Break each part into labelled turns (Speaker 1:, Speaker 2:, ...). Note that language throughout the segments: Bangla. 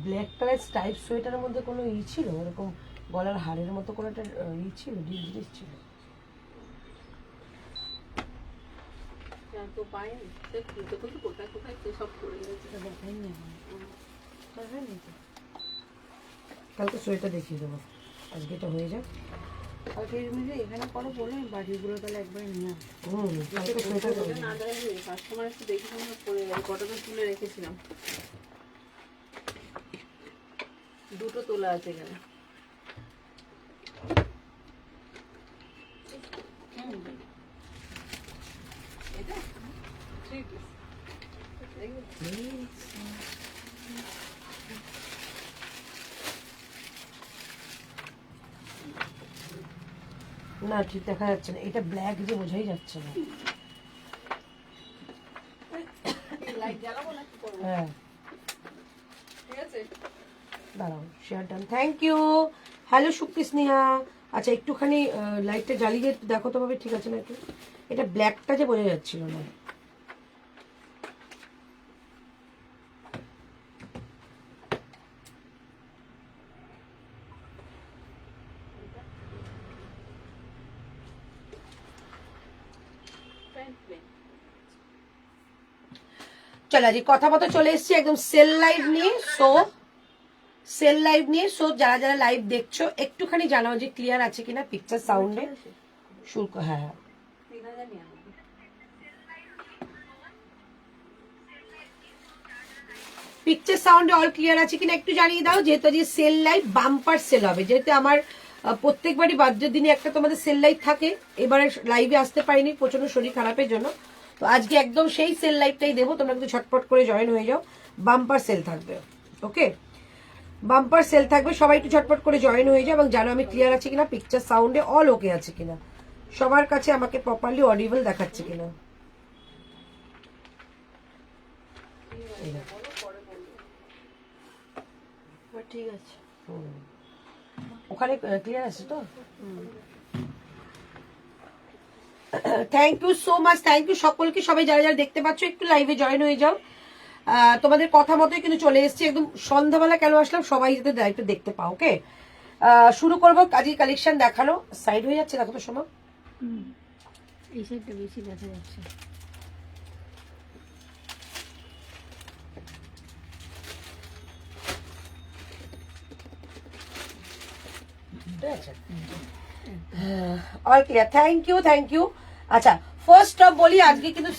Speaker 1: ব্ল্যাক কালার স্টাইপ সোয়েটারের মধ্যে কোনো ছিল এরকম গলার হাড়ের মতো কোনো একটা ছিল জিনিস ছিল?
Speaker 2: তো পাই খুলতে খুলতে কোথায় কোথায় সব পড়ে গেছে।
Speaker 1: কালকে সোয়েটার দেখিয়ে দেবো, আজকে এটা হয়ে যাক।
Speaker 3: কালকে এখানে পরে বলে বাড়িগুলো তাহলে একবারে নিয়ে
Speaker 1: কালকে সোয়েটার
Speaker 2: না দাঁড়িয়ে কাস্টমার একটু দেখে পড়ে গেছে, কটনে তুলে রেখেছিলাম, দুটো তোলা আছে এখানে।
Speaker 1: না ঠিক দেখা যাচ্ছে না, এটা ব্ল্যাক যে বোঝাই যাচ্ছে না। হ্যাঁ দাঁড়াও, share done, thank you. Hello Supti Sneha, আচ্ছা একটুখানি লাইটটা জ্বালিয়ে দেখো তো ভাবে ঠিক আছে না একটু, এটা ব্ল্যাকটা যে বোঝা যাচ্ছিল না। চলো আজকে কথা মতো চলে এসেছি একদম সেল লাইভ নিয়ে। সেল লাইভ নিয়ে যারা যারা লাইভ দেখছো একটুখানি জানাও যে ক্লিয়ার আছে কিনা পিকচার সাউন্ডে শুল্ক। হ্যাঁ পিকচার সাউন্ডে অল ক্লিয়ার আছে কিনা একটু জানিয়ে দাও, যেহেতু আজকে সেল লাইভ বাম্পার সেল হবে, যেহেতু আমার প্রত্যেকবারই বার্থডের দিনে একটা তোমাদের সেল লাইভ থাকে, এবারে লাইভে আসতে পারিনি প্রচন্ড শরীর খারাপের জন্য, তো আজকে একদম সেই সেল লাইভটাই দেবো, তোমরা কিন্তু ছটপট করে জয়েন হয়ে যাও, বাম্পার সেল থাকবে। ওকে বাম্পার সেল থাকবে, সবাই একটু ঝটপট করে জয়েন হয়ে যাও এবং জানো আমি ক্লিয়ার আছে কিনা, পিকচার সাউন্ডে অল ওকে আছে কিনা, সবার কাছে আমাকে প্রপারলি অডিবল দেখাচ্ছে কিনা।
Speaker 3: ঠিক আছে
Speaker 1: ওখানে ক্লিয়ার আছে তো? Thank you so much, thank you সকলকে, সবাই যারা যারা দেখতে পাচ্ছ একটু লাইভে জয়েন হয়ে যাও। তোমাদের কথা মতোই কিন্তু চলে এসেছি, একদম সন্ধ্যাবেলা কেন আসলাম সবাই যাতে লাইভটা দেখতে পাও। ওকে শুরু করবো আজকে কালেকশন দেখানো। সাইড হয়ে যাচ্ছে দেখো তো সময়,
Speaker 3: এই সাইডটা বেশি দেখা যাচ্ছে।
Speaker 1: All clear, thank you thank you. আচ্ছা ফার্স্ট স্টপ বলি, আজকে কিন্তু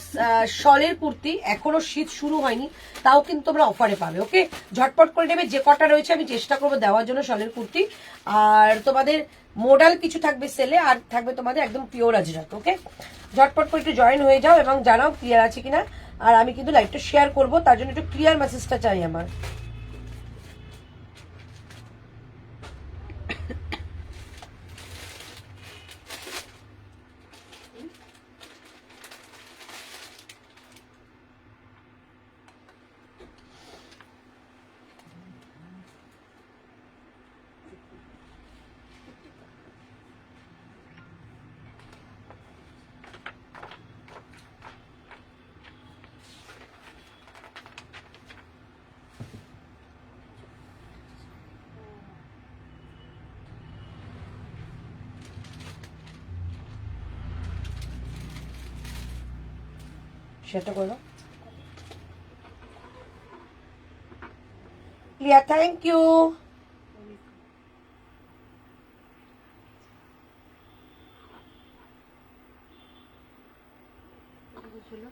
Speaker 1: শলের কুর্তি, এখনো শীত শুরু হয়নি তাও কিন্তু তোমরা অফারে পাবে। ওকে ঝটপট করে নেবে, যে কটা রয়েছে আমি চেষ্টা করবো দেওয়ার জন্য শলের কুর্তি, আর তোমাদের মোডাল কিছু থাকবে সেলে, আর থাকবে তোমাদের একদম পিওর আজরাক। ওকে ঝটপট করে একটু জয়েন হয়ে যাও এবং জানাও ক্লিয়ার আছে কিনা, আর আমি কিন্তু লাইভটা শেয়ার করবো, তার জন্য একটু ক্লিয়ার মেসেজটা চাই আমার। সেটা করো ক্লিয়ার, থ্যাংক ইউ।
Speaker 3: ছিল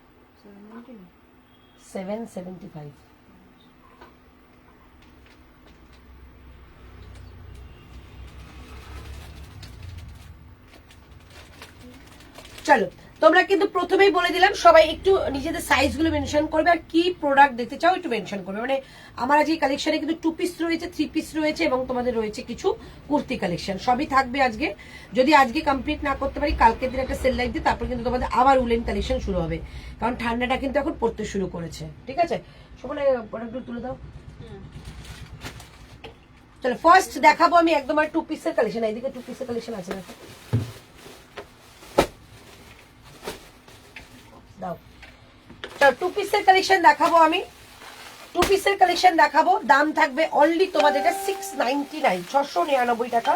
Speaker 1: 775। চলো তোমরা কিন্তু প্রথমেই বলে দিলাম সবাই একটু নিজেদের সাইজ গুলো মেনশন করবে, আর কি প্রোডাক্ট দেখতে চাও একটু মেনশন করবে। মানে আমার আজকে কালেকশনে কিন্তু 2 পিস রয়েছে, 3 পিস রয়েছে এবং তোমাদের রয়েছে কিছু কুর্তি কালেকশন, সবই থাকবে আজকে। যদি আজকে কমপ্লিট না করতে পারি কালকের দিন একটা সেল লাইভ দিই, তারপর কিন্তু তোমাদের আবার উলেন কালেকশন শুরু হবে, কারণ ঠান্ডাটা কিন্তু এখন পড়তে শুরু করেছে। ঠিক আছে সবাই প্রোডাক্টগুলো তুলে দাও। চলো ফার্স্ট দেখাবো আমি একদম আর 2 পিসের কালেকশন, এইদিকে 2 পিসের কালেকশন আছে দেখো দাও। 2 পিসের কালেকশন দেখাবো আমি, টু পিসের কালেকশন দেখাবো, দাম থাকবে অনলি তোমাদের এটা 699, 699 টাকা।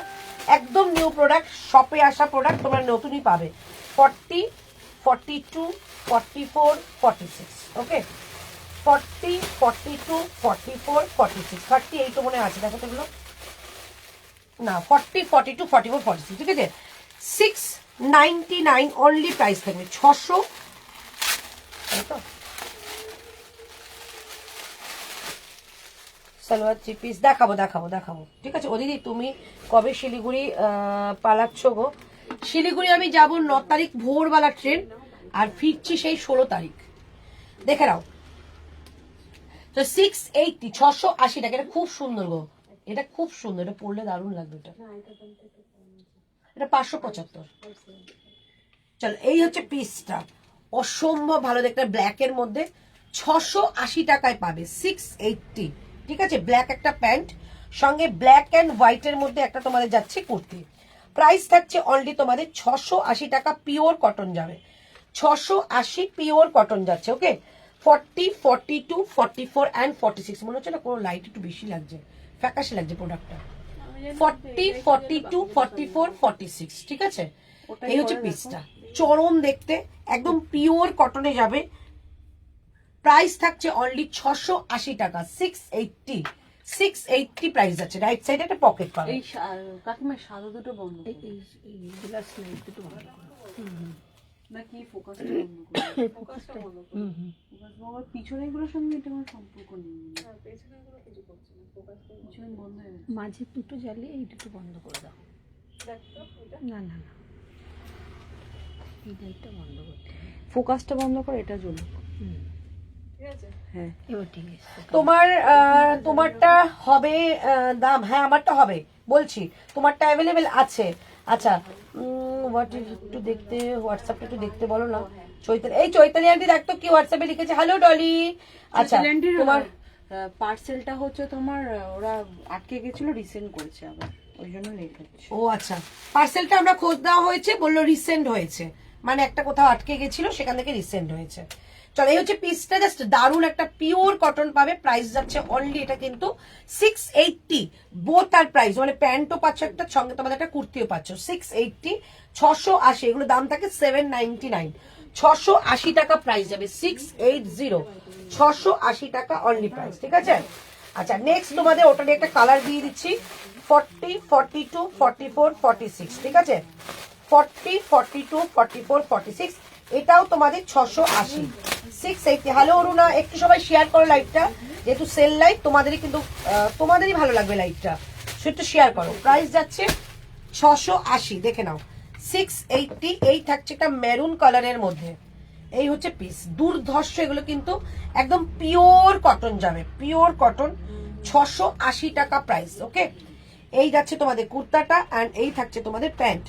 Speaker 1: একদম নিউ প্রোডাক্ট, শপে আসা প্রোডাক্ট, তোমরা নতুনই পাবে। 40, 42, 44, 46, ওকে 40, 42, 44, 46, 38 তো মনে আছে, দেখো তো এগুলো না, 40, 42, 44, 46, ঠিক আছে। 699 অনলি প্রাইস থাকবে, 600, তাই তো। সালোয়ার 3 পিস দেখাবো, ঠিক আছে। ও দিদি তুমি কবে শিলিগুড়ি পালাচ্ছ গো? শিলিগুড়ি আমি যাব 9 তারিখ ভোরবেলা ট্রেন, আর ফিরছি সেই 16 তারিখ, দেখে নাও। তো 680, 680 টাকা, এটা খুব সুন্দর গো, এটা খুব সুন্দর, এটা পরলে দারুণ লাগবে। এটা 575। চলো, এই হচ্ছে পিসটা, অসম্ভব ভালো দেখতে, ব্ল্যাক এর মধ্যে 680 টাকায় পাবে, 680, ঠিক আছে। ব্ল্যাক একটা প্যান্ট, সঙ্গে ব্ল্যাক এন্ড হোয়াইট এর মধ্যে একটা তোমাদের যাচ্ছে কুর্তি। প্রাইস থাকছে অনলি তোমাদের 680 টাকা, পিওর কটন যাবে, 680 পিওর কটন যাচ্ছে, ওকে। 40, 42, 44 and 46, মনে হচ্ছে না কোনো লাইট একটু বেশি লাগছে, ফ্যাকাশে লাগছে প্রোডাক্টটা। 40, 42, 44, 46, ঠিক আছে। এই হচ্ছে পিসটা, চরম দেখতে, একদম পিওর কটনে যাবে। প্রাইস থাকছে অনলি 680 টাকা, 680, 680 প্রাইস আছে। রাইট সাইডে একটা পকেট পাবে।
Speaker 2: এই কাকিমার সাদা দুটো বন্ধ করো।
Speaker 3: এই গ্লাস লাইট দুটো ভালো করে
Speaker 2: না কি ফোকাসটা বন্ধ করো, ফোকাসটা বন্ধ করো। ফোকাস বাবার পিছনেগুলোর সঙ্গে এটা কোনো সম্পর্ক নেই। না পেছনেগুলো কিছু করছে না, ফোকাসটা পিছনে বন্ধ হয়ে গেছে।
Speaker 3: মাঝে দুটো জ্বালিয়ে এই দুটো বন্ধ করে দাও।
Speaker 2: দেখ তো এটা,
Speaker 3: না না না, এই লাইটটা বন্ধ করতে হবে। ফোকাসটা বন্ধ করে এটা জ্বলুক।
Speaker 2: ঠিক আছে।
Speaker 3: হ্যাঁ এবার ঠিক আছে।
Speaker 1: তোমারটা হবে দাম, হ্যাঁ আমারটা হবে, বলছি তোমারটা অ্যাভেলেবেল আছে। আচ্ছা, একটু দেখতে, হোয়াটসঅ্যাপটা একটু দেখতে বলো না। চৈতালি আন্টি দেখতো কি হোয়াটসঅ্যাপে লিখেছে, হ্যালো ডলি। আচ্ছা, তোমার
Speaker 3: পার্সেলটা হচ্ছে তোমার, ওরা আটকে গেছিল, রিসেন্ড করেছে আবার, ওই জন্য লেট হচ্ছে।
Speaker 1: ও আচ্ছা, পার্সেলটা আমরা খোঁজ দেওয়া হয়েছে, বললো রিসেন্ড হয়েছে, মানে একটা কোথাও আটকে গেছিল, সেখান থেকে রিসেন্ড হয়েছে। চলো, এই হচ্ছে পিসটা, জাস্ট দারুণ একটা পিওর কটন পাবে। প্রাইস যাচ্ছে অনলি এটা কিন্তু 680, বোথ আর প্রাইস, মানে প্যান্টও পাচ্ছ একটা, সঙ্গে তোমাদের একটা কুর্তিও পাচ্ছ। 680, 680, এগুলো দাম থাকে 799, 680 টাকা প্রাইস যাবে, 680, 680 টাকা অনলি প্রাইস, ঠিক আছে। আচ্ছা, নেক্সট তোমাদের ওটার একটা কালার দিয়ে দিচ্ছি, 40, 42, 44, 46, ঠিক আছে। 40, 42, 44, 46, এটাও তোমাদের 680, 680। হ্যালো অরুণা, একটু সবাই শেয়ার করো লাইভটা, যেহেতু সেল লাইভ, তোমাদেরই কিন্তু তোমাদেরই ভালো লাগবে লাইভটা, সেটা শেয়ার করো। প্রাইস যাচ্ছে 680, দেখে নাও, 680। এই থাকছে একটা মেরুন কালারের মধ্যে, এই হচ্ছে পিস, দুর্ধর্ষ এগুলো, কিন্তু একদম পিওর কটন যাবে, পিওর কটন, 680 টাকা প্রাইস, ওকে। এই যাচ্ছে তোমাদের কুর্তাটা, অ্যান্ড এই থাকছে তোমাদের প্যান্ট,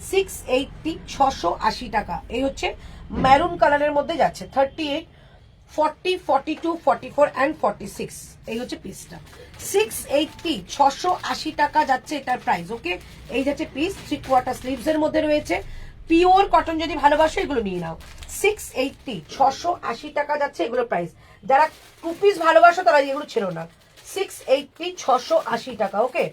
Speaker 1: 680, 680 টাকা। এই হচ্ছে ম্যারুন কালারের মধ্যে যাচ্ছে, 38, 40, 42, 44 and 46, এই হচ্ছে পিসটা, 680, 680 টাকা যাচ্ছে এটার প্রাইস, ওকে। এই যাচ্ছে পিস, 3/4 স্লিভস এর মধ্যে রয়েছে, পিওর কটন, যদি ভালোবাসো এগুলো নিয়ে নাও। 680, 680 টাকা যাচ্ছে এগুলো প্রাইস। যারা 2 পিস ভালোবাসো তারা এগুলো ছিল না, 680, 680 টাকা, ওকে।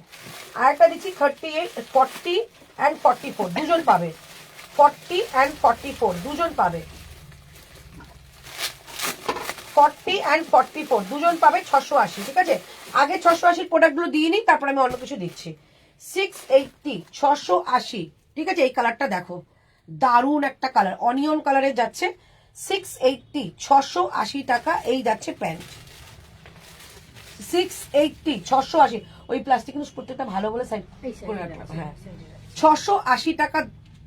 Speaker 1: আর একটা দিচ্ছি 38, 40 and 44, দুজন পাবে, 40 and 44 দুজন পাবে, 40 and 44 দুজন পাবে, 680, ঠিক আছে। আগে 680 প্রোডাক্টগুলো দিয়ে নিই, তারপর আমি অন্য কিছু দিচ্ছি। 680, 680, ঠিক আছে। এই কালারটা দেখো, দারুণ একটা কালার, অনিয়ন কালারে যাচ্ছে, 680, 680 টাকা। এই যাচ্ছে প্যান্ট, 680, 680, ওই প্লাস্টিক কিন্তু প্রত্যেকটা ভালো বলে সাইড করে রাখলাম, হ্যাঁ, 680 টাকা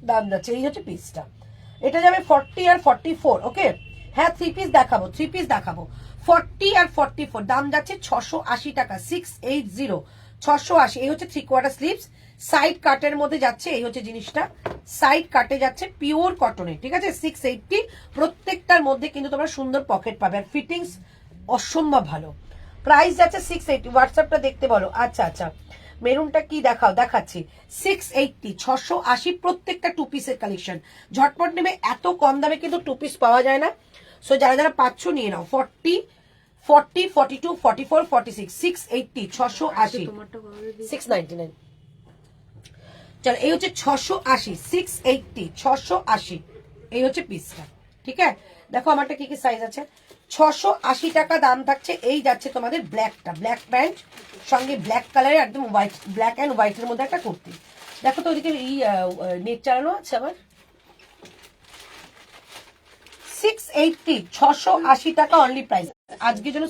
Speaker 1: দাম যাচ্ছে। এই হচ্ছে পিসটা, এটা যাবে 40 আর 44, ওকে। হ্যাঁ, 3 পিস দেখাবো, 3 পিস দেখাবো, 40 আর 44 দাম যাচ্ছে 680 টাকা, 680, 680। এই হচ্ছে 3/4 স্লিভস, সাইড কাটের মধ্যে যাচ্ছে, এই হচ্ছে জিনিসটা, সাইড কাটে যাচ্ছে, পিওর কটনে, ঠিক আছে। 680, প্রত্যেকটার মধ্যে কিন্তু তোমরা সুন্দর পকেট পাবে, আর ফিটিংস অসম্ভব ভালো। প্রাইস যাচ্ছে 680, হোয়াটসঅ্যাপটা দেখতে বলো। আচ্ছা আচ্ছা, মেরুনটা কি দেখাও, দেখাচ্ছি, 680, 680, প্রত্যেকটা 2 পিসের কালেকশন, ঝটপট নেবে, এত কম দামে কিন্তু 2 পিস পাওয়া যায় না। সো যারা যারা পাচ্ছ নিয়ে নাও। 40, 40, 42, 44, 46, 680, 680, 699। চলো এই হচ্ছে 680, 680, 680, এই হচ্ছে পিসটা। ঠিক আছে, দেখো আমারটা কি কি সাইজ আছে। 680 টাকা দাম থাকছে। এই যাচ্ছে তোমাদের ব্ল্যাকটা, ব্ল্যাক প্যান্ট সঙ্গে ব্ল্যাক কালারের একদম হোয়াইট, ব্ল্যাক অ্যান্ড হোয়াইটের মধ্যে একটা কুর্তি। দেখো তো ওদিকে এই নেট চালানো আছে আবার। 680, 680 টাকা অনলি প্রাইস আজকের জন্য।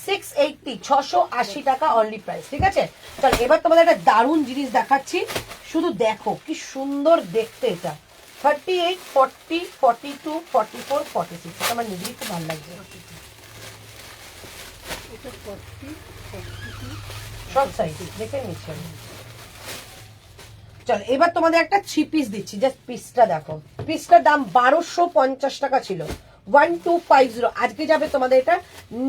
Speaker 1: 680, 680 টাকা অনলি প্রাইস। ঠিক আছে, চল এবার তোমাদের একটা দারুণ জিনিস দেখাচ্ছি, শুধু দেখো কি সুন্দর দেখতে এটা। 38, 40, 42, 44, 46, এটা আমার নিজেই খুব ভালো লাগছে। সব সাইজ দেখে নিচ্ছি আমি। চল এবার তোমাদের একটা 3 পিস দিচ্ছি, জাস্ট পিসটা দেখো। পিসটার দাম 1250 টাকা ছিল, 1250, আজকে যাবে তোমাদের এটা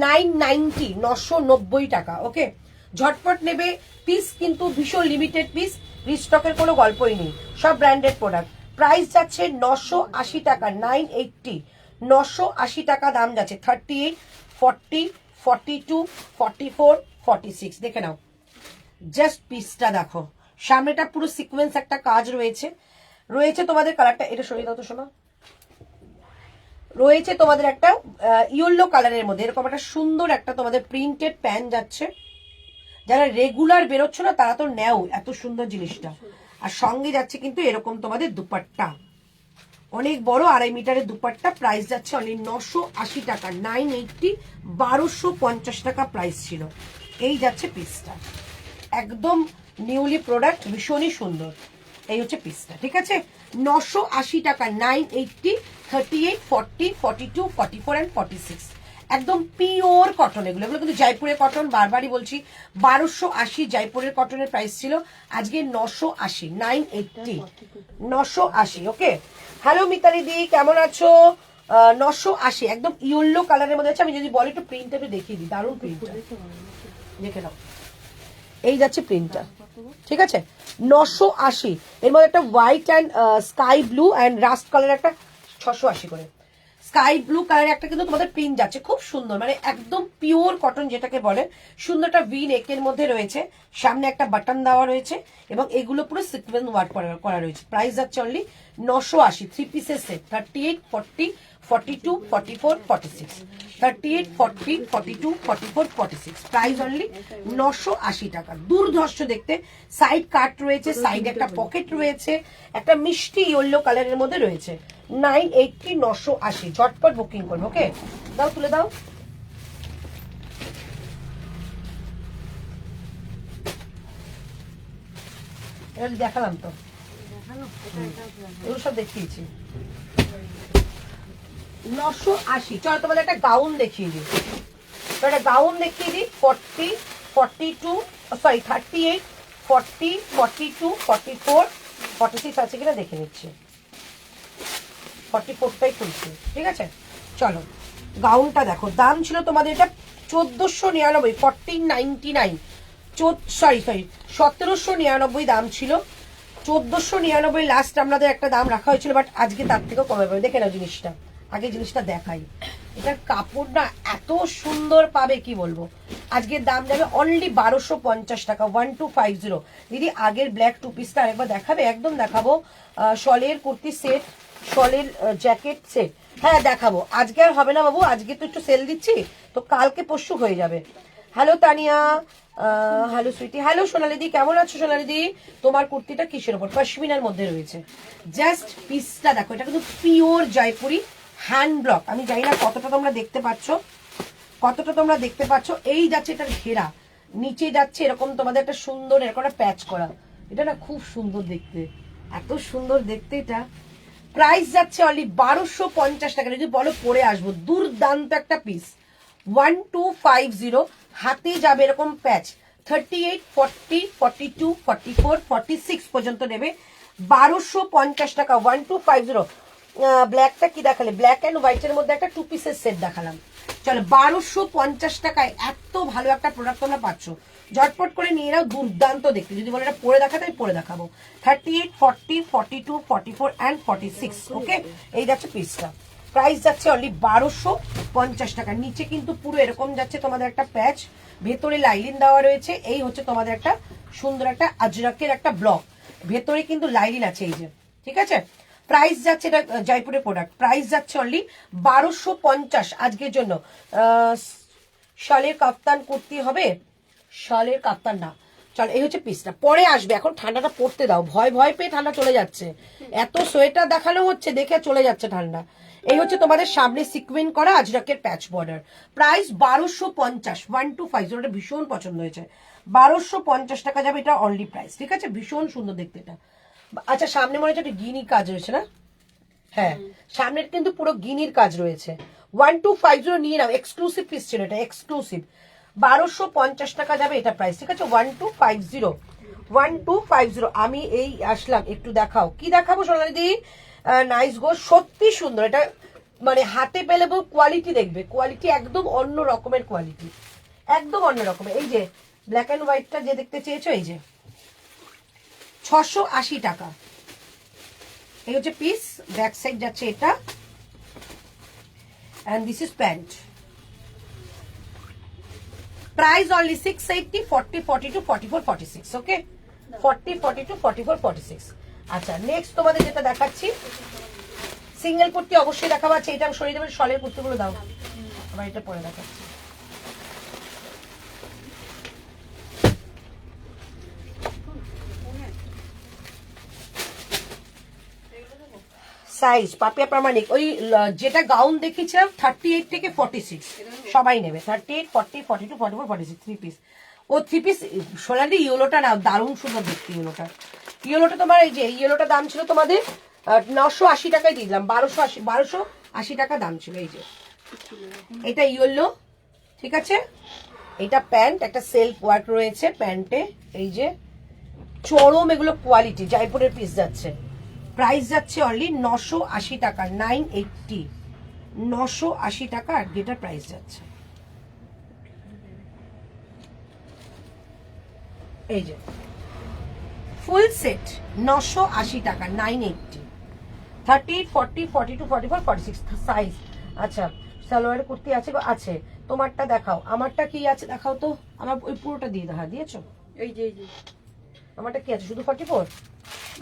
Speaker 1: 990, 990 টাকা। ওকে, ঝটপট নেবে পিস, কিন্তু ভীষণ লিমিটেড পিস, রিস্টকের কোনো গল্পই নেই, সব ব্র্যান্ডেড প্রোডাক্ট। প্রাইস যাচ্ছে 980 টাকা, 980, 980 টাকা দাম যাচ্ছে। 38, 40, 42, 44, 46, দেখে নাও। জাস্ট পিসটা দেখো, সামনেটা পুরো সিকোয়েন্স একটা কাজ রয়েছে, রয়েছে তোমাদের কালারটা, এটা সরিয়ে দাও তো শোনা, রয়েছে তোমাদের একটা ইয়েলো কালারের মধ্যে এরকম একটা সুন্দর একটা তোমাদের প্রিন্টেড প্যান্ট যাচ্ছে। যারা রেগুলার বেরোচ্ছ না তারা তো নেও এত সুন্দর জিনিসটা। আর সঙ্গে যাচ্ছে কিন্তু এরকম তোমাদের দুপাট্টা, অনেক বড় 2.5 মিটারের দুপাট্টা। প্রাইস যাচ্ছে অনলি 980 টাকা, 980, 1250 টাকা প্রাইস ছিল। এই যাচ্ছে পিসটা, একদম নিউলি প্রোডাক্ট, ভীষণই সুন্দর। এই হচ্ছে পিসটা। ঠিক আছে, 980 টাকা, 980, 38, 40, 42, 44 and 46, একদম পিওর কটন। এগুলো এগুলো কিন্তু জয়পুরের কটন, বারবারই বলছি। 1280 জয়পুরের কটনের প্রাইস ছিল, আজকে 980, 980, 980। ওকে, হ্যালো মিতালি দি, কেমন আছো? 980, একদম ইয়েলো কালারের মধ্যে আছে। আমি যদি বলি একটু প্রিন্টটা একটু দেখিয়ে দিই, দারুণ প্রিন্টটা দেখে নাও। এই যাচ্ছে প্রিন্টটা। ঠিক আছে, 980, এর মধ্যে একটা white and sky blue and rushed colour একটা 680 করে, স্কাই ব্লু কালার একটা কিন্তু তোমাদের প্রিন্ট যাচ্ছে, খুব সুন্দর, মানে একদম পিওর কটন যেটাকে বলে। সুন্দরটা ভি নেকের মধ্যে রয়েছে, সামনে একটা বাটন দেওয়া রয়েছে এবং এগুলো পুরো সিকোয়েন্স ওয়ার্ক করা রয়েছে। প্রাইস যাচ্ছে অনলি 980, 3 পিসের সেট। 38, 40, 42, 44, 46, 38, 40, 42, 44, 46, প্রাইস অনলি 980 টাকা। দুর্ধর্ষ দেখতে, সাইড কাট রয়েছে, সাইড একটা পকেট রয়েছে, একটা মিষ্টি ইয়েলো কালারের মধ্যে রয়েছে। 980, 980, ঝটপট বুকিং করবে। ওকে, দাও তুলে দাও। এটা দেখালাম তো, এগুলো সব দেখিয়েছি। 980। চলো তোমাদের একটা গাউন দেখিয়ে দিই, একটা গাউন দেখিয়ে দিই। 40, 42, সরি 38, 40, 42, 44, 46 আছে কিনা দেখে নিচ্ছি। 44টাই খুলছি। ঠিক আছে, চলো গাউনটা দেখো। দাম ছিল তোমাদের এটা 1499, 1499, সরি 1799 দাম ছিল। 1499 লাস্ট আমাদের একটা দাম রাখা হয়েছিল, বাট আজকে তার থেকেও কমে পাবে। দেখে নাও জিনিসটা, আগে জিনিসটা দেখাই। এটার কাপড় না এত সুন্দর পাবে কি বলবো। আজকের দাম যাবে অনলি 1250 টাকা, 1250। দিদি আগের ব্ল্যাক 2 পিসটা আরেকবার দেখাবে? একদম দেখাবো। শলের কুর্তি সেট, শলের জ্যাকেট সেট, হ্যাঁ দেখাবো। আজকে আর হবে না বাবু, আজকে তো একটু সেল দিচ্ছি, তো কালকে পরশু হয়ে যাবে। Hello Tania, hello sweetie, hello Sonali di, কেমন আছো সোনালি দি? তোমার কুর্তিটা কিসের উপর? পশমিনার মধ্যে রয়েছে। জাস্ট পিসটা দেখো, এটা কিন্তু পিওর জয়পুরি হ্যান্ড ব্লক। আমি জানি না কতটা তোমরা দেখতে পাচ্ছ, কতটা তোমরা দেখতে পাচ্ছ। এই যাচ্ছে এটার ঘেরা, নিচে যাচ্ছে এরকম তোমাদের একটা সুন্দর এরকম একটা প্যাচ করা। এটা না খুব সুন্দর দেখতে, এত সুন্দর দেখতে এটা। প্রাইস যাচ্ছে অনলি 1250 টাকা। যদি বলো পরে আসবো, দুর্দান্ত একটা পিস। 1250, হাতে যাবে এরকম প্যাচ। 38, 40, 42, 44, 46 পর্যন্ত নেবে। 1250 টাকা, 1250। ব্ল্যাকটা কি দেখালে? ব্ল্যাক অ্যান্ড হোয়াইটের মধ্যে একটা 2 পিসের সেট দেখালাম। চলো 1250 টাকায় এত ভালো একটা প্রোডাক্ট তোমরা পাচ্ছ, ঝটপট করে নিয়ে নাও। দুর্দান্ত দেখতে। যদি বলো এটা পরে দেখাতে, আমি পরে দেখাবো। 38, 40, 42, 44 and 46। ওকে, এই যাচ্ছে পিসটা। প্রাইস যাচ্ছে অনলি 1250 টাকা। নিচে কিন্তু পুরো এরকম যাচ্ছে তোমাদের একটা প্যাচ, ভেতরে লাইলিন দেওয়া রয়েছে। এই হচ্ছে তোমাদের একটা সুন্দর একটা আজরাকের একটা ব্লক, ভেতরে কিন্তু লাইলিন আছে এই যে, ঠিক আছে। প্রাইস যাচ্ছে, এটা জয়পুরের প্রোডাক্ট, প্রাইস যাচ্ছে অনলি 1250 আজকের জন্য। শালের কাপ্তান কুর্তি হবে, শালের কাপ্তান না, চল এই হচ্ছে পিসটা, পরে আসবে। এখন ঠান্ডাটা পড়তে দাও, ভয় ভয় পেয়ে ঠান্ডা চলে যাচ্ছে, এত সোয়েটার দেখানো হচ্ছে দেখে চলে যাচ্ছে ঠান্ডা। এই হচ্ছে তোমাদের সামনে সিকুয়েন করা আজরাকের প্যাচ বর্ডার, প্রাইস 1250, 1250, এটা ভীষণ পছন্দ হয়েছে। 1250 টাকা যাবে এটা অনলি প্রাইস, ঠিক আছে। ভীষণ সুন্দর দেখতে এটা। আচ্ছা সামনে মনে হচ্ছে একটা গিনি কাজ রয়েছে না? হ্যাঁ, সামনের কিন্তু পুরো গিনির কাজ রয়েছে। 1250 নিয়ে নাও, এক্সক্লুসিভ পিস ছিল এটা, এক্সক্লুসিভ। 1250 টাকা যাবে এটা প্রাইস, ঠিক আছে। 1250, 1250। আমি এই আসলাম, একটু দেখাও, কি দেখাবো সোনালি দি? নাইস গো, সত্যি সুন্দর এটা, মানে হাতে পেলে কোয়ালিটি দেখবে, কোয়ালিটি একদম অন্য রকমের কোয়ালিটি, একদম অন্য রকমের। এই যে ব্ল্যাক অ্যান্ড হোয়াইটটা যে দেখতে চেয়েছো, এই যে 680 টাকা। এই হচ্ছে পিস, ব্যাক সাইড যাচ্ছে এটা, and this is pant. Price only 680, 40, 42, 44, 46, okay? 40, 42, 44, 46. আচ্ছা নেক্সট তোমাদের যেটা দেখাচ্ছি, সিঙ্গেল কুর্তি অবশ্যই দেখাবো। আছে এটা সরিয়ে দেবেন, শলের কুর্তিগুলো দাও, আবার এটা পরে দেখাচ্ছি। সাইজ পাপিয়া প্রামাণিক, ওই যেটা গাউন দেখিয়েছিলাম 38 থেকে 46 সবাই নেবে, 38, 40, 42, 44, 46 থ্রি পিস। ও থ্রি পিস সোনালি ইয়েলোটা নাও, দারুণ সুন্দর দেখতে ইয়েলোটা। ইয়েলোটা তোমার, এই যে ইয়েলোটা দাম ছিল তোমাদের 980 টাকায় দিয়ে দিলাম, 1280 টাকা দাম ছিল। এই যে এটা ইয়েলো, ঠিক আছে। এটা প্যান্ট, একটা সেলফ ওয়ার্ক রয়েছে প্যান্টে, এই যে চরম এগুলো কোয়ালিটি, জয়পুরের পিস যাচ্ছে। প্রাইস যাচ্ছে অনলি 980 টাকা, 980, 980 টাকা আর গেটার প্রাইস যাচ্ছে। এই যে ফুল সেট 980 টাকা, 980, 38, 40, 42, 44, 46 সাইজ। আচ্ছা সালোয়ার কুর্তি আছে গো, আছে। তোমারটা দেখাও, আমারটা কি আছে দেখাও তো, আমার ওই পুরোটা দিয়ে দাও, হ্যাঁ দিয়েছো।
Speaker 3: এই যে
Speaker 1: আমারটা কি আছে, শুধু 44?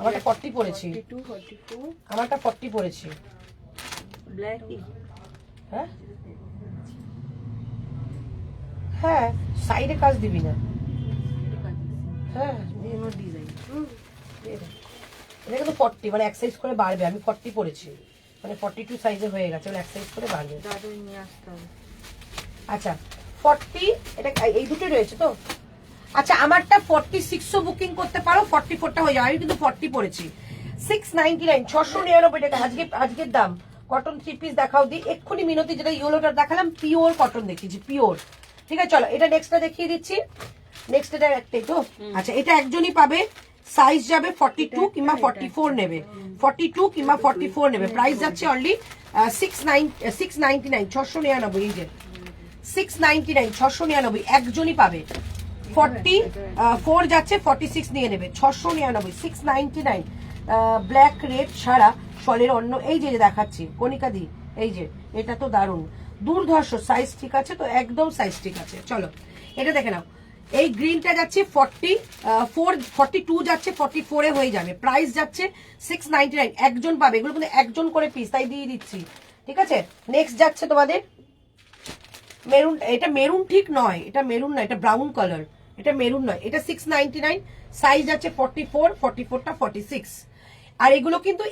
Speaker 1: আমারটা 40 পড়েছি,
Speaker 3: 42, 44
Speaker 1: আমারটা 40 পড়েছি।
Speaker 3: ব্ল্যাক।
Speaker 1: হ্যাঁ হ্যাঁ, সাইডে কাজ দিবি না, হ্যাঁ ডিজাইন এটা কিন্তু 40, মানে এক সাইজ করে বাড়বে। আমি 40 পড়েছি, মানে 42 সাইজে হয়ে গেছে, মানে এক সাইজ করে বাড়বে।
Speaker 3: দাদু নিয়ে আসতে হবে।
Speaker 1: আচ্ছা 40, এটা এই দুটো রয়েছে তো। আচ্ছা আমারটা 46ও বুকিং করতে পারো, 44টা হয়ে যাবে। আমি কিন্তু 40 পড়েছি, 699, 699 টাকা আজকের দাম। কটন থ্রি পিস দেখাও দি এক্ষুনি মিনতি, যেটা ইয়েলোটা দেখালাম পিওর কটন দেখিয়েছি, পিওর, ঠিক আছে। চলো এটা নেক্সটটা দেখিয়ে দিচ্ছি, নেক্সট এটা একটাই তো। আচ্ছা এটা একজনই পাবে, সাইজ যাবে 42 কিংবা 44 নেবে, 42 কিংবা 44 নেবে। প্রাইস যাচ্ছে অনলি 699, 699, এই যে 699, 699 একজনই পাবে। 44 যাচ্ছে, 46 নিয়ে নেবে, 699, 699। ব্ল্যাক রেড ছাড়া শলের অন্য, এই যে দেখাচ্ছি কণিকা দি, এই যে এটা তো দারুণ দুর্ধর্ষ সাইজ, ঠিক আছে তো, একদম সাইজ ঠিক আছে। চলো এটা দেখে নাও, এই গ্রিনটা যাচ্ছে 44, 42 যাচ্ছে 44 এ হয়ে যাবে। প্রাইস যাচ্ছে 699, একজন পাবে। এগুলো কিন্তু একজন করে পিস, তাই দিয়ে দিচ্ছি, ঠিক আছে। নেক্সট যাচ্ছে তোমাদের মেরুন, এটা মেরুন ঠিক নয়, এটা মেরুন নয়, এটা ব্রাউন কালার, এটা মেরুন নয়, এটা 699, সাইজ আছে 44, 44টা 46। আর এগুলো কিন্তু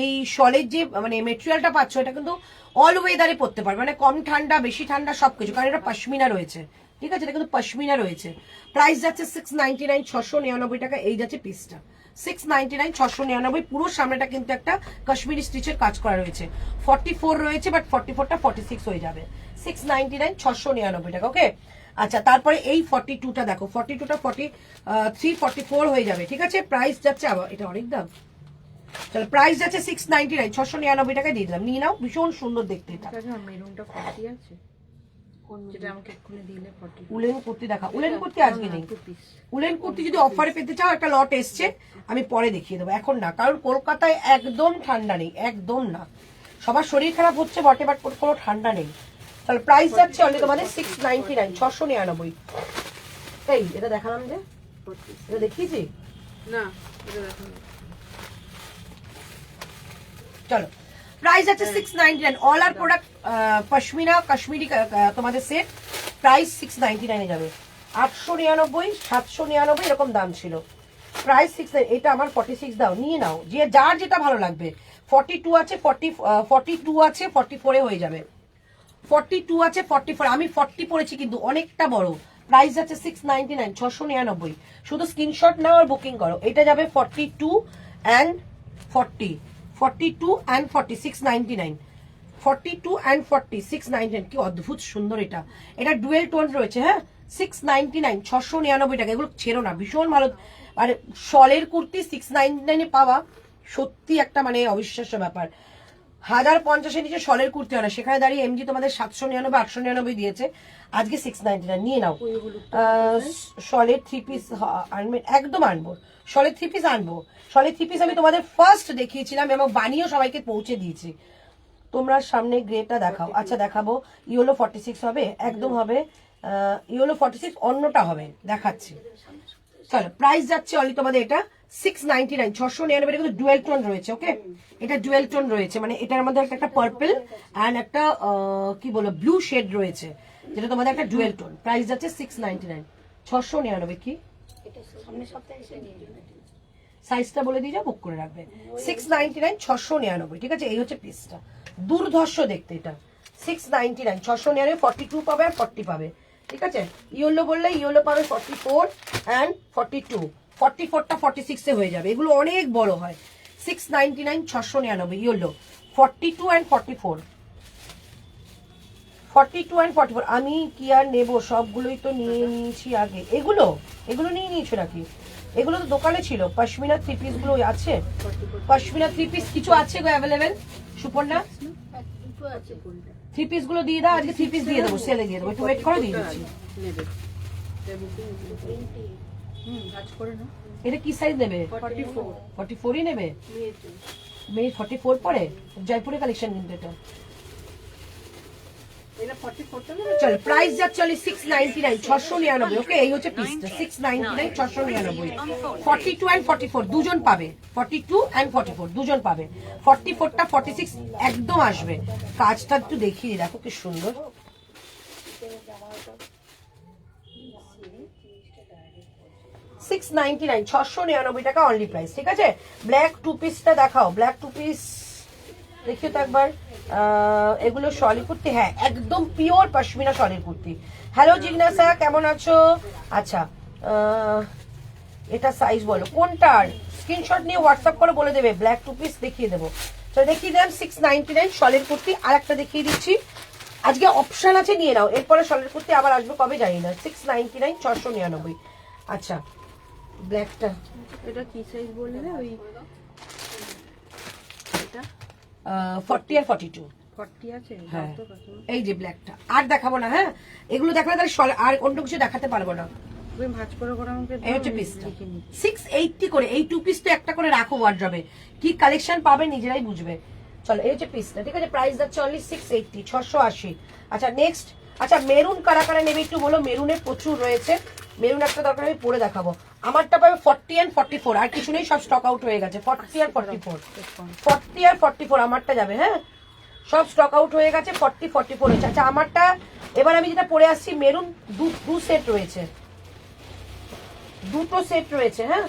Speaker 1: এই শলের যে মানে মেটেরিয়ালটা পাচ্ছ, এটা কিন্তু অল ওয়েদারে পরতে পারবে, মানে কম ঠান্ডা বেশি ঠান্ডা সবকিছু, কারণ এটা পশমিনা রয়েছে, ঠিক আছে। এটা কিন্তু পশমিনা রয়েছে। প্রাইস যাচ্ছে 699, 699 টাকা। এই যাচ্ছে পিসটা 699, 699। পুরো সামনেটা কিন্তু একটা কাশ্মীরি স্টিচের কাজ করা রয়েছে। 44 রয়েছে, বাট 44টা 46 হয়ে যাবে। 699, 699 টাকা, ওকে। আচ্ছা তারপরে এই 42টা দেখো, 42টা 43, 44 হয়ে যাবে, ঠিক আছে। প্রাইস যাচ্ছে, আবার এটা অনেক দাম, চলো প্রাইস যাচ্ছে 699, 699 টাকায় দিয়ে দিলাম, নিয়ে নাও। ভীষণ সুন্দর দেখতে এটা।
Speaker 3: মেরুনটা 40 আছে, যেটা আমাকে এক্ষুনি দিলে 40।
Speaker 1: উলেন কুর্তি দেখা, উলেন কুর্তি আজকে নেই। উলেন কুর্তি যদি অফারে পেতে চাও, একটা লট এসছে, আমি পরে দেখিয়ে দেবো, এখন না, কারণ কলকাতায় একদম ঠান্ডা নেই, একদম না। সবার শরীর খারাপ হচ্ছে বটে, বাট কোনো ঠান্ডা নেই। তাহলে প্রাইস যাচ্ছে অনলি তোমাদের 699, 699। এই এটা দেখালাম যে, এটা দেখিয়েছি
Speaker 2: না, এটা দেখো না।
Speaker 1: চলো প্রাইস আছে 699। অল আর প্রোডাক্ট পশমিনা কাশ্মীরি তোমাদের সেট প্রাইস 699 এ যাবে। 899, 799 এরকম দাম ছিল, প্রাইস 6। এটা আমার 46 দাও, নিয়ে নাও, যে যার যেটা ভালো লাগবে। 42 আছে, 42 আছে, 44 এ হয়ে যাবে। 42 আছে, 44, আমি 40 পড়েছি কিন্তু অনেকটা বড়। প্রাইস আছে 699, 699। শুধু স্ক্রিনশট নাও আর বুকিং করো। এটা যাবে 42 and 40, 42 and 40, 699, 42 and 40, 699। কি অদ্ভুত সুন্দর এটা। এটা ডুয়েল টোন রয়েছে, হ্যাঁ। 699, 699 টাকা। এগুলো ছেড়ো না, ভীষণ ভালো। মানে শলের কুর্তি 699 পাওয়া সত্যি একটা মানে অবিশ্বাস্য ব্যাপার। 1050 নিচে শলের কুর্তি হয় না, সেখানে দাঁড়িয়ে এমজি তোমাদের 799, 899 দিয়েছে, আজকে 699 নিয়ে নাও। শলের 3 পিস আনবে, একদম আনবো, শলের 3 পিস আনবো। শলের 3 পিস আমি তোমাদের ফার্স্ট দেখিয়েছিলাম এবং বানিয়েও সবাইকে পৌঁছে দিয়েছি। তোমরা সামনে গ্রেটা দেখাও। আচ্ছা দেখাবো, ইয়েলো 46 হবে, একদম হবে, ইয়েলো 46 অন্যটা হবে, দেখাচ্ছি। চলো প্রাইস যাচ্ছে অনলি তোমাদের এটা 699, 699। কিন্তু ডুয়েল টোন রয়েছে, ওকে। এটা ডুয়েল টোন রয়েছে, মানে এটার মধ্যে একটা পার্পল এন্ড একটা কি বলো ব্লু শেড রয়েছে, যেটা তোমাদের একটা ডুয়েল টোন। প্রাইস যাচ্ছে 699, 699। কি সাইজটা বলে দিয়ে যা, বুক করে রাখবে। 699, 699, ঠিক আছে। এই হচ্ছে পিসটা, দুর্ধর্ষ দেখতে এটা। 699, 699, 42 পাবে আর 40 পাবে, ঠিক আছে। ইয়েলো বললে ইয়েলো পাবে 44 and 42, 44টা 46 এ হয়ে যাবে। এগুলো অনেক বড় হয়। 699, 699 ইয়েলো, 42 and 44, 42 and 44। আমি কি আর নেবো, সবগুলোই তো নিয়ে নিয়েছি আগে। এগুলো নিয়ে নিয়েছো নাকি? এগুলো তো দোকানে ছিল। পশমিনা 3 পিস গুলো আছে, পশমিনা 3 পিস কিছু আছে গো অ্যাভেলেবেল। সুপর্ণা 3 পিস গুলো দিয়ে দাও, আজকে 3 পিস দিয়ে দেবো, সেলে দিয়ে দেবো। একটু ওয়েট করো, দিয়ে দিচ্ছি।
Speaker 2: নেবে কাজ করে না।
Speaker 1: এটা কি সাইজ নেবে? 44ই নেবে। মেয়ে 44 পরে, জয়পুরে কালেকশন কিন্তু এটা। চল প্রাইস যাচ্ছে 699, 699, ওকে। এই হচ্ছে পিসটা 699, 699। 42 and 44 দুজন পাবে, 42 and 44 দুজন পাবে। 44টা 46 একদম আসবে। কাজটা একটু দেখিয়ে দেখো কি সুন্দর। 699, 699 টাকা অনলি প্রাইস, ঠিক আছে। ব্ল্যাক 2 পিসটা দেখাও, ব্ল্যাক 2 পিস দেখিও তো একবার। এগুলো শলি কুর্তি, হ্যাঁ একদম পিওর পশমিনা শলের কুর্তি। হ্যালো জিজ্ঞাসা, কেমন আছো? আচ্ছা এটা সাইজ বলো কোনটার, স্ক্রিনশট নিয়ে হোয়াটসঅ্যাপ করে বলে দেবে। ব্ল্যাক 2 পিস দেখিয়ে দেবো। তো দেখিয়ে দিলাম 699 শলের কুর্তি। আর একটা দেখিয়ে দিচ্ছি, আজকে অপশন আছে, নিয়ে নাও। এরপরে শলের কুর্তি আবার আসবে কবে জানি না। 699, 699। আচ্ছা ব্ল্যাকটা,
Speaker 2: এটা কি সাইজ বললে? ওই এটা
Speaker 1: 40 আর 42
Speaker 2: 40 আছে।
Speaker 1: হ্যাঁ এই যে ব্ল্যাকটা। আর দেখাবো না, হ্যাঁ এগুলো দেখালে তাহলে আর অন্য কিছু দেখাতে পারবো না।
Speaker 2: তুমি ভাঁজ করে করে আমাকে
Speaker 1: এই হচ্ছে পিসটা 680 করে। এই 2 পিস তো একটা করে রাখো ওয়ার্ড্রবে, কি কালেকশন পাবে নিজেরাই বুঝবে। চলো এই হচ্ছে পিসটা, ঠিক আছে। প্রাইস যাচ্ছে অনলি 680, 680। আচ্ছা নেক্সট, আচ্ছা মেরুন কারা কারা নেবে একটু বলো। মেরুনের প্রচুর রয়েছে, মেরুন একটা দরকার, আমি পরে দেখাবো। আমারটা পাবে 40 and 44, আর কিছু নেই, সব স্টক আউট হয়ে গেছে। 40 আর 44, 40 আর 44 আমারটা যাবে, হ্যাঁ সব স্টক আউট হয়ে গেছে। 40, 44 হয়েছে। আচ্ছা আমারটা এবার আমি যেটা পরে আসছি, মেরুন দু সেট রয়েছে, দুটো সেট রয়েছে, হ্যাঁ।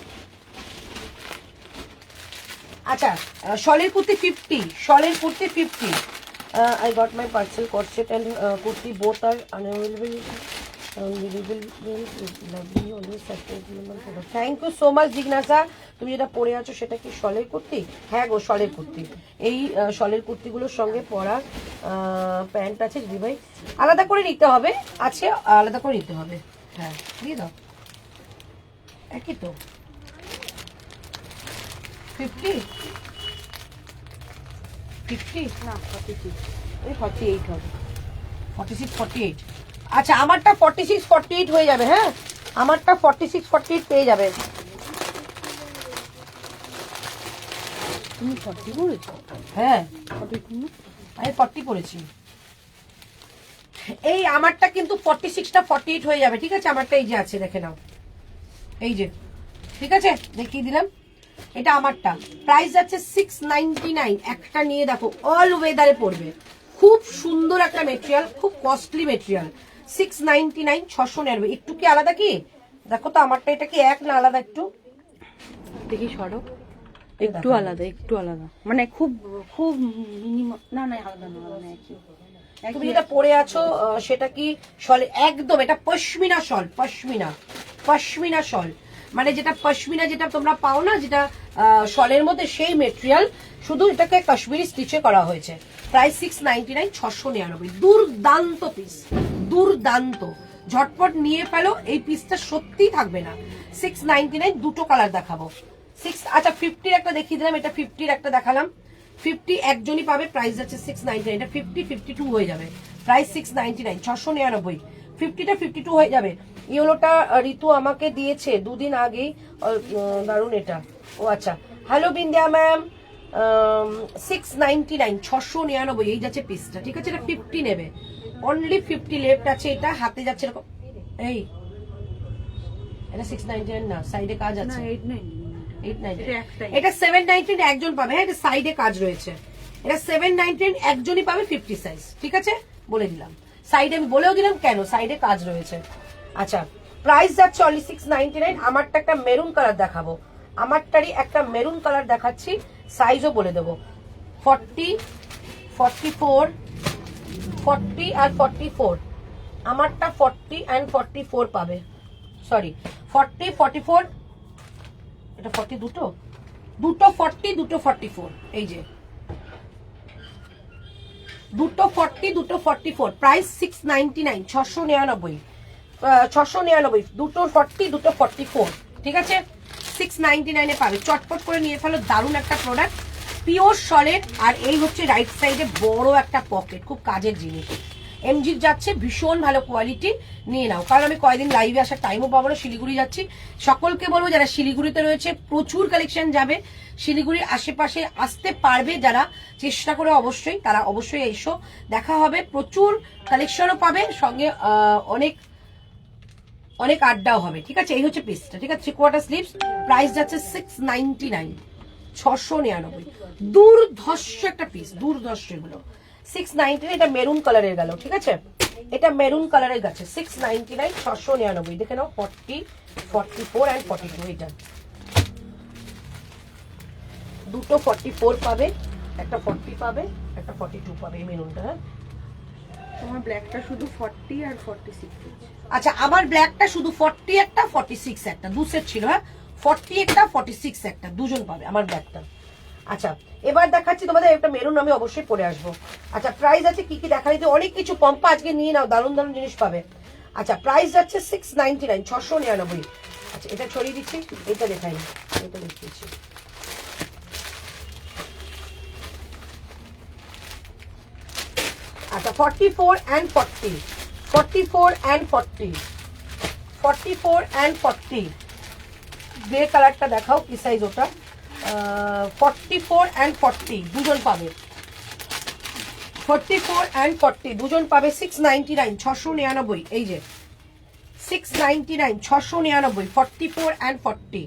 Speaker 1: আচ্ছা শলের kurti 50, শলের kurti 50। I got my parcel cord set and kurti both are unavailable. Thank you so much জিজ্ঞাসা। তুমি যেটা পরে আছো সেটা কি শলের কুর্তি? হ্যাঁ গো শলের কুর্তি। এই শলের কুর্তিগুলোর সঙ্গে পরা প্যান্ট আছে দিদি ভাই, আলাদা করে নিতে হবে, আছে আলাদা করে নিতে হবে। হ্যাঁ দিয়ে দাও, একই তো 50 না 46, এই 48 হবে, 46, 48। আচ্ছা আমারটা 46, 48 হয়ে যাবে, হ্যাঁ আমারটা 46, 48 পেয়ে যাবে।
Speaker 3: তুমি 40 পড়েছো?
Speaker 1: হ্যাঁ
Speaker 3: 40
Speaker 1: আমি 40 পড়েছি। এই আমারটা কিন্তু 46টা 48 হয়ে যাবে, ঠিক আছে? আমারটা এই যে আছে, দেখে নাও, এই যে, ঠিক আছে, দেখিয়ে দিলাম। এটা আমারটা, প্রাইস যাচ্ছে 699। একটা নিয়ে দেখো, অল ওয়েদারে পড়বে, খুব সুন্দর একটা মেটেরিয়াল, খুব কস্টলি মেটেরিয়াল। 699, 699। একটু কি আলাদা কি দেখো তো আমারটা, এটা কি এক না আলাদা একটু
Speaker 3: দেখি সরো, একটু আলাদা, একটু আলাদা, মানে খুব খুব মিনিমাম, না না আলাদা না, মানে একই।
Speaker 1: তুমি যেটা পরে আছো সেটা কি শল? একদম এটা পশমিনা শল, পশমিনা শল, মানে যেটা পশমিনা যেটা তোমরা পাও না, যেটা শলের মধ্যে, সেই মেটেরিয়াল, শুধু এটাকে কাশ্মীরি স্টিচে করা হয়েছে। প্রাইস 699, 699। দুর্দান্ত পিস, দুর্দান্ত, ঝটপট নিয়ে ফেলো, এই পিসটা সত্যিই থাকবে না। 699, দুটো কালার দেখাবো। আচ্ছা 50-র একটা দেখিয়ে দিলাম, এটা 50-র একটা দেখালাম। 50 একজনই পাবে, প্রাইস যাচ্ছে 699। এটা 50, 52 হয়ে যাবে, প্রাইস 699, 699। 50টা 52 হয়ে যাবে। ইয়েলোটা ঋতু আমাকে দিয়েছে দুদিন আগেই, দারুন এটা। ও আচ্ছা, হ্যালো বিন্দিয়া ম্যাম, 699, 699 এই যাচ্ছে পিসটা, ঠিক আছে? এটা 50 নেবে, অনলি 50 লেফট আছে। এটা হাতে যাচ্ছে এরকম, এই এটা 699 না, সাইডে কাজ আছে। 899, এটা 799 একজন পাবে। হ্যাঁ, এটা সাইডে কাজ রয়েছে। এটা 799 একজনই পাবে, 50 সাইজ, ঠিক আছে? বলে দিলাম, সাইডে আমি বলেও দিলাম কেন, সাইডে কাজ রয়েছে। আচ্ছা, প্রাইস যাচ্ছে অনলি 699। আমারটা একটা মেরুন কালার দেখাবো, আমারটারই একটা মেরুন কালার দেখাচ্ছি, সাইজও বলে দেবো। 40, 44, 40 আর 44। আমারটা 40 and 44 পাবে, সরি 40, 44, এটা 40, দুটো 40, দুটো 44, এই যে দুটো 40, দুটো 44। প্রাইস 699, 699, 699। দুটো 40, দুটো 44, ঠিক আছে? 699 পাবে, চটপট করে নিয়ে ফেলো। দারুণ একটা প্রোডাক্ট, পিওর শলের। আর এই হচ্ছে রাইট সাইডে বড় একটা পকেট, খুব কাজের জিনিস। এমজির যাচ্ছে, ভীষণ ভালো কোয়ালিটি, নিয়ে নাও। কারণ আমি কয়েকদিন লাইভে আসার টাইমও পাবো না, শিলিগুড়ি যাচ্ছি। সকলকে বলবো যারা শিলিগুড়িতে রয়েছে, প্রচুর কালেকশন যাবে, শিলিগুড়ির আশেপাশে আসতে পারবে যারা, চেষ্টা করে অবশ্যই, তারা অবশ্যই এসো, দেখা হবে। প্রচুর কালেকশনও পাবে, সঙ্গে অনেক অনেক আড্ডাও হবে, ঠিক আছে? এই হচ্ছে পিসটা, ঠিক আছে? 3/4 স্লিভস, প্রাইস যাচ্ছে 699, 699। দুর্ধর্ষ একটা পিস, দুর্ধর্ষ এগুলো। 699, এটা মেরুন কালারের গেল, ঠিক আছে? এটা মেরুন কালারের গেছে, 699, 699। দেখে নাও, 40, 44 and 42। এটা দুটো 44 পাবে, একটা 40 পাবে, একটা 42 পাবে, এই মেরুনটা। হ্যাঁ,
Speaker 3: তোমার ব্ল্যাকটা শুধু 40 আর 46 আছে।
Speaker 1: আচ্ছা, আমার ব্ল্যাকটা শুধু 40 একটা, 46 একটা, দু সেট ছিল। হ্যাঁ, 40 একটা, 46 একটা, দুজন পাবে আমার ব্ল্যাকটা। আচ্ছা, এবার দেখাচ্ছি তোমাদের একটা মেরুন, আমি অবশ্যই পরে আসবো। আচ্ছা, প্রাইস আছে কি কি দেখা দিতে, অনেক কিছু। পম্পা আজকে নিয়ে নাও, দারুণ দারুণ জিনিস পাবে। আচ্ছা, প্রাইস যাচ্ছে 699, 699। আচ্ছা, এটা ছড়িয়ে দিচ্ছি, এটা দেখাই, এটা দেখিয়েছি। আচ্ছা, 44 and 40, 44 and 40, 44 and 40। গ্রে কালারটা দেখাও, কি সাইজ ওটা? 44 and 40 দুজন পাবে, 44 and 40 দুজন পাবে। 699, 699। এই যে 699, 699, 44 and 40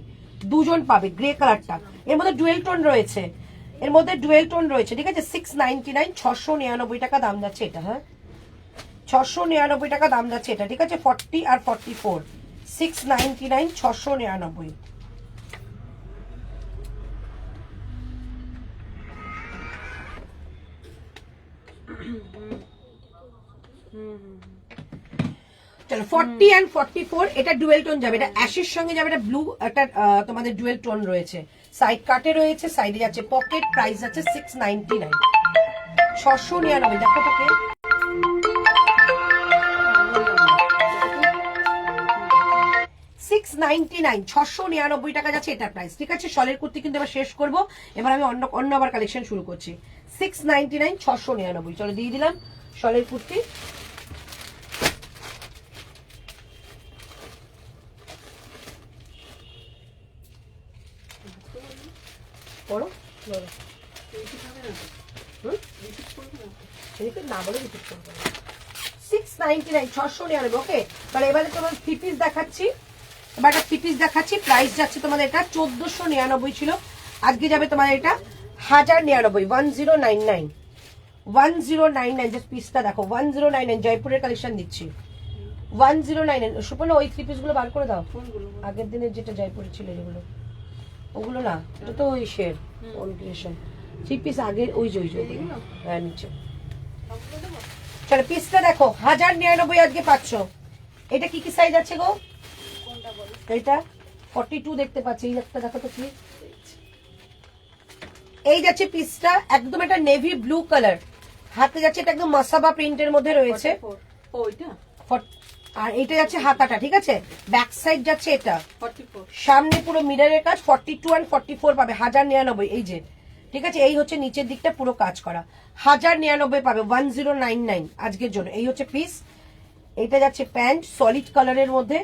Speaker 1: দুজন পাবে। গ্রে কালারটা, এর মধ্যে ডুয়েল টোন রয়েছে, এর মধ্যে ডুয়েল টোন রয়েছে, ঠিক আছে? 699, 699 টাকা দাম যাচ্ছে এটা। হ্যাঁ, 699 টাকা দাম যাচ্ছে এটা, ঠিক আছে? 40 আর 44, 699, 699। চলো, 40 and 44, এটা ডুয়েল টোন যাবে, এটা অ্যাশের সঙ্গে যাবে, এটা ব্লু একটা তোমাদের ডুয়েল টোন রয়েছে, সাইড কাটে রয়েছে, সাইডে যাচ্ছে পকেট। প্রাইস যাচ্ছে 699, 699। দেখো তোকে, $699, 699 টাকা যাচ্ছে এটার প্রাইস, ঠিক আছে? শলের কুর্তি কিন্তু এবার শেষ করবো, এবার আমি অন্য আবার কালেকশন শুরু করছি। 699, 699। চলো, দিয়ে দিলাম শলের কুর্তি। পড়ো, না বলে রিপিট করবো 699 699 ওকে। তাহলে এবারে তোমার 3 পিস দেখাচ্ছি, এবার একটা 3 পিস দেখাচ্ছি। প্রাইস যাচ্ছে তোমাদের এটা 1499 ছিল, আজকে যাবে তোমাদের এটা 1099 1099 1099। জাস্ট পিসটা দেখো 1099 জয়পুরের কালেকশন দিচ্ছি 1099। সুপর্ণ ওই 3 পিস গুলো বার করে দাও, আগের দিনের যেটা জয়পুরে ছিল যেগুলো ওগুলো না, এটা তো ওই শের ওন ক্রিয়েশন 3 পিস আগের ওই যে হ্যাঁ নিচে। চলো পিসটা দেখো 1099 আজকে পাচ্ছ। এটা কি কি সাইজ আছে গো? এটা 42 দেখতে পাচ্ছি, এই একটা দেখো তো প্লিজ। এই যাচ্ছে পিসটা একদম একটা নেভি ব্লু কালার, হাতে যাচ্ছে এটা একদম মাসাবা প্রিন্টের মধ্যে রয়েছে। আর এটা যাচ্ছে হাতাটা, ঠিক আছে। ব্যাক সাইড যাচ্ছে এটা, সামনে পুরো মিররের কাজ 42 আর 44 পাবে 1099। এই যে ঠিক আছে, এই হচ্ছে নিচের দিকটা পুরো কাজ করা 1099 পাবে 1099 আজকের জন্য। এই হচ্ছে পিস। এটা যাচ্ছে প্যান্ট সলিড কালারের মধ্যে,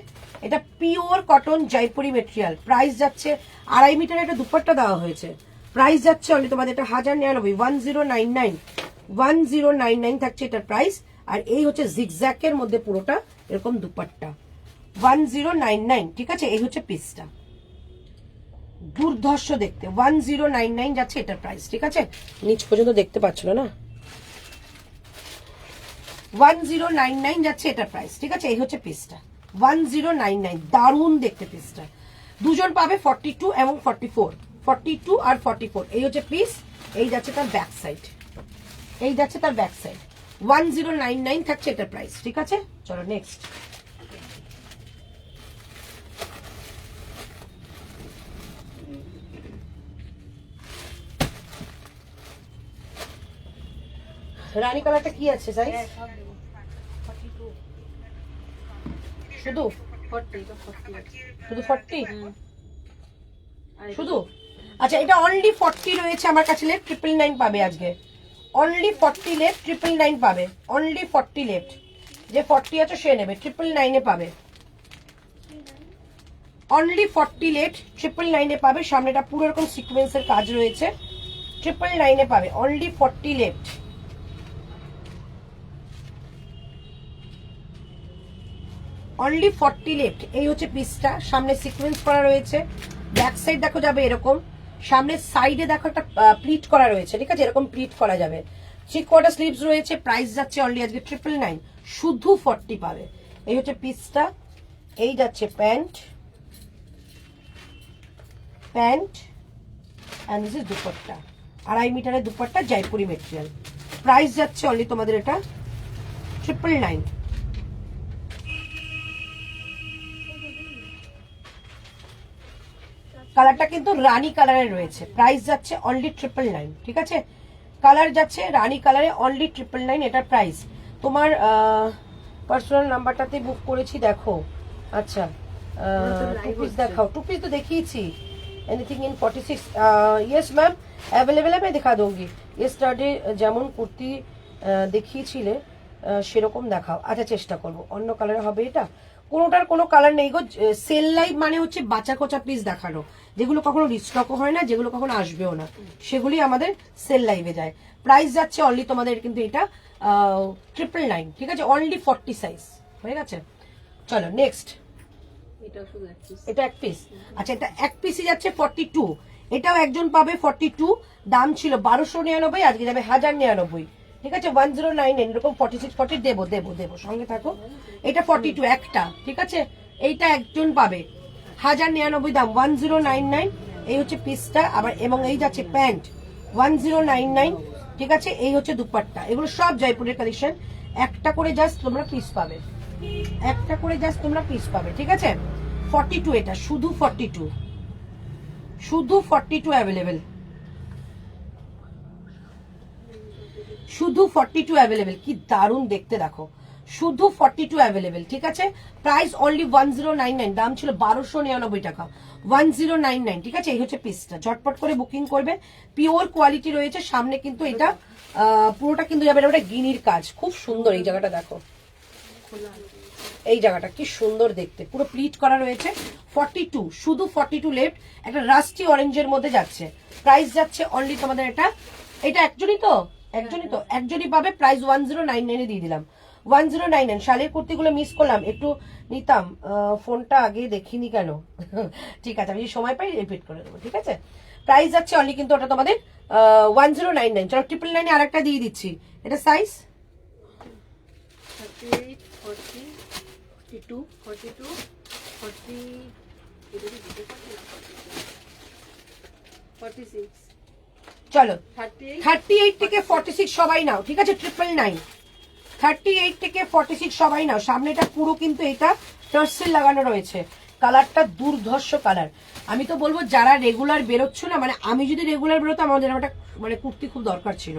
Speaker 1: এটা pure cotton Jaipuri material. Price যাচ্ছে 2.5 মিটার একটা দুপাট্টা দেওয়া হয়েছে। প্রাইস যাচ্ছে অনলি তোমাদের এটা 1099 1099 1099 থাকছে এটার প্রাইস। আর এই হচ্ছে জিগজ্যাকের মধ্যে পুরোটা এরকম দুপাট্টা 1099, ঠিক আছে। এই হচ্ছে পিসটা, দুর্ধর্ষ দেখতে 1099 যাচ্ছে এটার প্রাইস, ঠিক আছে। নিচ পর্যন্ত দেখতে পাচ্ছ না 1099 যাচ্ছে এটার প্রাইস, ঠিক আছে। এই হচ্ছে পিসটা 1099, দারুণ দেখতে পিসটা। দুজন পাবে 42 এবং 44, 42 আর 44। এই হচ্ছে পিস। এই যাচ্ছে তার ব্যাক সাইড, এই যাচ্ছে তার ব্যাক সাইড 1099 থাকছে এটার প্রাইস, ঠিক আছে। চলো নেক্সট। রানী কালারটা কি আছে সাইজ? শুধু শুধু 40 শুধু? আচ্ছা এটা অনলি 40 রয়েছে আমার কাছে, লেফট 999 পাবে আজকে। অনলি 40 লেফট 999 পাবে, অনলি 40 লেফট। যে 40 আছে সে নেবে 999 এ পাবে, অনলি 40 লেফট 999 এ পাবে। সামনেটা পুরো এরকম সিকোয়েন্সের কাজ রয়েছে 999 এ পাবে, অনলি 40 লেফট। Only 40 left. এই হচ্ছে পিসটা, সামনে সিকোয়েন্স করা রয়েছে, ব্যাক সাইড দেখো যাবে এরকম, সামনে সাইডে দেখো একটা প্লিট করা রয়েছে, ঠিক আছে। এরকম প্লিট করা যাবে, 3/4 স্লিভস রয়েছে। প্রাইস যাচ্ছে অনলি আজকে 999, শুধু 40 পাবে। এই হচ্ছে পিসটা। এই যাচ্ছে pant, pant and this is dupatta, 2.5 মিটারের দুপাট্টা জয়পুরি মেটেরিয়াল। প্রাইস যাচ্ছে অনলি তোমাদের এটা 999। কালারটা কিন্তু রানী কালারের রয়েছে, প্রাইস যাচ্ছে অনলি 999, ঠিক আছে। কালার যাচ্ছে রানী কালারে, অনলি 999 এটার প্রাইস। তোমার পার্সোনাল নাম্বারটাতে বুক করেছি দেখো। আচ্ছা টু পিস দেখাও, টু পিস তো দেখিয়েছি। Anything in 46? Yes ma'am available আমি দেখা दूंगी। ইয়েস্টারডে যেমন কুর্তি দেখিয়েছিলে সেরকম দেখাও। আচ্ছা চেষ্টা করব, অন্য কালারে হবে এটা। কোনোটার কোনো কালার নেই গো। সেল লাইভ মানে হচ্ছে বাঁচা কোচা পিস দেখানো, যেগুলো কখনো রিস্টকও হয় না, যেগুলো কখনো আসবেও না, সেগুলি আমাদের সেল লাইভে যায়। প্রাইস যাচ্ছে অনলি তোমাদের কিন্তু এটা 999, ঠিক আছে। অনলি 40 সাইজ হয়ে গেছে। চলো নেক্সট। এটা এক পিস, আচ্ছা এটা এক পিসই যাচ্ছে 42। এটাও একজন পাবে 42, দাম ছিল 1299, আজকে যাবে 1099, ঠিক আছে। 1099 এরকম 46 40 দেবো দেবো দেবো, সঙ্গে থাকো। এটা 42 একটা, ঠিক আছে। এইটা একজন পাবে 1099 দাম 1099। এই হচ্ছে পিসটা আবার, এবং এই যাচ্ছে প্যান্ট 1099, ঠিক আছে। এই হচ্ছে দুপাট্টা, এগুলো সব জয়পুরের কালেকশন। একটা করে জাস্ট তোমরা পিস পাবে, একটা করে জাস্ট তোমরা পিস পাবে, ঠিক আছে। 42 এটা, শুধু 42, শুধু 42 অ্যাভেলেবেল, শুধু 42 অ্যাভেলেবেল। কি দারুণ দেখতে দেখো, শুধু 42 অ্যাভেলেবেল, ঠিক আছে। প্রাইস অনলি 1099, দাম ছিল 1299 টাকা, 1099, ঠিক আছে। এই হচ্ছে পিসটা, ঝটপট করে বুকিং করবে, পিওর কোয়ালিটি রয়েছে। সামনে কিন্তু এটা পুরোটা কিন্তু যাবে ওটা গিনির কাজ, খুব সুন্দর। এই জায়গাটা দেখো এই জায়গাটা কি সুন্দর দেখতে, পুরো প্লিট করা রয়েছে। 42, শুধু 42 লেফট, একটা রাস্টি অরেঞ্জের মধ্যে যাচ্ছে। প্রাইস যাচ্ছে অনলি তোমাদের এটা একজনই পাবে। প্রাইস 1099 দিয়ে দিলাম, 1099। শালের কুর্তিগুলো মিস করলাম, একটু নিতাম, ফোনটা আগে দেখিনি কেন। ঠিক আছে, আমি সময় পাই রিপিট করে দেবো, ঠিক আছে। প্রাইস যাচ্ছে অনলি কিন্তু ওটা তোমাদের 1099। চলো 999 আর একটা দিয়ে দিচ্ছি। এটা সাইজ
Speaker 2: 38, 40, 42, 42, 40, 46,
Speaker 1: চলো
Speaker 2: 38,
Speaker 1: 38 থেকে 46 সবাই নাও, ঠিক আছে। 999, 38 থেকে 46 সবাই নাও। সামনেটা পুরো কিন্তু এটা টার্সেল লাগানো রয়েছে, কালারটা দুর্ধর্ষ কালার। আমি তো বলবো যারা রেগুলার বেরোচ্ছ না, মানে আমি যদি রেগুলার বেরোতাম আমাদের একটা মানে কুর্তি খুব দরকার ছিল।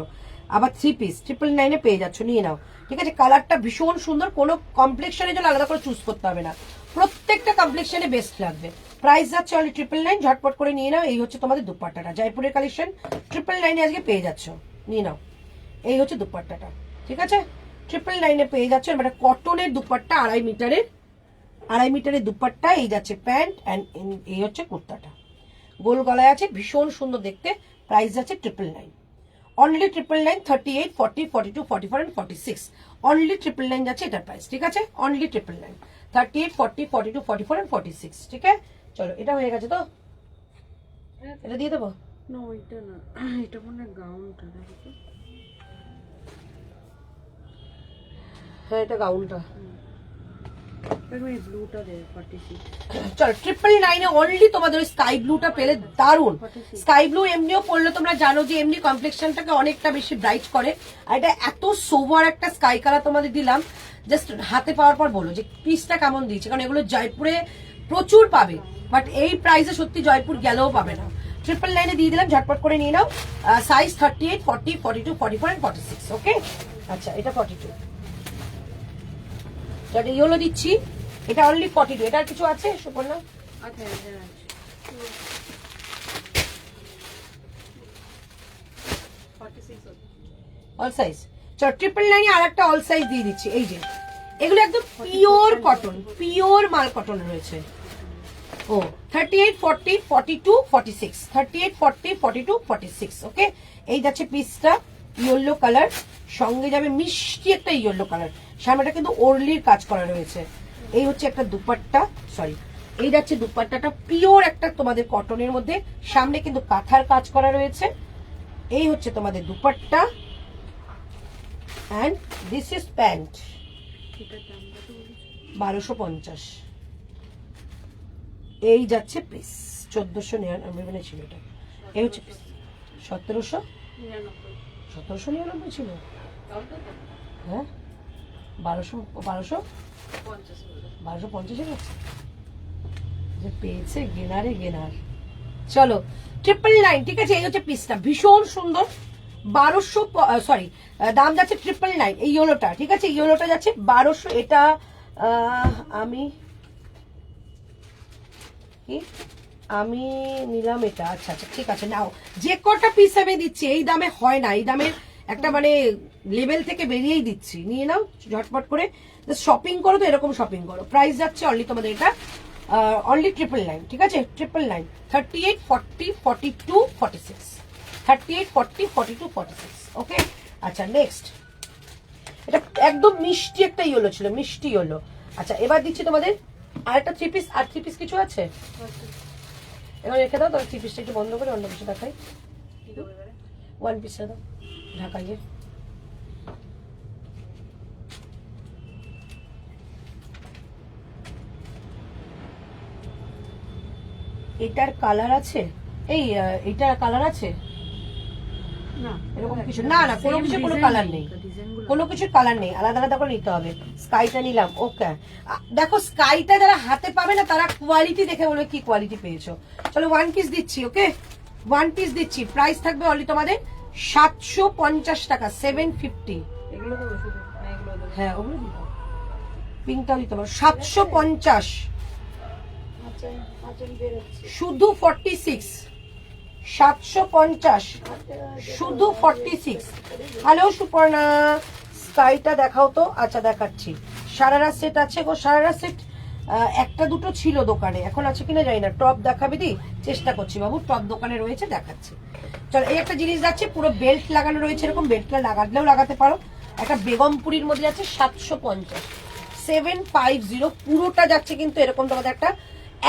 Speaker 1: আবার 3 পিস 999 পেয়ে যাচ্ছ, নিয়ে নাও, ঠিক আছে। কালারটা ভীষণ সুন্দর, কোনো কমপ্লেক্সনের জন্য আলাদা করে চুজ করতে হবে না, প্রত্যেকটা কমপ্লেক্সনে বেস্ট লাগবে। প্রাইস যাচ্ছে অনলি 999, ঝটপট করে নিয়ে নাও। এই হচ্ছে তোমাদের দুপাট্টাটা, জয়পুরের কালেকশন 999 আজকে পেয়ে যাচ্ছ, নিয়ে নাও। এই হচ্ছে দুপাট্টাটা, ঠিক আছে। 999 পেয়ে যাচ্ছ। মানে কটনের দুপাট্টা, 2.5 মিটারের দুপাট্টা। এই যাচ্ছে প্যান্ট অ্যান্ড এই হচ্ছে কুর্তাটা, গোল গলায় আছে, ভীষণ সুন্দর দেখতে। প্রাইস যাচ্ছে 999, অনলি 999। 38, 40, 42, 44 and 46 অনলি 999 যাচ্ছে এটার প্রাইস, ঠিক আছে। অনলি 999, 38, 40, 42, 44 and 46, ঠিক আছে। চলো এটা হয়ে গেছে তো, এটা দিয়ে দেবো।
Speaker 2: না ওইটা না, এটা মনে হয় গাউনটা, দেখো তো।
Speaker 1: হ্যাঁ এটা গাউনটা।
Speaker 2: দেখো এই ব্লুটা দে, 46।
Speaker 1: চলো 999 অনলি তোমাদের ওই স্কাই ব্লুটা পেলে দারুন। স্কাই ব্লু এমনিও পড়লে তোমরা জানো যে এমনি কমপ্লেক্সনটাকে অনেকটা বেশি ব্রাইট করে, আর এটা এত সোভার একটা স্কাই কালার তোমাদের দিলাম। জাস্ট হাতে পাওয়ার পর বলো যে পিসটা কেমন দিয়েছে, কারণ এগুলো জয়পুরে প্রচুর পাবে, বাট এই প্রাইসে সত্যি জয়পুর গেলেও পাবে না। 999 দিয়ে দিলাম, ঝটপট করে নিয়ে নাও। সাইজ 38, 40, 42, 44 and 46, ওকে। আচ্ছা এটা 42, ইয়েলো দিচ্ছি, এটা অনলি 42। এটার কিছু আছে সুপর্ণা?
Speaker 2: আচ্ছা হ্যাঁ আছে 46
Speaker 1: অল সাইজ। চল 999 আর একটা অল সাইজ দিয়ে দিচ্ছি। এই যে এগুলো একদম পিওর কটন, পিওর মাল কটন রয়েছে। ও 38, 40, 42, 46, 38, 40, 42, 46, ওকে। এই যাচ্ছে পিসটা, ইয়েলো কালার, সঙ্গে যাবে মিষ্টি একটা ইয়েলো কালার। সামনেটা কিন্তু ওরলির কাজ করা রয়েছে। এই হচ্ছে একটা দুপাট্টা, সরি এই যাচ্ছে দুপাট্টাটা, পিওর একটা তোমাদের কটনের মধ্যে, সামনে কিন্তু কাঁথার কাজ করা রয়েছে। এই হচ্ছে তোমাদের dupatta and this is pant, 1250। এই যাচ্ছে পিস 1499 ছিল এটা। এই হচ্ছে পিস 1799 ছিল, হ্যাঁ 1250 গেছে যে পেয়েছে গেনারে গেনার। চলো 999, ঠিক আছে। এই হচ্ছে পিসটা ভীষণ সুন্দর, 1200, সরি দাম যাচ্ছে 999। এই ইয়েলোটা, ঠিক আছে, ইয়েলোটা যাচ্ছে 1200। এটা আমি নিলাম এটা। আচ্ছা আচ্ছা ঠিক আছে, নাও। যে কটা পিস আমি দিচ্ছি এই দামে হয় না, এই দামের একটা মানে লেভেল থেকে বেরিয়েই দিচ্ছি, নিয়ে নাও ঝটপট করে। শপিং করো তো এরকম শপিং করো। প্রাইস যাচ্ছে অনলি তোমাদের এটা অনলি 999, ঠিক আছে। 999, 38, 40, 42, 46, 38, 40, 42, 46, ওকে। আচ্ছা নেক্সট, এটা একদম মিষ্টি একটা ইয়েলো ছিল, মিষ্টি ইয়েলো। আচ্ছা এবার দিচ্ছি তোমাদের আরেকটা 3 পিস। আর 3 পিস কিছু আছে? এবার রেখে দাও, তবে 3 পিসটা একটু বন্ধ করে অন্য কিছু দেখাই। 1 পিস দাও ঢাকাইয়ে। এটার কালার আছে, এইটার কালার আছে
Speaker 2: না
Speaker 1: এরকম কিছু? না না, কোনো কিছু কোনো কালার নেই, কোনো কিছু কালার নেই, আলাদা আলাদা করে নিতে হবে। স্কাইটা নিলাম, ওকে। দেখো স্কাইটা যারা হাতে পাবে না তারা কোয়ালিটি দেখে বলবে কি কোয়ালিটি পেয়েছো। চলো 1 পিস দিচ্ছি, ওকে 1 পিস দিচ্ছি। প্রাইস থাকবে অনলি তোমাদের 750 টাকা, 750।
Speaker 2: এগুলো তো শুধু না, এগুলো তো
Speaker 1: হ্যাঁ ওগুলো দিতে হবে, পিঙ্কটাও দিতে হবে। 750 শুধু 46, 750 শুধু 46। হ্যালো সুপর্ণা, স্কাইটা দেখাও তো। আচ্ছা দেখাচ্ছি, সারারা সেট আছে গো, সারারা সেট একটা দুটো ছিল দোকানে, এখন আছে কিনা জানি না। টপ দেখাবি দি, চেষ্টা করছি বাবু, টপ দোকানে রয়েছে, দেখাচ্ছি। চল, এই একটা জিনিস যাচ্ছে, পুরো বেল্ট লাগানো রয়েছে, এরকম বেল্ট লাগালেও লাগাতে পারো। একটা বেগমপুরির মধ্যে যাচ্ছে 750, 750 পুরোটা যাচ্ছে কিন্তু এরকম তোমাদের একটা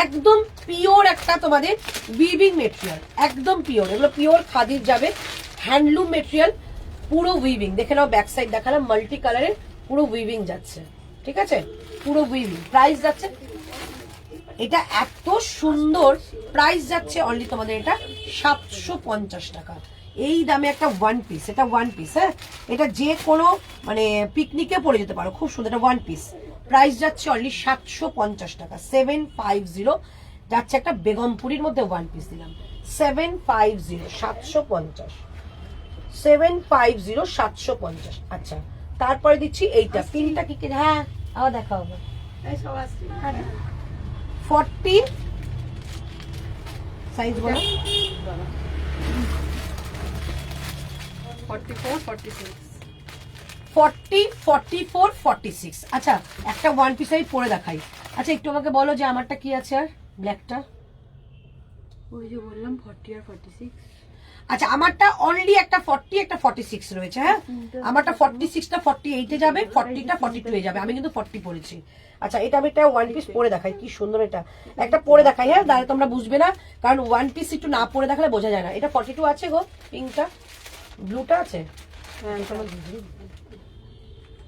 Speaker 1: একদম পিওর একটা তোমাদের উইভিং মেটেরিয়াল, একদম পিওর। এগুলো পিওর খাদির যাবে, হ্যান্ডলুম মেটেরিয়াল, পুরো উইভিং। দেখে নাও, ব্যাক সাইড দেখালাম, মাল্টি কালারের পুরো উইভিং যাচ্ছে, ঠিক আছে, পুরো উইভিং। প্রাইস যাচ্ছে, এটা এত সুন্দর, প্রাইস যাচ্ছে অনলি তোমাদের এটা 750 টাকা। এই দামে একটা ওয়ান পিস, এটা ওয়ান পিস, হ্যাঁ, এটা যে কোনো মানে পিকনিকে পরে যেতে পারো, খুব সুন্দর, এটা ওয়ান পিস। প্রাইস যাচ্ছে অনলি 750 টাকা, 750 যাচ্ছে একটা বেগমপুরির মধ্যে ওয়ান পিস দিলাম, 750, 750, 750, 750। আচ্ছা, তারপরে দিচ্ছি এইটা, পিনটা কি, হ্যাঁ আবার দেখা হবে। 40 সাইজ বলো,
Speaker 2: 44, 46।
Speaker 1: 40, 44, 46। আচ্ছা, একটা ওয়ান পিস আমি পরে দেখাই। আচ্ছা, একটু আমাকে বলো যে আমারটা কি আছে, আর ব্ল্যাকটা,
Speaker 3: ওই যে বললাম 40 আর 46।
Speaker 1: আচ্ছা, আমারটা অনলি একটা 40 একটা 46 রয়েছে, হ্যাঁ, আমারটা 46টা 48-এ যাবে, 40টা 42-এ যাবে, আমি কিন্তু 40 পরেছি। আচ্ছা, এটা আমি একটা ওয়ান পিস পরে দেখাই, কি সুন্দর, এটা একটা পরে দেখাই, হ্যাঁ, দাঁড়া তোমরা বুঝবে না, কারণ ওয়ান পিস একটু না পরে দেখালে বোঝা যায় না। এটা 42 আছে গো, পিঙ্কটা, ব্লুটা আছে, হ্যাঁ, এটা আমার বুঝি,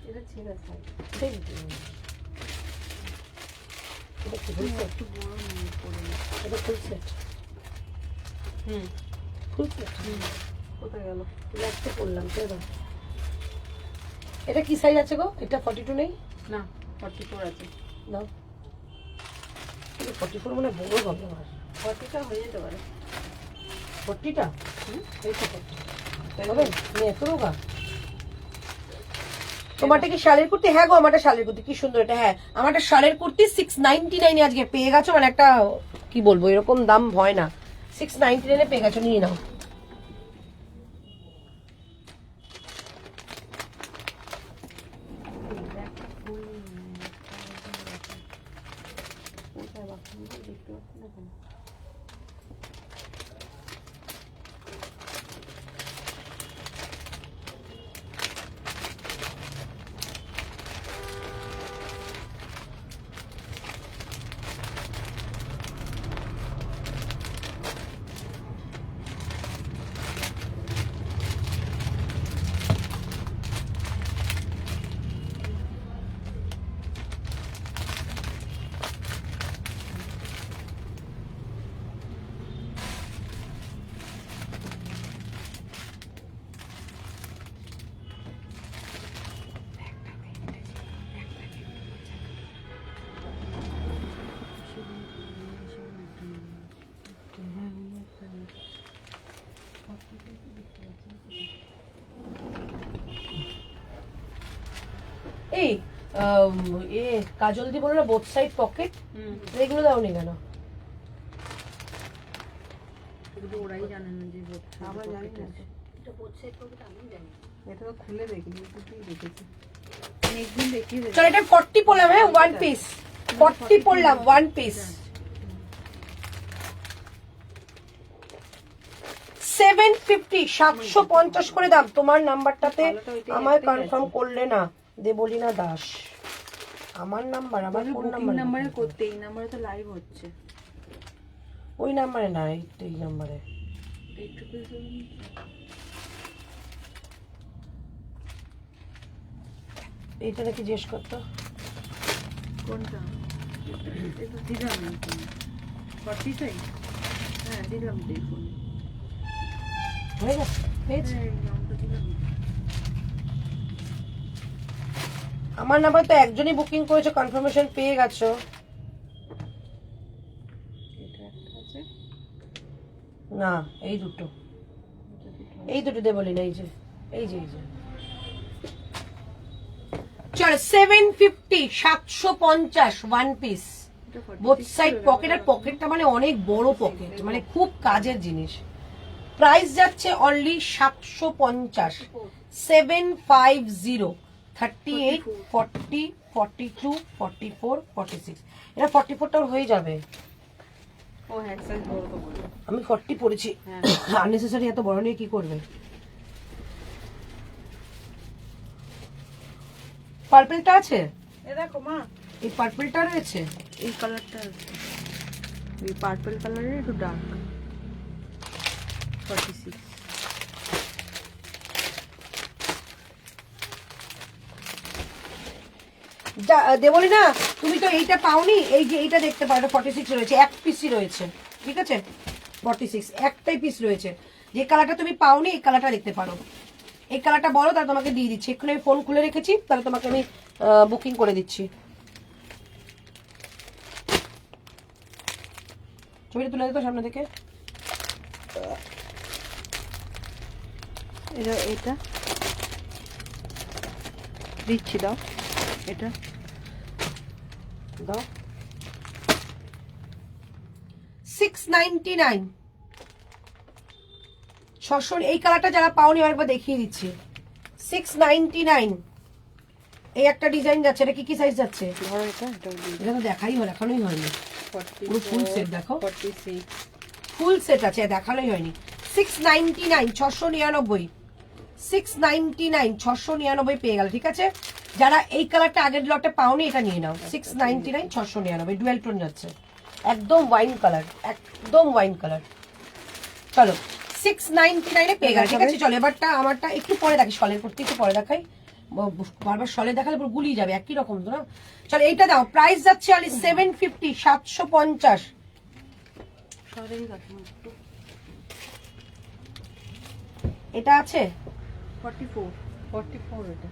Speaker 2: এটা ছিল স্যার।
Speaker 1: এটা কি বলছে,
Speaker 2: একটু বড় মনে পড়ে না।
Speaker 1: এটা ফুল সেট, ফুল সেট,
Speaker 2: কোথায় গেল?
Speaker 1: ব্ল্যাকটা পরলাম, ছেড়ে দাও। এটা কি সাইজ আছে গো, এটা 42 নেই,
Speaker 2: না, 44 আছে।
Speaker 1: দাও, 44 মানে বড় হবে আমার,
Speaker 2: 40টা হয়ে যেতে পারে।
Speaker 1: 40টা, এইটা 40 হবে, এত রোগা। তোমারটা কি শালের কুর্তি? হ্যাঁ গো, আমারটা শালের কুর্তি, কি সুন্দর এটা, হ্যাঁ, আমারটা শালের কুর্তি 699 আজকে পেয়ে গেছো, মানে একটা কি বলবো, এরকম দাম হয় না, 699 পেয়ে গেছো, নিয়ে নাও।
Speaker 2: কোথায় বাকি দেখতে পাচ্ছি না কেন?
Speaker 1: এই কাজল দি বললো না বোথ সাইড পকেট, এগুলো দাওনি কেন?
Speaker 3: শুধু ওরাই জানে না যে
Speaker 2: আমরা জানি না।
Speaker 3: এটা বোথ সাইড পকেট, আমি জানি।
Speaker 2: এটা তো খুলে দেখিনি, কিছুই দেখেছি।
Speaker 3: একদিন দেখিয়ে দেবে।
Speaker 1: চল, এটা 40 পড়লাম, হ্যাঁ, ওয়ান পিস 40 পড়লাম, ওয়ান পিস 750, 750 করে দাম। তোমার নাম্বারটাতে আমায় কনফার্ম করলে না, দেবলীনা দাস আমার নাম্বার, আমার ফোন
Speaker 3: বুকিং নাম্বারে
Speaker 1: নাম্বার
Speaker 3: করতে, এই নাম্বারে তো লাইভ হচ্ছে।
Speaker 1: ওই নাম্বারে না, এই নাম্বারে। এইটা নাকি জিজ্ঞেস করতো,
Speaker 3: কোনটা? এটা দিলাম না, 45? হ্যাঁ দিলাম, দেখুন
Speaker 1: হয়ে গেছে, পেয়েছি।
Speaker 3: নামটা দিলাম।
Speaker 1: আমার নাম্বার তো একজনই বুকিং করেছে, কনফার্মেশন পেয়ে গেছো।
Speaker 2: এটা একটা আছে।
Speaker 1: না, এই দুটো, এই দুটো দেবলীনা, এই যে এই যে চল 750, 750 one piece, both side pocket. আর পকেটটা মানে অনেক বড় পকেট, মানে খুব কাজের জিনিস। প্রাইস যাচ্ছে অনলি 750, 750, 38, 40, 42, 44, 46। এটা 44টাও হয়ে যাবে।
Speaker 2: ও হ্যাঁ সাইজ বড় তো বড়।
Speaker 1: আমি 40 পরেছি,
Speaker 2: হ্যাঁ।
Speaker 1: আননেসেসারি এত বড় নিয়ে কি করবে। পার্পলটা আছে,
Speaker 2: এ দেখো মা,
Speaker 1: এই পার্পলটা রয়েছে।
Speaker 3: এই কালারটা আছে, এই পার্পল কালারের একটু ডার্ক 46।
Speaker 1: দেবলি না, তুমি তো এইটা পাওনি, এই যে এইটা দেখতে পারো 46 রয়েছে, এক পিসই রয়েছে, ঠিক আছে 46 একটাই পিস রয়েছে। যে কালারটা তুমি পাওনি এই কালারটা দেখতে পারো, এই কালারটা বলো, তাহলে তোমাকে দিয়ে দিচ্ছি। এক্ষুনি আমি ফোন খুলে রেখেছি, তাহলে তোমাকে আমি বুকিং করে দিচ্ছি। ছবিটা তুলে দিত সামনে থেকে।
Speaker 3: এটা দিচ্ছি, দাও এটা
Speaker 1: দাও 699 600। এই কালারটা যারা পাওনি আরেকবার দেখিয়ে দিচ্ছি, 699। এই একটা ডিজাইন যাচ্ছে, এটা কি কি সাইজ যাচ্ছে?
Speaker 3: ধরো এটা
Speaker 1: এটা তো দেখাই হলো, এখনোই হয়নি। পুরো ফুল সেট দেখো,
Speaker 3: 46।
Speaker 1: ফুল সেট আছে, দেখানোই হয়নি। 699 699 699 699 পেয়ে গেল, ঠিক আছে। যারা এই কালারটা আগের লটে পাওনি এটা নিয়ে নাও। 699 699 ডুয়েল টোন যাচ্ছে, একদম ওয়াইন কালার, একদম ওয়াইন কালার। চলো 699 এ পেয়ে গেল, ঠিক আছে। চলো এবারটা আমারটা একটু পরে দেখি, শলের করতে একটু পরে দেখাই, বারবার শলে দেখালে পুরো গুলিয়ে যাবে, একই রকম তো না। চলো এইটা দাও, প্রাইস যাচ্ছে অনলি 750 750। এটা আছে
Speaker 3: 44 এটা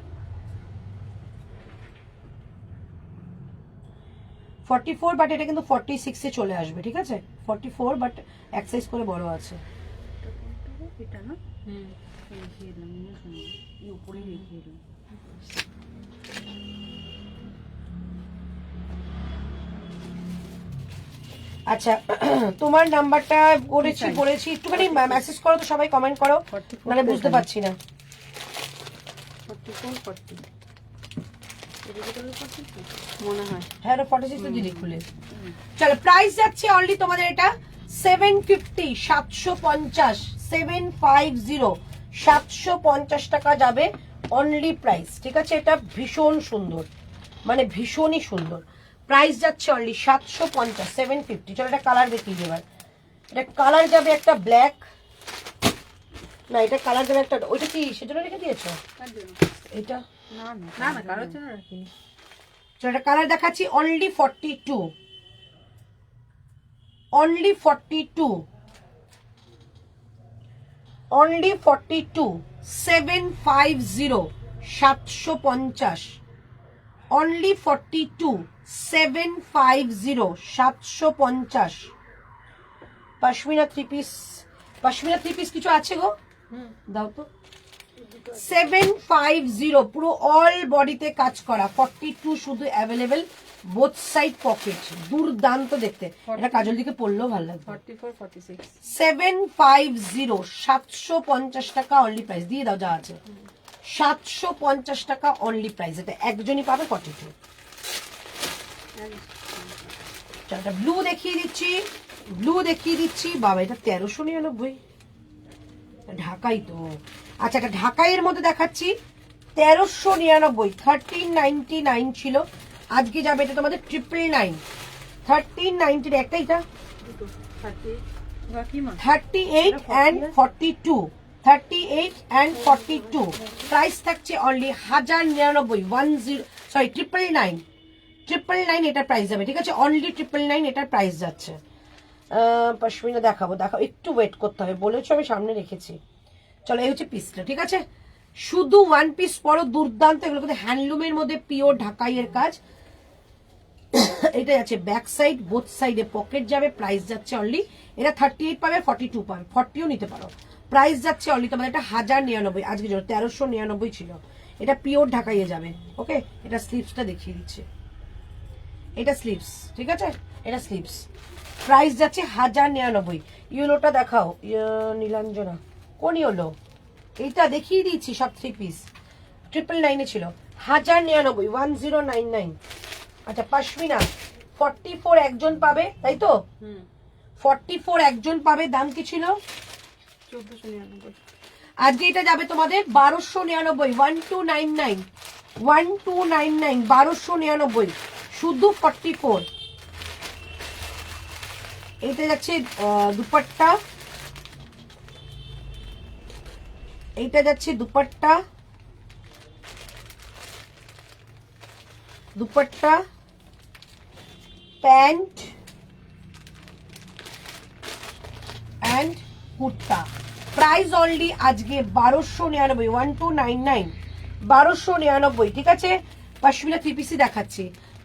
Speaker 1: 44, বাট এটা কিন্তু 46 এ চলে আসবে, ঠিক আছে 44, বাট এক সাইজ করে বড় আছে।
Speaker 3: এটা না রেখে এলাম, এই উপরে রেখে এলাম।
Speaker 1: আচ্ছা তোমার নাম্বারটা করেছি একটুখানি মেসেজ করো তো, সবাই কমেন্ট করো, মানে বুঝতে পারছি না।
Speaker 3: 44 40 মনে হয়,
Speaker 1: হ্যাঁ 46 তো দিদি খুলে। চলো প্রাইস যাচ্ছে অনলি তোমাদের এটা 750 750 750 750 টাকা যাবে অনলি প্রাইস, ঠিক আছে। এটা ভীষণ সুন্দর, মানে ভীষণই সুন্দর। প্রাইস যাচ্ছে অনলি 750 750। চলো এটা কালার দেখিয়ে এবার। এটা কালার যাবে একটা ব্ল্যাক, না এটা কালার যাবে একটা, ওইটা কি সেজন্য রেখে দিয়েছো এটা?
Speaker 3: না
Speaker 2: না না কারোর জন্য রাখিনি।
Speaker 1: চলো এটা কালার দেখাচ্ছি, only 42 only 42 only 42 750 750 only 42 750 750। Pashmina three piece কিছু আছে গো, দাও তো। 750 পুরো অল বডিতে কাজ করা, 42 শুধু অ্যাভেলেবেল, বোথ সাইড পকেট, দুর্দান্ত দেখতে। এটা কাজল দিকে পরলেও ভালো লাগবে।
Speaker 2: 44 46
Speaker 1: 750 750 টাকা অনলি প্রাইস, দিয়ে দাও যা আছে। 750 টাকা অনলি প্রাইস, এটা একজনই পাবে 42। এটা ব্লু দেখিয়ে দিচ্ছি, বাবা এটা 1399, ঢাকাই তো। আচ্ছা এটা ঢাকাইয়ের মধ্যে দেখাচ্ছি 1399, 1399 ছিল, আজকে যাবে এটা তোমাদের 999 1390 একটা, এটা 38 and 42 38 and 42 প্রাইস থাকছে অনলি 1099 999 এটার প্রাইস যাবে, ঠিক আছে। অনলি 999 এটার প্রাইস যাচ্ছে। পশমিনা দেখাবো, একটু ওয়েট করতে হবে, বলেছো আমি সামনে রেখেছি। চলো এই হচ্ছে পিসটা, ঠিক আছে। শুধু ওয়ান পিস পরো, দুর্দান্ত, এগুলো কিন্তু হ্যান্ডলুমের মধ্যে পিওর ঢাকাইয়ের কাজ। এটা যাচ্ছে ব্যাক সাইড, বোথ সাইডে পকেট যাবে, প্রাইস যাচ্ছে অনলি, এটা 38 পাবে 42 পাবে, 40ও নিতে পারো। প্রাইস যাচ্ছে অনলি তোমাদের এটা 1099, আজকে জন্য 1399 ছিল, এটা পিওর ঢাকাইয়ে যাবে। ওকে এটা স্লিপসটা দেখিয়ে দিচ্ছে, এটা স্লিপস, ঠিক আছে, এটা স্লিপস। প্রাইস যাচ্ছে 1099। ইয়েলোটা দেখাও নীলাঞ্জনা, কোন ইয়েলো? এইটা দেখিয়ে দিচ্ছি, সব থ্রি পিস 999 ছিল, 1099, 1099। আচ্ছা পশমিনা 44 একজন পাবে, তাই তো? 44 একজন পাবে। দাম কি ছিল?
Speaker 2: 1499।
Speaker 1: আজকে এটা যাবে তোমাদের 1299, 1299, 1299, 1299 শুধু 44। এইটা যাচ্ছে দুপাট্টা, এইটা যাচ্ছে dupatta, dupatta pant and kurta. Price only আজকে 1299, 1299, 1299, ঠিক আছে? পশমিনা 3 পিসি দেখাচ্ছি,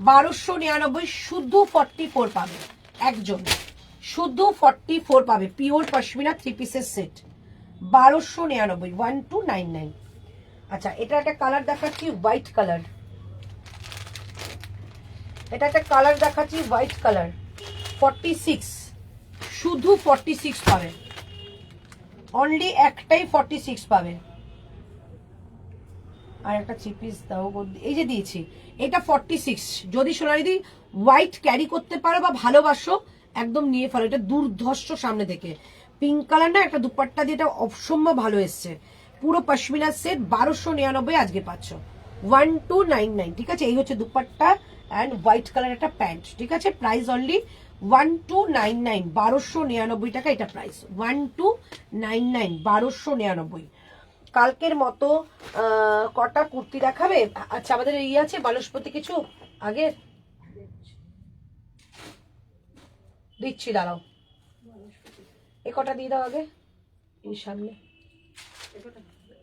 Speaker 1: 1299 শুধু 44 পাবে একজন, শুধু 44 পাবে পিওর পশমিনা 3 পিসের সেট, 1299, 1299। আচ্ছা এটা একটা কালার দেখাচ্ছি, হোয়াইট কালার, এটা একটা কালার দেখাচ্ছি, হোয়াইট কালার, 46 শুধু 46 পাবে, অনলি একটাই 46 পাবে। আর একটা চিপিস দাও, এই যে দিয়েছি এটা 46। যদি সোনালিদি হোয়াইট ক্যারি করতে পারো বা ভালোবাসো একদম নিয়ে ফেলো, এটা দুর্ধর্ষ সামনে থেকে পিঙ্ক কালার না, একটা দুপাট্টা দিয়ে এটা অসম্ভব ভালো এসছে। পুরো পশমিনা সেট 1299 আজকে পাচ্ছ, 1299, ঠিক আছে? এই হচ্ছে দুপাট্টা অ্যান্ড হোয়াইট কালার একটা প্যান্ট, ঠিক আছে? প্রাইস অনলি 1299, 1299 টাকা এটা প্রাইস, 1299, 1299। কালকের মতো কটা কুর্তি দেখাবে? আচ্ছা আমাদের এই আছে বনস্পতি কিছু আগে দিচ্ছি, দাঁড়াও এ কটা দিয়ে দাও আগে, এই সামনে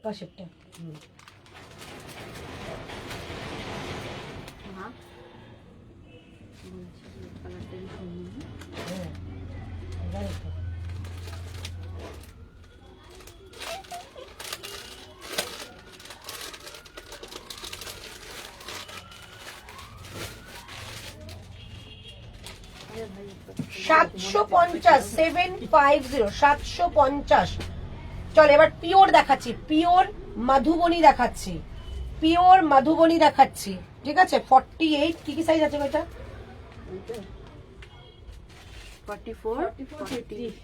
Speaker 1: পাশেরটা। সাতশো 750, 750। চল এবার পিওর দেখাচ্ছি, পিওর মধুবনী দেখাচ্ছি, পিওর মধুবনী দেখাচ্ছি, ঠিক আছে? 48 কি কি সাইজ আছে এটা?
Speaker 2: 44, 48,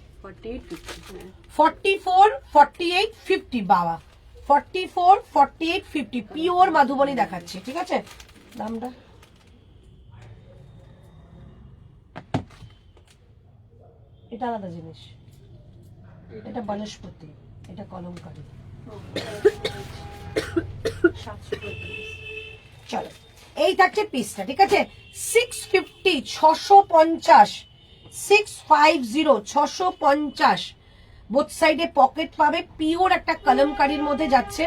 Speaker 1: 44, 48, 50 বাবা, 44, 48, 50 পিওর মধুবনী দেখাচ্ছি, ঠিক আছে? দামটা এটা আলাদা জিনিস, এটা বনস্পতি, এটা কলমকারী। চলো এই থাকছে পিসটা, ঠিক আছে? 650, 650, 650, 650। বোথ সাইডে পকেট পাবে, পিওর একটা কলমকারীর মধ্যে যাচ্ছে।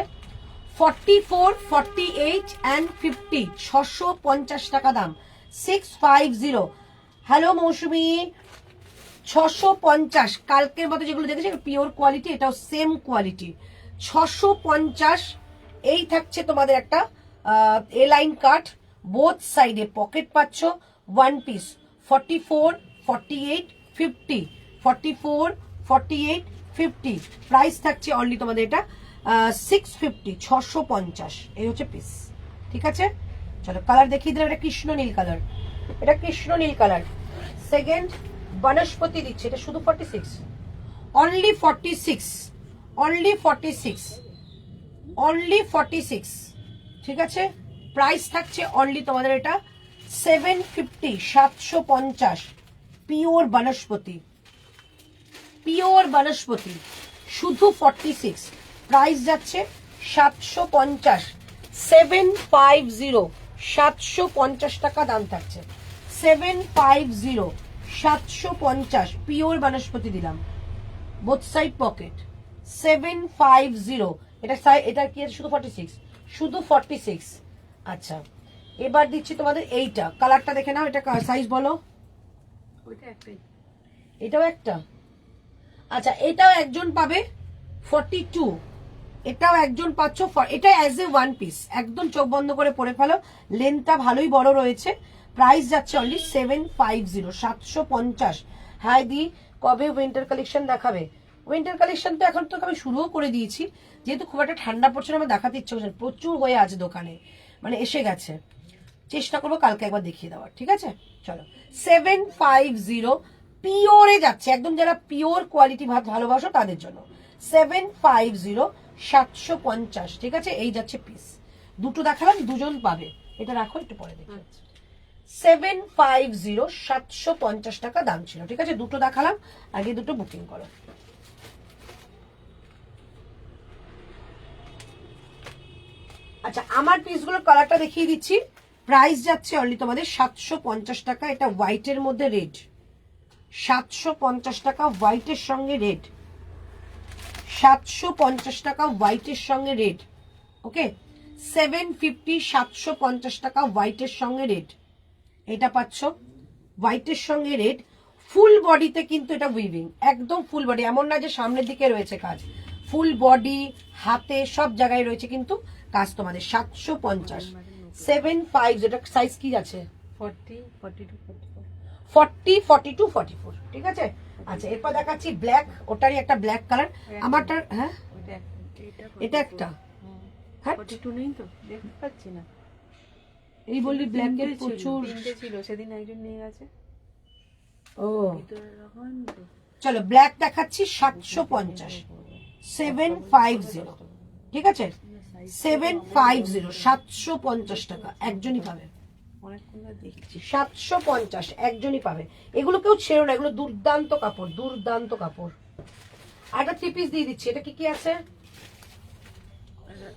Speaker 1: 44, 48 and 50, 650 টাকা দাম, 650। হ্যালো মৌসুমি, 650। কালকের মতো যেগুলো দেখেছি পিওর কোয়ালিটি, এটাও সেম কোয়ালিটি, 650। এই থাকছে তোমাদের একটা এ লাইন কাট, বোথ সাইডে পকেট পাচ্ছ, ওয়ান পিস। 44, 48, 50, 44, 48, 50। প্রাইস থাকছে অনলি তোমাদের এটা 650, 650। এই হচ্ছে পিস, ঠিক আছে? চলো কালার দেখিয়ে দিলাম, এটা কৃষ্ণ নীল কালার, এটা কৃষ্ণ নীল কালার। সেকেন্ড বনস্পতি দিচ্ছে, এটা শুধু 46, অনলি 46, অনলি 46, অনলি 46, ঠিক আছে? প্রাইস থাকছে অনলি তোমাদের এটা 750, 750। পিওর বনস্পতি, পিওর বনস্পতি শুধু 46, প্রাইস যাচ্ছে 750, 750, 750 টাকা দাম থাকছে, 750, 750 পিওর বনস্পতি দিলাম, বোথ সাইড পকেট, 750। এটা কি শুধু 46, শুধু 46। আচ্ছা এবার দিচ্ছি তোমাদের এইটা, কালারটা দেখে নাও, এটা সাইজ বলো।
Speaker 2: ওইটা একটাই,
Speaker 1: এটাও একটা। আচ্ছা এটাও একজন পাবে 42, এটাও একজন পাচ্ছ, এটা অ্যাজ এ ওয়ান পিস, একদম চোখ বন্ধ করে পরে ফেলো, লেন্থটা ভালোই বড় রয়েছে। প্রাইস যাচ্ছে অনলি 750, 750। হ্যাঁ দি কবে উইন্টার কালেকশন দেখাবে? উইন্টার কালেকশন তো এখন তো আমি শুরুও করে দিয়েছি, যেহেতু খুব একটা ঠান্ডা পড়ছে না, আমার দেখাতে ইচ্ছে করছে, প্রচুর হয়ে আছে দোকানে, মানে এসে গেছে, চেষ্টা করবো কালকে একবার দেখিয়ে দেওয়ার, ঠিক আছে? চলো 750 পিওরে যাচ্ছে, একদম যারা পিওর কোয়ালিটি ভালোবাসো তাদের জন্য 750 750, ঠিক আছে? এই যাচ্ছে পিস, দুটো দেখালাম, দুজন পাবে, এটা রাখো একটু পরে দেখি। 750 750 টাকা দাম ছিল, ঠিক আছে? দুটো দেখালাম, আগে দুটো বুকিং করো। আচ্ছা আমার পিসগুলোর কালারটা দেখিয়ে দিচ্ছি, প্রাইস যাচ্ছে অনলি তোমাদের 750 টাকা। এটা হোয়াইটের মধ্যে রেড, 750 টাকা হোয়াইটের সঙ্গে রেড, 750 টাকা হোয়াইটের সঙ্গে রেড, ওকে? 750 750 টাকা হোয়াইটের সঙ্গে রেড, এটা পাচ্ছ হোয়াইটের সঙ্গে রেড। ফুল বডিতে কিন্তু এটা উইভিং, একদম ফুল বডি, এমন না যে সামনের দিকে রয়েছে কাজ, ফুল বডি হাতে সব জায়গায় রয়েছে কিন্তু কাজ তোমাদের। 750 750, এটা সাইজ কি আছে?
Speaker 3: 40 42 44
Speaker 1: 40 42 44, ঠিক আছে? আচ্ছা এরপর দেখাচ্ছি ব্ল্যাক, ওটারই একটা ব্ল্যাক কালার আমারটা, হ্যাঁ এটা একটা, হ্যাঁ
Speaker 3: 42 নেই তো, দেখতে পাচ্ছি না।
Speaker 1: এই বললি ব্ল্যাকের প্রচুর
Speaker 3: তিনটে ছিল, সেদিন একজন নিয়ে গেছে।
Speaker 1: ও
Speaker 3: ভিতরে রাখুন তো।
Speaker 1: চলো ব্ল্যাক দেখাচ্ছি 750 750, ঠিক আছে? 750 750 টাকা একজনই পাবে,
Speaker 3: অনেকক্ষণ ধরে দেখছি।
Speaker 1: 750 একজনই পাবে। এগুলো কেউ ছেড়ো না, এগুলো দুর্দান্ত কাপড়, দুর্দান্ত কাপড়। আর একটা 3 পিস দিয়ে দিচ্ছি, এটা কি কি আছে?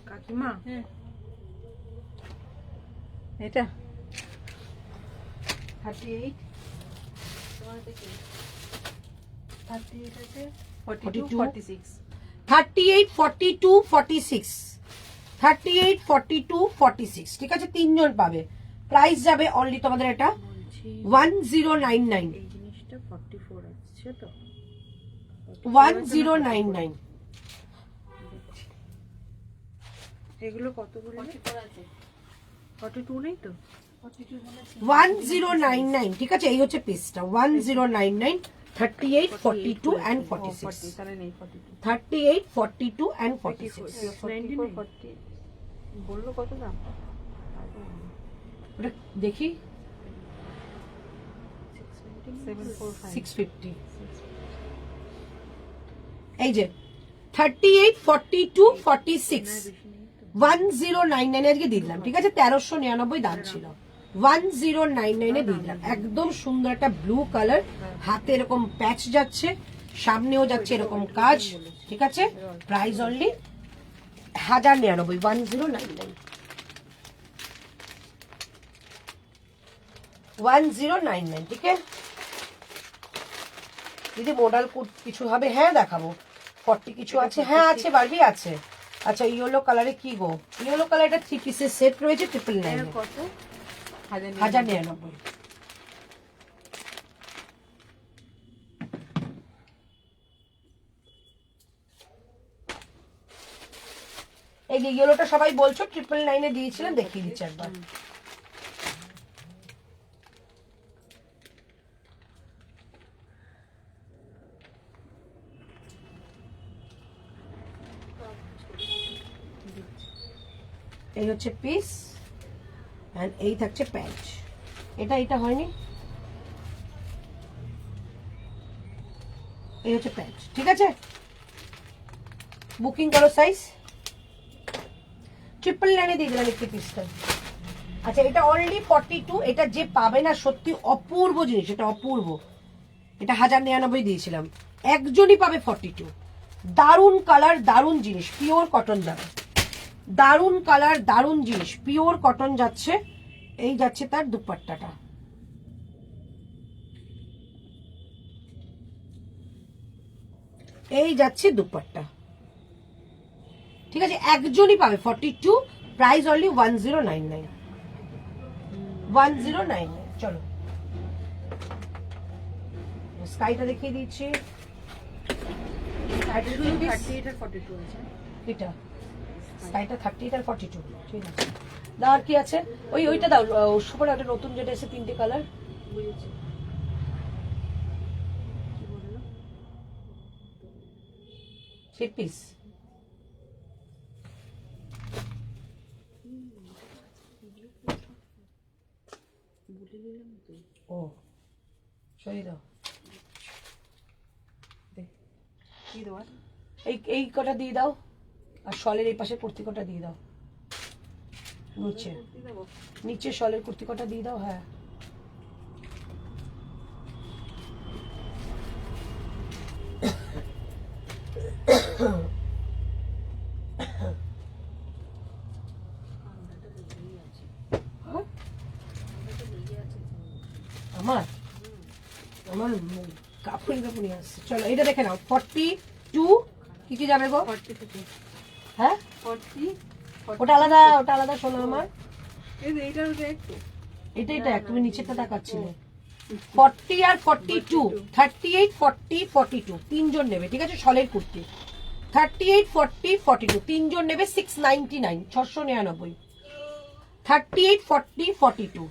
Speaker 3: কাকিমা এটা 38 38 আছে 42 46
Speaker 1: 38 42 46, 38 42 46, ঠিক আছে? তিনজন পাবে, প্রাইস যাবে অনলি তোমাদের এটা
Speaker 3: বলছি
Speaker 1: 1099,
Speaker 3: এই জিনিসটা 44 আছে তো,
Speaker 1: 1099।
Speaker 3: এগুলো কতগুলো আছে? 42 নেই তো,
Speaker 1: 1099, ঠিক আছে? এই হচ্ছে পিসটা 1099, 38 42 and 46,
Speaker 3: তাহলে নেই 42
Speaker 1: 38 42 and 46।
Speaker 3: 94 40 বললো কত দাম?
Speaker 1: ওটা দেখি
Speaker 3: 745
Speaker 1: 650, এই যে 38 42 46 1099 আজকে দিয়ে দিলাম, ঠিক আছে? 1399 দাম ছিল, 1099 এ দিয়ে দিলাম। একদম সুন্দর একটা ব্লু কালার, হাতে এরকম প্যাচ যাচ্ছে, সামনেও যাচ্ছে এরকম কাজ, ঠিক আছে? প্রাইস অনলি 1099, 1099 1099, ঠিক আছে? যদি মডেল কোড কিছু হবে, হ্যাঁ দেখাবো। 40 কিছু আছে, হ্যাঁ আছে, বারবি আছে। আচ্ছা ইয়েলো কালারে কি গো? ইয়েলো কালারটা 3 পিসের সেট রয়েছে 999,
Speaker 3: কত?
Speaker 1: 1099। এই যে ইয়েলোটা সবাই বলছো 999 দিয়েছিলাম, দেখিয়ে দিচ্ছি একবার। এই হচ্ছে পিস এন্ড এই থাকছে প্যাচ, এটা হয়নি, এই হচ্ছে প্যাচ, ঠিক আছে? বুকিং করো সাইজ 999 দিয়ে দিলাম একটি পিসটা। আচ্ছা এটা অলরেডি 42, এটা যে পাবে না সত্যি অপূর্ব জিনিস, এটা অপূর্ব, এটা 1099 দিয়েছিলাম, একজনই পাবে 42। দারুন কালার, দারুন জিনিস, পিওর কটন যাবে, দারুন কালার, দারুন জিনিস, পিওর কটন যাচ্ছে। এই যাচ্ছে তার দুপাট্টাটা, এই যাচ্ছে দুপাট্টা, ঠিক আছে? একজনই পাবে 42, প্রাইস অনলি 1099, 1099। চলো স্কাইটা দেখিয়ে দিচ্ছি, স্কাইটা
Speaker 3: শুধু
Speaker 1: দেখিয়ে
Speaker 3: 38 আর 42 আছে।
Speaker 1: এটা স্কাইটা 38 আর 42, ঠিক আছে? দাও আর কি আছে? ওইটা দাও, সুপার একটা নতুন যেটা এসে 3টে কালার,
Speaker 3: বুঝেছি। কি বললো?
Speaker 1: 3 পিস। ও সরিয়ে দাও,
Speaker 2: কি দেওয়া?
Speaker 1: এই কটা দিয়ে দাও, আর শলের এই পাশে কুর্তি কটা দিয়ে দাও, নিচে
Speaker 2: কুর্তি দেবো?
Speaker 1: নিচে শলের কুর্তি কটা দিয়ে দাও। হ্যাঁ আমার আমার কাপড়ি কাপড়ি আসছে। চলো এটা দেখে নাও, 42 কি কি যাবে গো?
Speaker 2: 40 থেকে
Speaker 1: হ্যাঁ
Speaker 2: 40।
Speaker 1: ওটা আলাদা, ওটা আলাদা শোনো আমার,
Speaker 2: এইটার একটু
Speaker 1: এটা তুমি নিচেটা তাকাচ্ছিলে। 40 আর 42, 38, 40, 42 তিনজন নেবে, ঠিক আছে? শলের কুর্তি 38, 40, 42 তিনজন নেবে 699, 699। 38, 40, 42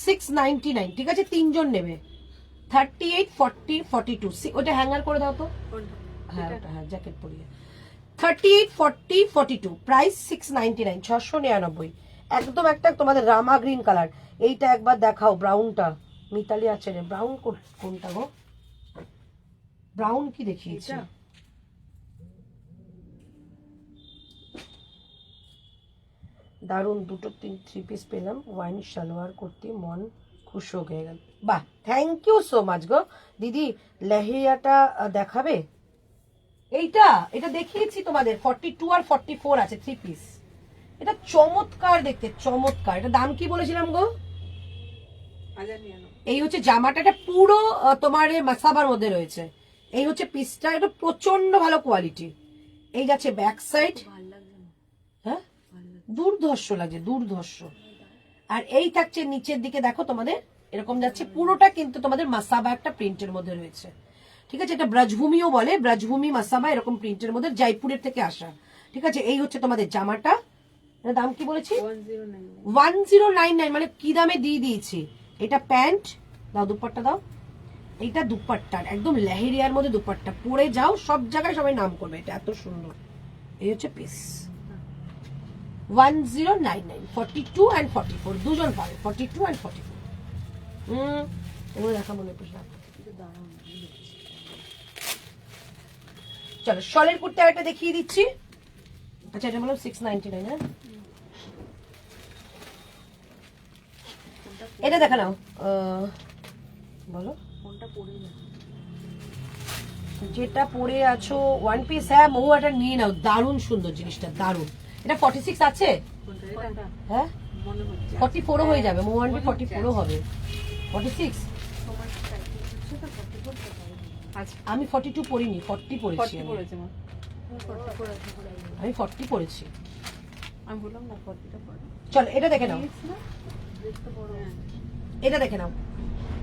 Speaker 1: 699, ঠিক আছে? তিনজন নেবে 38, 40, 42। ওটা হ্যাঙ্গার করে দাও তো। হ্যাঁ ওটা, হ্যাঁ জ্যাকেট পরিয়ে 38, 40, 42 প্রাইস 699, 699। একদম একটা তোমাদের রামা গ্রিন কালার। এইটা একবার দেখাও, ব্রাউনটা মিতালি আছে রে। ব্রাউন কোনটা গো? ব্রাউন কি দেখিয়েছে? দারুন, দুটো 3 পিস পেলাম। ওয়াইন সালোয়ার কুর্তি, মন খুশ হয়ে গেল। বাহ, থ্যাংক ইউ সো মাচ গো দিদি। লেহেরিয়াটা দেখাবে? এটা দেখিয়েছি তোমাদের, 42 আর 44 আছে 3 পিস। এটা চমৎকার দেখতে, চমৎকার। এটা দাম কি বলেছিলাম গো?
Speaker 2: 1099।
Speaker 1: এই হচ্ছে জামাটা, এটা পুরো তোমার মাসাবার মধ্যে রয়েছে। এই হচ্ছে পিসটা, এটা প্রচন্ড ভালো কোয়ালিটি। এই যাচ্ছে ব্যাক সাইড, হ্যাঁ দুর্ধর্ষ লাগছে, দুর্ধর্ষ। আর এই থাকছে নিচের দিকে, দেখো তোমাদের এরকম যাচ্ছে পুরোটা, কিন্তু তোমাদের মাসাবা একটা প্রিন্টের মধ্যে রয়েছে, ঠিক আছে? এটা ব্রজভূমিও বলে, ব্রজভূমি মাসাবা এরকম প্রিন্টের মধ্যে, জয়পুরের থেকে আসা, ঠিক আছে? এই হচ্ছে তোমাদের জামাটা। এর দাম কি বলেছি? 1099, মানে কি দামে দিয়ে দিয়েছি। এটা প্যান্ট দাও, দুপাট্টা দাও। এইটা দুপাট্টার একদম লেহেরিয়ার মধ্যে দুপাট্টা, পরে যাও সব জায়গায় সবাই নাম করবে, এটা এত সুন্দর। এই হচ্ছে পিস 1099, 42 and 44 দুজন পাবে, 42 and 44। এগুলো দেখা মনে পড়ছে। চলো শলের কুর্তি একটা দেখিয়ে দিচ্ছি। আচ্ছা এটা বললাম 699। হ্যাঁ এটা দেখা নাও, বলো
Speaker 2: কোনটা পরে যাবে?
Speaker 1: যেটা পরে আছো ওয়ান পিস। হ্যাঁ মহুয়াটা নিয়ে নাও, দারুণ সুন্দর জিনিসটা, দারুণ। এটা 46 আছে?
Speaker 2: কোনটা? এটা
Speaker 1: হ্যাঁ
Speaker 2: মনে হচ্ছে
Speaker 1: 44 হয়ে যাবে, মহুয়ানটি 44 হবে। 46
Speaker 2: তোমার কি সাইজ হচ্ছে তো 44 টাকা। আচ্ছা
Speaker 1: আমি 42 পরিনি, 40 পরেছি
Speaker 2: 40
Speaker 1: আমি।
Speaker 2: পড়েছে মা। 44 আছে পড়ে।
Speaker 1: আমি 40 পরেছি।
Speaker 2: আমি বললাম না 40টা পড়ে।
Speaker 1: চলো এটা দেখে নাও,
Speaker 2: দেখতে বড়।
Speaker 1: এটা দেখে নাও,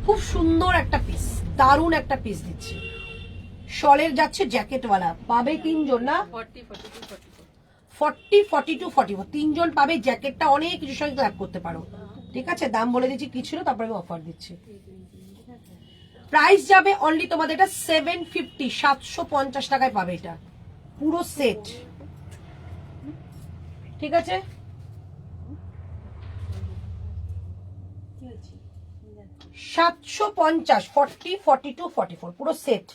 Speaker 1: খুব সুন্দর একটা পিস, দারুণ একটা পিস দিচ্ছি। শলের যাচ্ছে জ্যাকেটওয়ালা, পাবে তিনজন না?
Speaker 2: 40 42 44।
Speaker 1: 40, 42, 44 তিনজন পাবে। জ্যাকেটটা অনেক কিছুর সঙ্গে ক্ল্যাপ করতে পারো, ঠিক আছে? দাম বলে দিচ্ছি কি ছিল, তারপরে আমি অফার দিচ্ছি। প্রাইস যাবে অনলি তোমাদের এটা 750, 750 টাকায় পাবে এটা পুরো সেট, ঠিক আছে?
Speaker 2: কি হচ্ছে?
Speaker 1: 750, 40, 42, 44 পুরো সেট,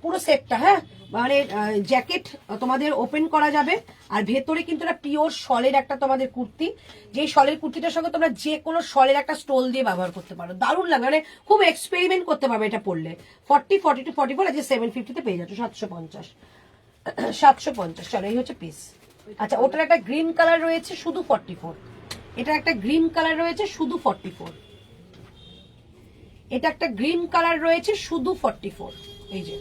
Speaker 1: পুরো সেটটা। হ্যাঁ মানে জ্যাকেট তোমাদের ওপেন করা যাবে, আর ভেতরে কিন্তু একটা পিওর শলের একটা তোমাদের কুর্তি, যে শলের কুর্তিটার সঙ্গে তোমরা যে কোনো শলের একটা স্টোল দিয়ে ব্যবহার করতে পারো, দারুণ লাগবে, মানে খুব এক্সপেরিমেন্ট করতে পারবে এটা পরলে। 40, 42, 44 আজকে 750 পেয়ে যাচ্ছ, 750, 750। চলো এই হচ্ছে পিস। আচ্ছা ওটার একটা গ্রিন কালার রয়েছে শুধু 44, এটা একটা গ্রিন কালার রয়েছে শুধু 44, এটা একটা গ্রিন কালার রয়েছে শুধু 44, এই যে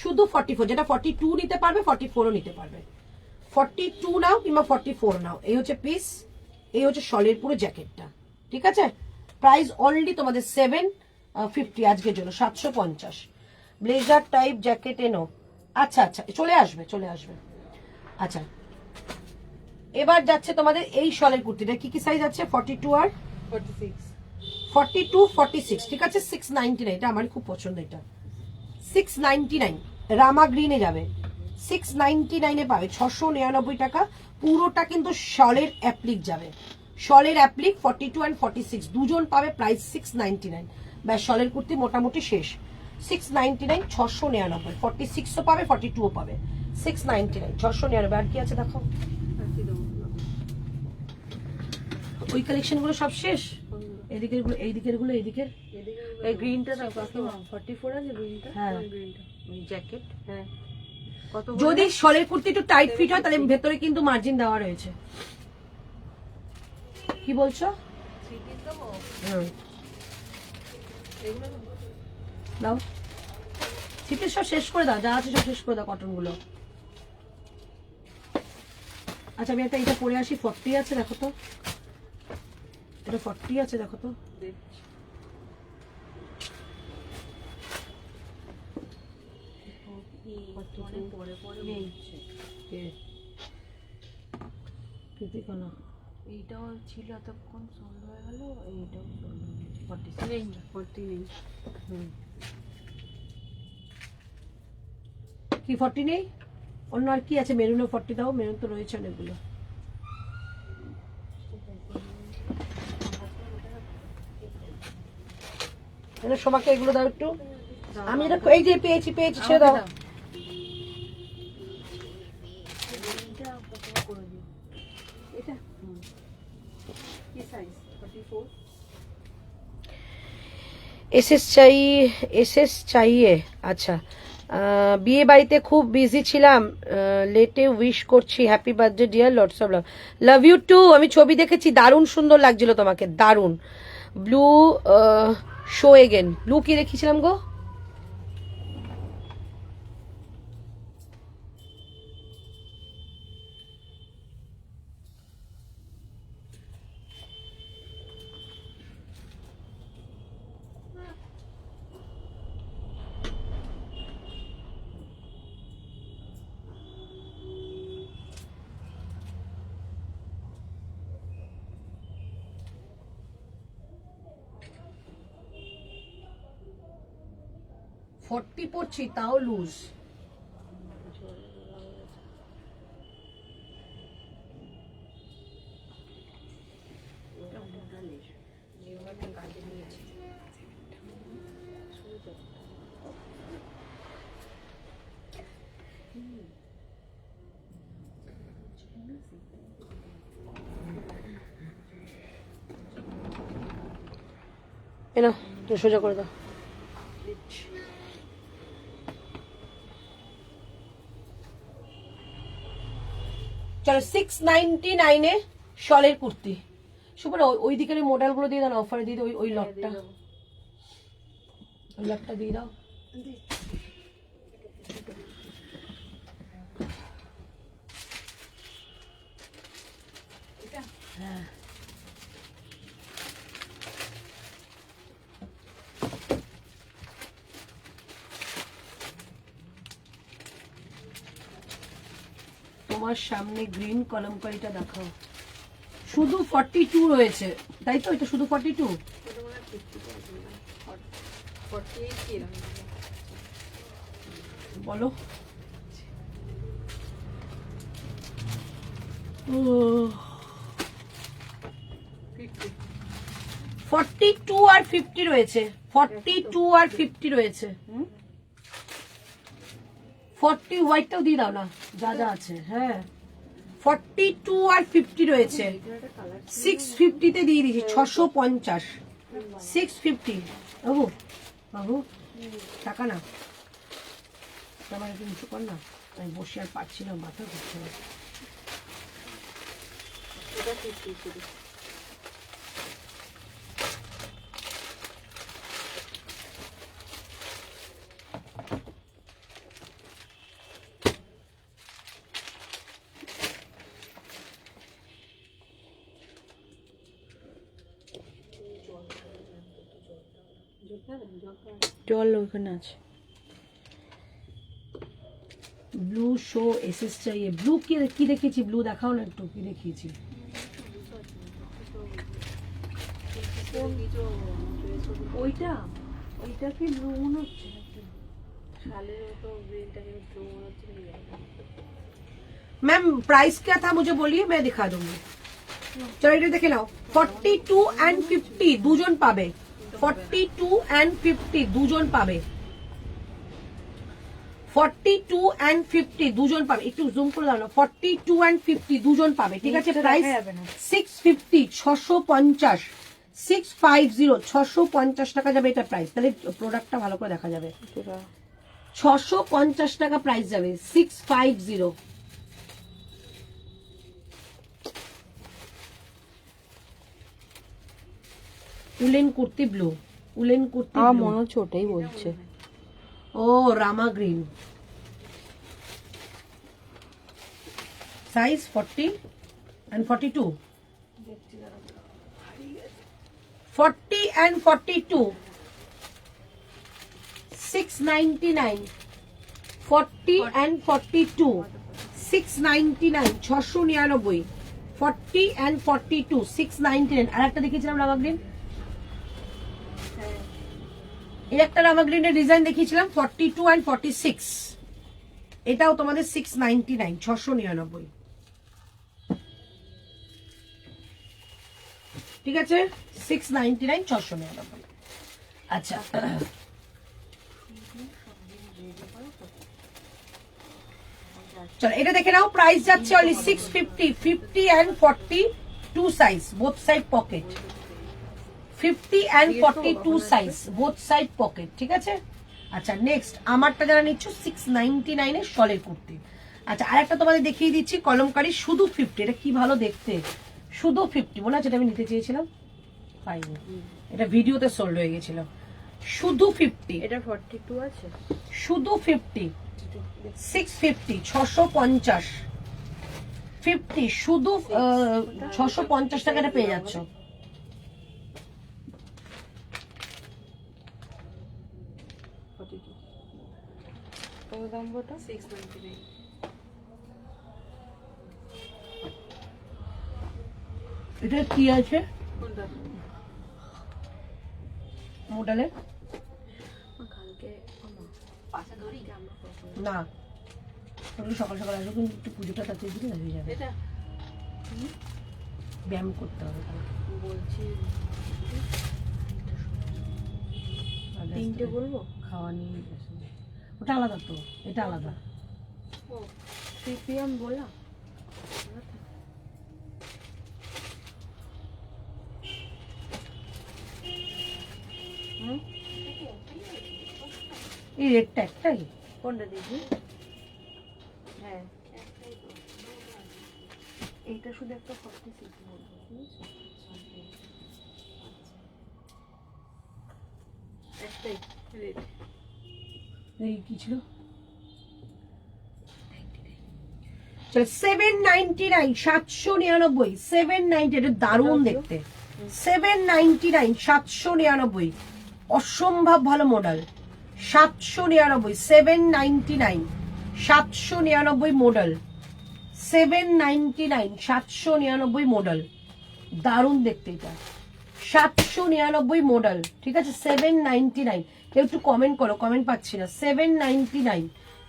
Speaker 1: শুধু 44, যেটা 42 নিতে পারবে 44ও নিতে পারবে। 42 নাও কিংবা 44 নাও। এই হচ্ছে পিস, এই হচ্ছে শলের পুরো জ্যাকেটটা, ঠিক আছে? প্রাইস অনলি তোমাদের 750 আজকের জন্য, 750। ব্লেজার টাইপ জ্যাকেট এনো। আচ্ছা আচ্ছা চলে আসবে, চলে আসবে। আচ্ছা এবার যাচ্ছে তোমাদের এই শলের কুর্তিটা, কি কি সাইজ আছে? 42 আর
Speaker 2: 46
Speaker 1: 42, 46, ঠিক আছে? 699, এটা আমার খুব পছন্দ, এটা 699 রামা গ্রিনে যাবে, 699 পাবে, 699 টাকা। পুরোটা কিন্তু শলের অ্যাপ্লিক যাবে, শলের অ্যাপ্লিক 42 and 46 দুজন পাবে, প্রাইস 699। ব্যাস শলের কুর্তি মোটামুটি শেষ। 699, 699। 46ও পাবে, 42ও পাবে। 699, 699। আর কি আছে দেখো, ওই কালেকশন গুলো সব শেষ। এদিকের গুলো, এইদিকের গুলো, এইদিকের
Speaker 3: এই গ্রিনটা দাও কাকিমা, 44 আছে গ্রিনটা।
Speaker 1: হ্যাঁ
Speaker 3: গ্রিনটা ওই জ্যাকেট। হ্যাঁ কত?
Speaker 1: যদি শলের কুর্তি একটু টাইট ফিট হয় তাহলে ভেতরে কিন্তু মার্জিন দেওয়া রয়েছে। কি বলছো? দাও শীতের সব শেষ করে দাও, যা আছে সব শেষ করে দাও কটন গুলো। আচ্ছা আমি একটা এটা পরে আসি, 40 আছে দেখো তো, এটা 40 আছে দেখো তো।
Speaker 3: এইটাও ছিল এতক্ষণ সোল্ড হয়ে গেল, এইটাও সোল্ড হয়ে গেছে। 40 নেই।
Speaker 1: কি 40 নেই? অন্য আর কি আছে? মেরুনও 40 দাও, মেরুন তো রয়েছে অনেকগুলো। সোমাকে এগুলো দাও একটু। আমি এটা এই যে পেয়েছি ছেড়ে দাও। এসএস চাইয়ে। আচ্ছা বিয়ে বাড়িতে খুব বিজি ছিলাম, লেটে উইশ করছি, happy birthday dear, lots of love. Love you too. আমি ছবি দেখেছি, দারুণ সুন্দর লাগছিল তোমাকে, দারুণ। Blue show again. ব্লু কি রেখেছিলাম গো? ফর্টি পড়ছি তাও লুজ। এনা সোজা করে দাও। চলো 699 শলের কুর্তি। সুপার ওই দিকের মডেল গুলো দিয়ে দাও, অফারে দিয়ে দাও। ওই লটটা, ওই লটটা দিয়ে দাও। হ্যাঁ তোমার সামনে গ্রিন কলমকারিটা দেখাও। শুধু 42 রয়েছে তাই তো? এটা শুধু 42? বলো। 42 আর 50 রয়েছে, 42 আর 50 রয়েছে। 40 হোয়াইটটাও দিয়ে দাও না, যা যা আছে। হ্যাঁ 42 আর 50 রয়েছে। 650 তে দিয়ে দিয়েছি, 650। 650 বাবু, বাবু টাকা না, আমার একটু উঁচু কর না, আমি বসে আর পাচ্ছি না, মাথা ঘুরছে না।
Speaker 3: জল ওখানে আছে।
Speaker 1: ব্লু শো এসএস চাইয়ে। ব্লু কি দেখিয়েছি? ব্লু দেখাও না একটু, কি দেখিয়েছি?
Speaker 3: ওইটা ওইটা কি ব্লু মনে হচ্ছে? শালের মতো গ্রিনটাকে ব্লু মনে হচ্ছে।
Speaker 1: मैम प्राइस क्या था मुझे बोलिए, मैं दिखा दूंगी। চলো এটা দেখে নাও, 42 and 50 দুজন পাবে, 42 and 50 দুজন পাবে, 42 and 50 দুজন পাবে, একটু জুম করে দাও না, 42 and 50 দুজন পাবে, ঠিক আছে? প্রাইস 650, 650, 650, 650 টাকা যাবে এটা প্রাইস। তাহলে প্রোডাক্টটা ভালো করে দেখা যাবে, 650 টাকা প্রাইস যাবে, 650। Woollen kurti blue, woollen kurti
Speaker 3: আমার
Speaker 1: blue।
Speaker 3: মনে হচ্ছে ওটাই বলছে।
Speaker 1: ও রামা green, size 40 and 42, 40 and 42, 699, 40 and 42, 699, 699, 40 and 42, 699। আর একটা দেখিয়েছিলাম রামা গ্রিন, এই একটা রামা গ্রিনের ডিজাইন দেখিয়েছিলাম 42 and 46, এটাও তোমাদের 699, 699, ঠিক আছে? 699, 699। আচ্ছা চলো এটা দেখে নাও, প্রাইস যাচ্ছে only 650, 50 and 42 size, both side pocket, 50 and 42 size, both side pocket, ঠিক আছে? আচ্ছা নেক্সট আমারটা যারা নিচ্ছ 699 এর শলের কুর্তি। আচ্ছা আরেকটা তোমাদের দেখিয়ে দিচ্ছি কলমকারি, শুধু 50, এটা কি ভালো দেখতে, শুধু 50, মনে আছে? এটা আমি নিতে চেয়েছিলাম পাইনি, এটা ভিডিওতে সোল্ড হয়ে গেছিল, শুধু 50,
Speaker 3: এটা 42 আছে,
Speaker 1: শুধু 50, 650, 650, 50, শুধু 650 টাকাটা পেয়ে যাচ্ছ।
Speaker 3: কত দাম বলতো?
Speaker 2: 699।
Speaker 1: এটা কি আছে
Speaker 2: কোনটা?
Speaker 1: মডেলের?
Speaker 2: কালকে পাশে ধরি আমরা
Speaker 1: না ওগুলো সকাল সকাল আসবে, কিন্তু একটু পুজোটা তাতে দিলে হয়ে যাবে,
Speaker 2: এটা
Speaker 1: ব্যায়াম করতে হবে কালকে।
Speaker 2: বলছি
Speaker 1: আগে
Speaker 3: তিনটে
Speaker 1: আসতে
Speaker 3: বলবো?
Speaker 1: খাওয়া নিয়ে আসবে। ওটা আলাদা তো, এটা আলাদা।
Speaker 2: ও
Speaker 3: সিপিএম বলা
Speaker 1: এই রেটটা একটাই,
Speaker 3: কোনটা দিদি? হ্যাঁ এইটা শুধু একটা 46 বলবো, বুঝেছো?
Speaker 2: একটাই রেট।
Speaker 1: এই কি ছিল? চলো 799, 799, 790, এটা দারুণ দেখতে, 799, 799, অসম্ভব ভালো মডেল, 799, 799, 799 মডেল, 799, 799 মডেল, দারুণ দেখতে এটা, 799 মডেল, ঠিক আছে? 799, কেউ একটু কমেন্ট করো, কমেন্ট পাচ্ছি না। 799,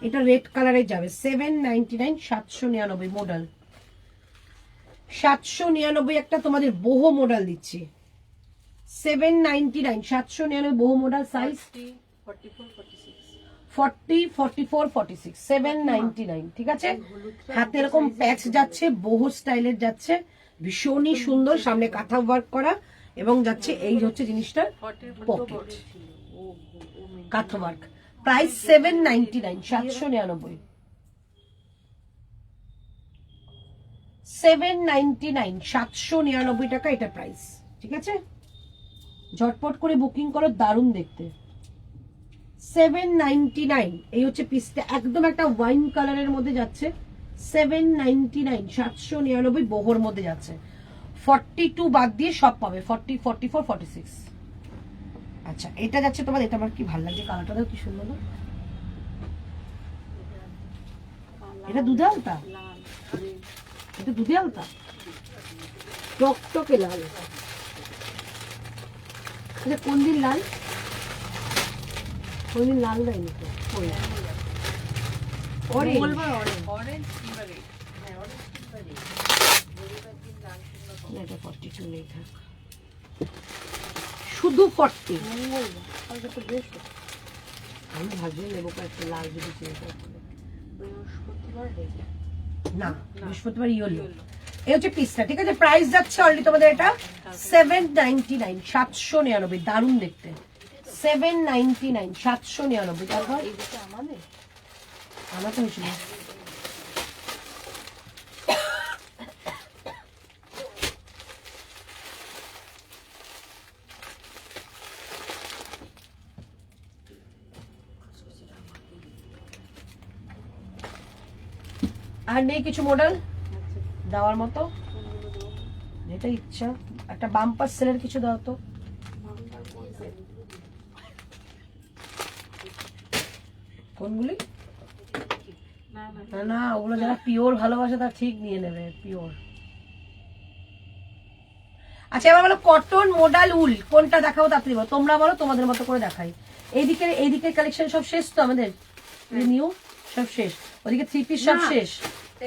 Speaker 1: এটা রেড কালারে যাবে, 799, 799 মডেল, 799 একটা তোমাদের বহু মডেল দিচ্ছি, 799, 799 বহু মডেল, সাইজ
Speaker 2: 44, 46।
Speaker 1: 40, 44, 46, 799, ঠিক আছে? হাতে এরকম প্যাচ যাচ্ছে, বহু স্টাইলের যাচ্ছে, ভীষণই সুন্দর, সামনে কাঁথা ওয়ার্ক করা, এবং যাচ্ছে এই হচ্ছে জিনিসটা পকেট কাঁথা ওয়ার্ক, প্রাইস 799, 799, 799, 799 টাকা এটা প্রাইস, ঠিক আছে? ঝটপট করে বুকিং করো, দারুণ দেখতে। 799, এই হচ্ছে পিসটা, একদম একটা ওয়াইন কালারের মধ্যে যাচ্ছে, 799, 799 বহর মধ্যে যাচ্ছে, 42 বাদ দিয়ে সব পাবে, 40, 44, 46। আচ্ছা এটা যাচ্ছে তোমার, এটা আমার কি ভালো লাগছে, কালারটা দেখো কি সুন্দর না, এটা দুধে আলতা,
Speaker 2: লাল
Speaker 1: এটা দুধে আলতা, টকটকে লাল, এটা কোন দিন লাল, কোন দিন লাল দেয়নি তো, অরেঞ্জ,
Speaker 2: অরেঞ্জ কিংবা রেড। হ্যাঁ অরেঞ্জ কিংবা রেড।
Speaker 1: না এটা 42 নেই, থাক শুধু 40।
Speaker 3: আজকে তো বেশ
Speaker 1: আমি ভাবছি নেবো কয়েকটা লাল যদি চেয়ে
Speaker 3: বৃহস্পতিবার রেখে
Speaker 1: না বৃহস্পতিবার ইয়েলো। এই হচ্ছে পিসটা, ঠিক আছে। প্রাইস যাচ্ছে অলরেডি তোমাদের এটা 799, 799, দারুণ দেখতে। 799, 799। তারপর
Speaker 3: এইদিকে আমাদের
Speaker 1: আমার তো হয়েছিল আর নেই কিছু মডেল দেওয়ার মতো, যেটা ইচ্ছা। একটা বাম্পার সেলের কিছু দাও তো। কোনগুলি? না না, ওগুলো যারা পিওর ভালোবাসে তারা ঠিক নিয়ে নেবে, পিওর। আচ্ছা এবার বলো কটন, মডাল, উল কোনটা দেখাবো তাড়াতাড়ি বলো, তোমরা বলো, তোমাদের মতো করে দেখাই। এইদিকে কালেকশন সব শেষ তো আমাদের, নিউ সব শেষ, ওদিকে থ্রি পিস সব শেষ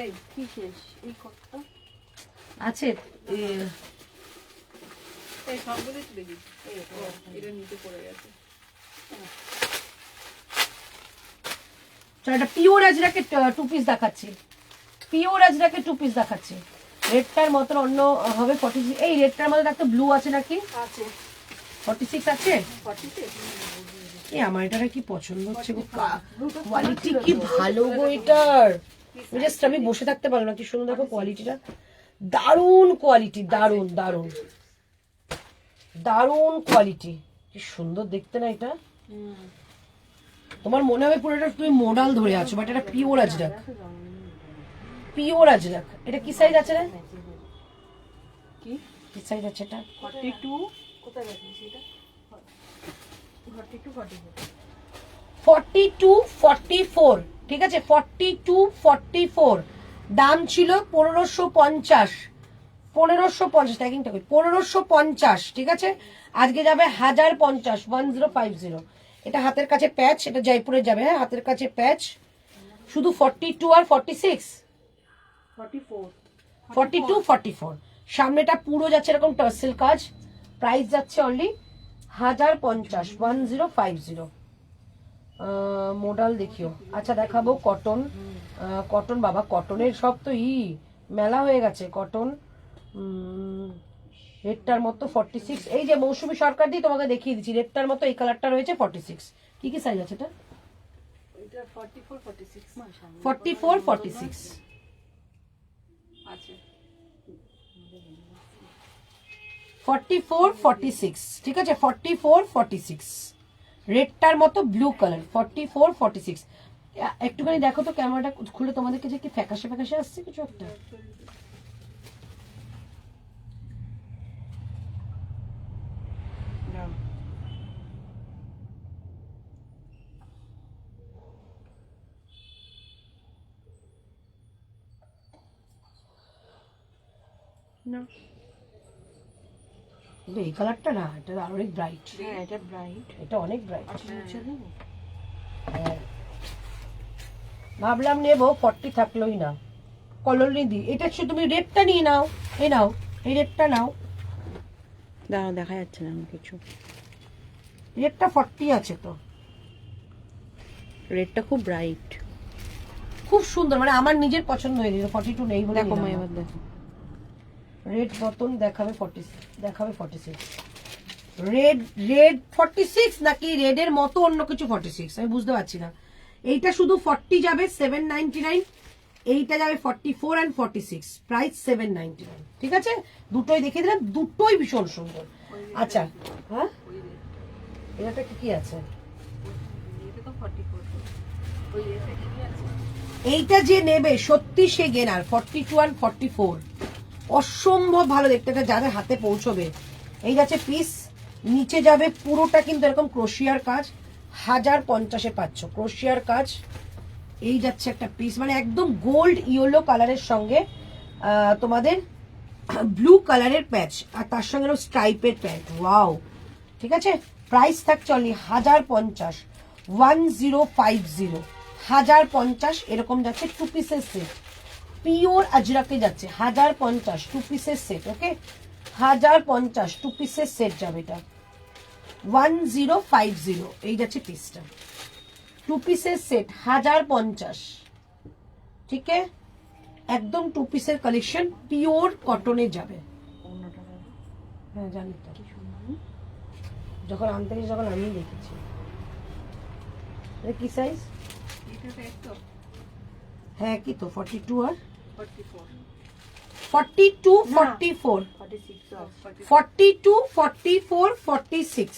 Speaker 3: এই কি শেষ এই কতটা
Speaker 1: আছে।
Speaker 2: এই সবগুলোই তুলে দিই, এটা নিচে পড়ে গেছে।
Speaker 1: চলো একটা পিওর আজরাকে 2 পিস দেখাচ্ছি, পিওর আজরাকে 2 পিস দেখাচ্ছি। রেডটার মতন অন্য হবে 46। এই রেডটার মধ্যে একটা ব্লু আছে নাকি?
Speaker 2: আছে
Speaker 1: 46 আছে।
Speaker 2: 46
Speaker 1: এই আমার এটা কি পছন্দ হচ্ছে গো, কোয়ালিটি কি ভালো গো এটার। জাস্ট আমি বসে থাকতে পারলাম না, কি সুন্দর দেখো কোয়ালিটিটা, দারুণ কোয়ালিটি, দারুণ দারুণ দারুণ কোয়ালিটি, কি সুন্দর দেখতে না এটা। তোমার মনে হবে পুরো এটা তুমি মোডাল ধরে আছো, বাট এটা পিওর আজরাক, পিওর আজরাক। এটা কি সাইজ আছে রে?
Speaker 2: কি
Speaker 1: কি সাইজ আছে এটা?
Speaker 2: 42 কোথায় রাখিস এটা? 42
Speaker 1: 42 44, ঠিক আছে। 42 44 দাম ছিল 1550, 1550 ট্যাগিংটা কই, 1550, ঠিক আছে। আজকে যাবে 1050, 1050। এটা হাতের কাছে প্যাচ, এটা জয়পুরে যাবে, হ্যাঁ হাতের কাছে প্যাচ। শুধু 42 আর 46,
Speaker 2: 44
Speaker 1: 42 44 সামনেটা পুরো যাচ্ছে এরকম টার্সেল কাজ। প্রাইস যাচ্ছে অনলি 1050, 1050। মডেল দেখিও। আচ্ছা দেখাবো কটন, কটন বাবা, কটনের সব তো মেলা হয়ে গেছে কটন। রেডটার মতো 46, এই যে মৌসুমী সরকার দিয়ে তোমাকে দেখিয়ে দিচ্ছি, রেডটার মতো এই কালারটা রয়েছে 46। কি কি সাইজ আছে এটা?
Speaker 2: এটা 44 46 মাশাআল্লাহ
Speaker 1: 44 46
Speaker 2: আছে।
Speaker 1: 44 46, ঠিক আছে। 44 46 রেডটার মতো ব্লু কালার, 44 46। একটুখানি দেখো তো ক্যামেরাটা খুলে, তোমাদেরকে যে কি ফ্যাকাশে ফ্যাকাশে আসছে কিছু একটা।
Speaker 3: না
Speaker 1: এই কালারটা না, এটা আর অনেক ব্রাইট,
Speaker 3: হ্যাঁ এটা ব্রাইট,
Speaker 1: এটা অনেক ব্রাইট।
Speaker 3: আচ্ছা দেবো
Speaker 1: ভাবলাম নেবো, 40 থাকলোই না, কলোনি দি। এটা শুধু তুমি রেডটা নিয়ে নাও, এই নাও, এই রেডটা নাও।
Speaker 3: দাঁড়াও দেখা যাচ্ছে না আমার কিছু।
Speaker 1: রেডটা 40 আছে তো,
Speaker 3: রেডটা খুব ব্রাইট,
Speaker 1: খুব সুন্দর, মানে আমার নিজের পছন্দ হয়ে গেছে। 42 নেই বলে
Speaker 3: দেখো মা
Speaker 1: নিলাম।
Speaker 3: এবার দেখো
Speaker 1: রেড বটন দেখাবে 46, দেখাবে 46। রেড রেড 46 নাকি রেডের মতো অন্য কিছু 46, আমি বুঝতে পারছি না। এইটা শুধু 40 যাবে 799, এইটা যাবে 44 and 46, প্রাইস 799, ঠিক আছে। দুটোই দেখিয়ে দিলাম, দুটোই ভীষণ সুন্দর। আচ্ছা হ্যাঁ, এটা কি আছে?
Speaker 2: এটা তো 44 ওই এটা কি আছে?
Speaker 1: এইটা যে নেবে সত্যি সে গেনার। 42 and 44 অসম্ভব ভালো দেখতে, এটা যাদের হাতে পৌঁছবে। এই যাচ্ছে পিস, নিচে যাবে পুরোটা কিন্তু এরকম ক্রোশিয়ার কাজ, 1050-এ পাচ্ছ ক্রোশিয়ার কাজ। এই যাচ্ছে একটা পিস, মানে একদম গোল্ড ইয়েলো কালারের সঙ্গে তোমাদের ব্লু কালারের প্যাচ, আর তার সঙ্গে স্ট্রাইপের প্যান্ট। ওয়াও, ঠিক আছে। প্রাইস থাকছে অনলি 1050, 1050, 1050। এরকম যাচ্ছে 2 পিসের সেট, পিওর আজরাকে যাচ্ছে 1050 টু পিসের সেট। ওকে 1050 টু পিসের সেট যাবে এটা 1050 এই যাচ্ছে পিসটা, টু পিসের সেট 1050। ঠিক আছে, একদম টু পিসের কালেকশন, পিওর কটনে যাবে। হ্যাঁ জানি তো, যখন আনতে গেছি যখন আমি দেখেছি। কি সাইজ? হ্যাঁ কি তো 42 আর 42 44 42 44 46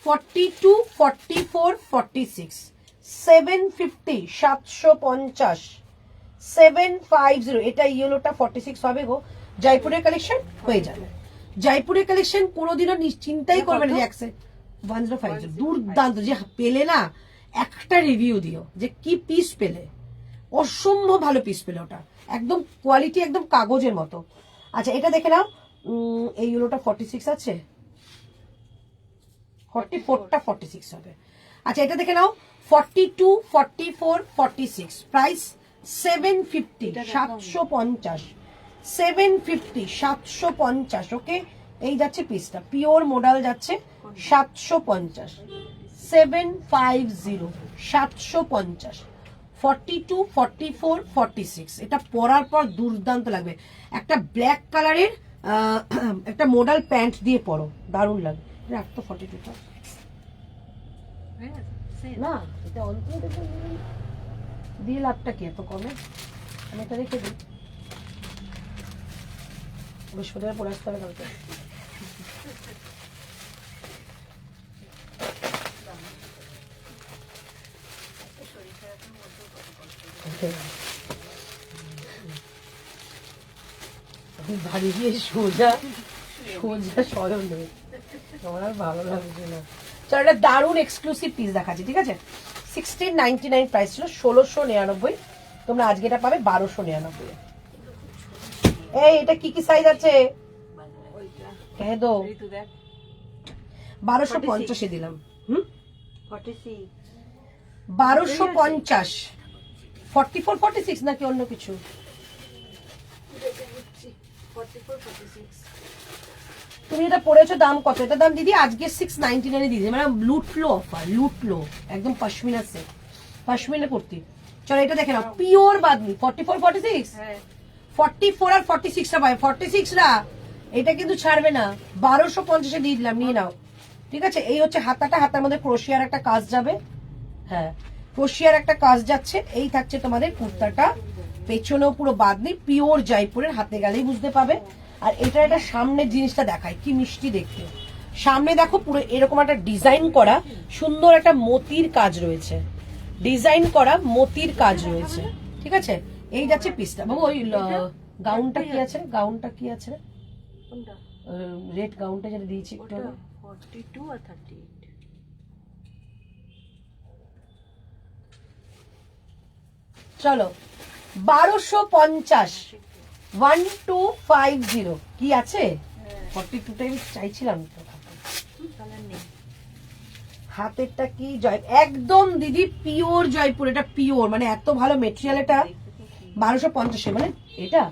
Speaker 1: 42 44 46 750 750 750। এটা ইয়েলোটা 46 হবে গো। জয়পুরের কালেকশন হয়ে যাবে। জয়পুরের কালেকশন কোনোদিনও চিন্তাই করবে না যে 1050 দুর্দান্ত। যে পেলে না একটা রিভিউ দিও যে কি পিস পেলে, অসম্ভব ভালো পিস পেলে, ওটা একদম কোয়ালিটি একদম কাগজের মতো। আচ্ছা এটা দেখে নাও, এই ইয়েলোটা 46 আছে, 44টা 46 হবে। আচ্ছা এটা দেখে নাও 42 44 46 প্রাইস 750 750 750 750। ওকে এই যাচ্ছে পিসটা, পিওর মডেল যাচ্ছে 750 750 750 42 44 46। এটা পরার পর দুর্দান্ত লাগবে। একটা ব্ল্যাক কালারের একটা মডেল প্যান্ট দিয়ে পরো, দারুণ লাগবে। রাখ তো 42টা না, এটা অল্প দিয়ে লাভটা কি এত কমে? আমি এটা রেখে দিই, বৃহস্পতিবার পরে আসতে হবে কালকে। বাড়ি গিয়ে সোজা সোজা স্বয়ং নেই, আমার আর ভালো লাগছে না। চলো একটা দারুণ এক্সক্লুসিভ পিস দেখাচ্ছি। ঠিক আছে 1699 প্রাইস ছিল, 1699। তোমরা আজকে এটা পাবে 1299। এই এটা কি কি সাইজ আছে? হ্যাঁ দো 1250 এ দিলাম। 1250 44 46 নাকি অন্য কিছু? তুমি এটা পড়েছো দাম কত? এটা দাম দিদি আজকে 699 দিদি, মানে লুটলো অফার, লুটলো একদম পশমিনা সেট, পশমিনা কুর্তি। চলো এটা দেখে নাও, পিওর বাদনি 44 46 44 আর 46 টা পাবে। 46 রা এটা কিন্তু ছাড়বে না, 1250 এ দিয়ে দিলাম, নিয়ে নাও। ঠিক আছে এই হচ্ছে হাতাটা, হাতার মধ্যে ক্রোশিয়ার একটা কাজ যাবে। হ্যাঁ ক্রোশিয়ার একটা কাজ যাচ্ছে। এই থাকছে তোমাদের কুর্তাটা, পেছনেও পুরো বাদনি, পিওর জয়পুরের, হাতে গেলেই বুঝতে পাবে। আর এটা একটা সামনের জিনিসটা দেখায় কি মিষ্টি দেখতে। সামনে দেখো পুরো এরকম একটা ডিজাইন করা সুন্দর একটা মতির কাজ রয়েছে, ডিজাইন করা মতির কাজ রয়েছে। ঠিক আছে এই যাচ্ছে পিসটা। বাবু ওই গাউনটা কি আছে? গাউনটা কি আছে? রেড গাউনটা যেটা দিয়েছি একটু
Speaker 3: 42 আর 38।
Speaker 1: চলো 1250 1250 কি আছে? 42টাই চাইছিলাম তো। হাতেরটা কি জয় একদম দিদি পিওর জয়পুর, এটা পিওর, মানে এত ভালো মেটেরিয়াল। এটা 1250 মানে এটা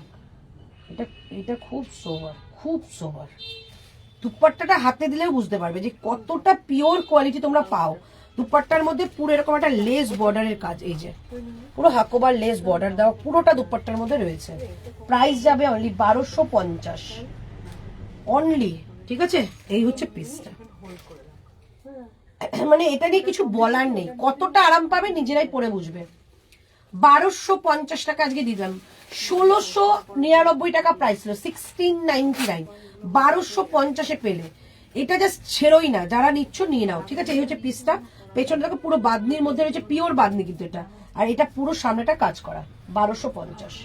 Speaker 1: এটা এটা খুব সোবার, খুব সোবার। দুপাট্টাটা হাতে দিলেও বুঝতে পারবে যে কতটা পিওর কোয়ালিটি তোমরা পাও। দুপাট্টার মধ্যে পুরো এরকম একটা লেস বর্ডারের কাজ, এই যে পুরো হাকোবার লেস বর্ডার দেওয়া পুরোটা দুপাট্টার মধ্যে রয়েছে। প্রাইস যাবে অনলি 1250 অনলি। ঠিক আছে এই হচ্ছে পিসটা, মানে এটা নিয়ে কিছু বলার নেই, কতটা আরাম পাবে নিজেরাই পরে বুঝবে। 1250 টাকা আজকে দিলাম, 1699 টাকা প্রাইস ছিল, 1699, 1250 এ পেলে। এটা জাস্ট ছেড়োই না, যারা নিচ্ছ নিয়ে নাও। ঠিক আছে এই হচ্ছে পিসটা, পেছনটা দেখো পুরো বাদনির মধ্যে রয়েছে, পিওর বাদনি কিন্তু এটা। আর এটা পুরো সামনেটা কাজ করা, 1250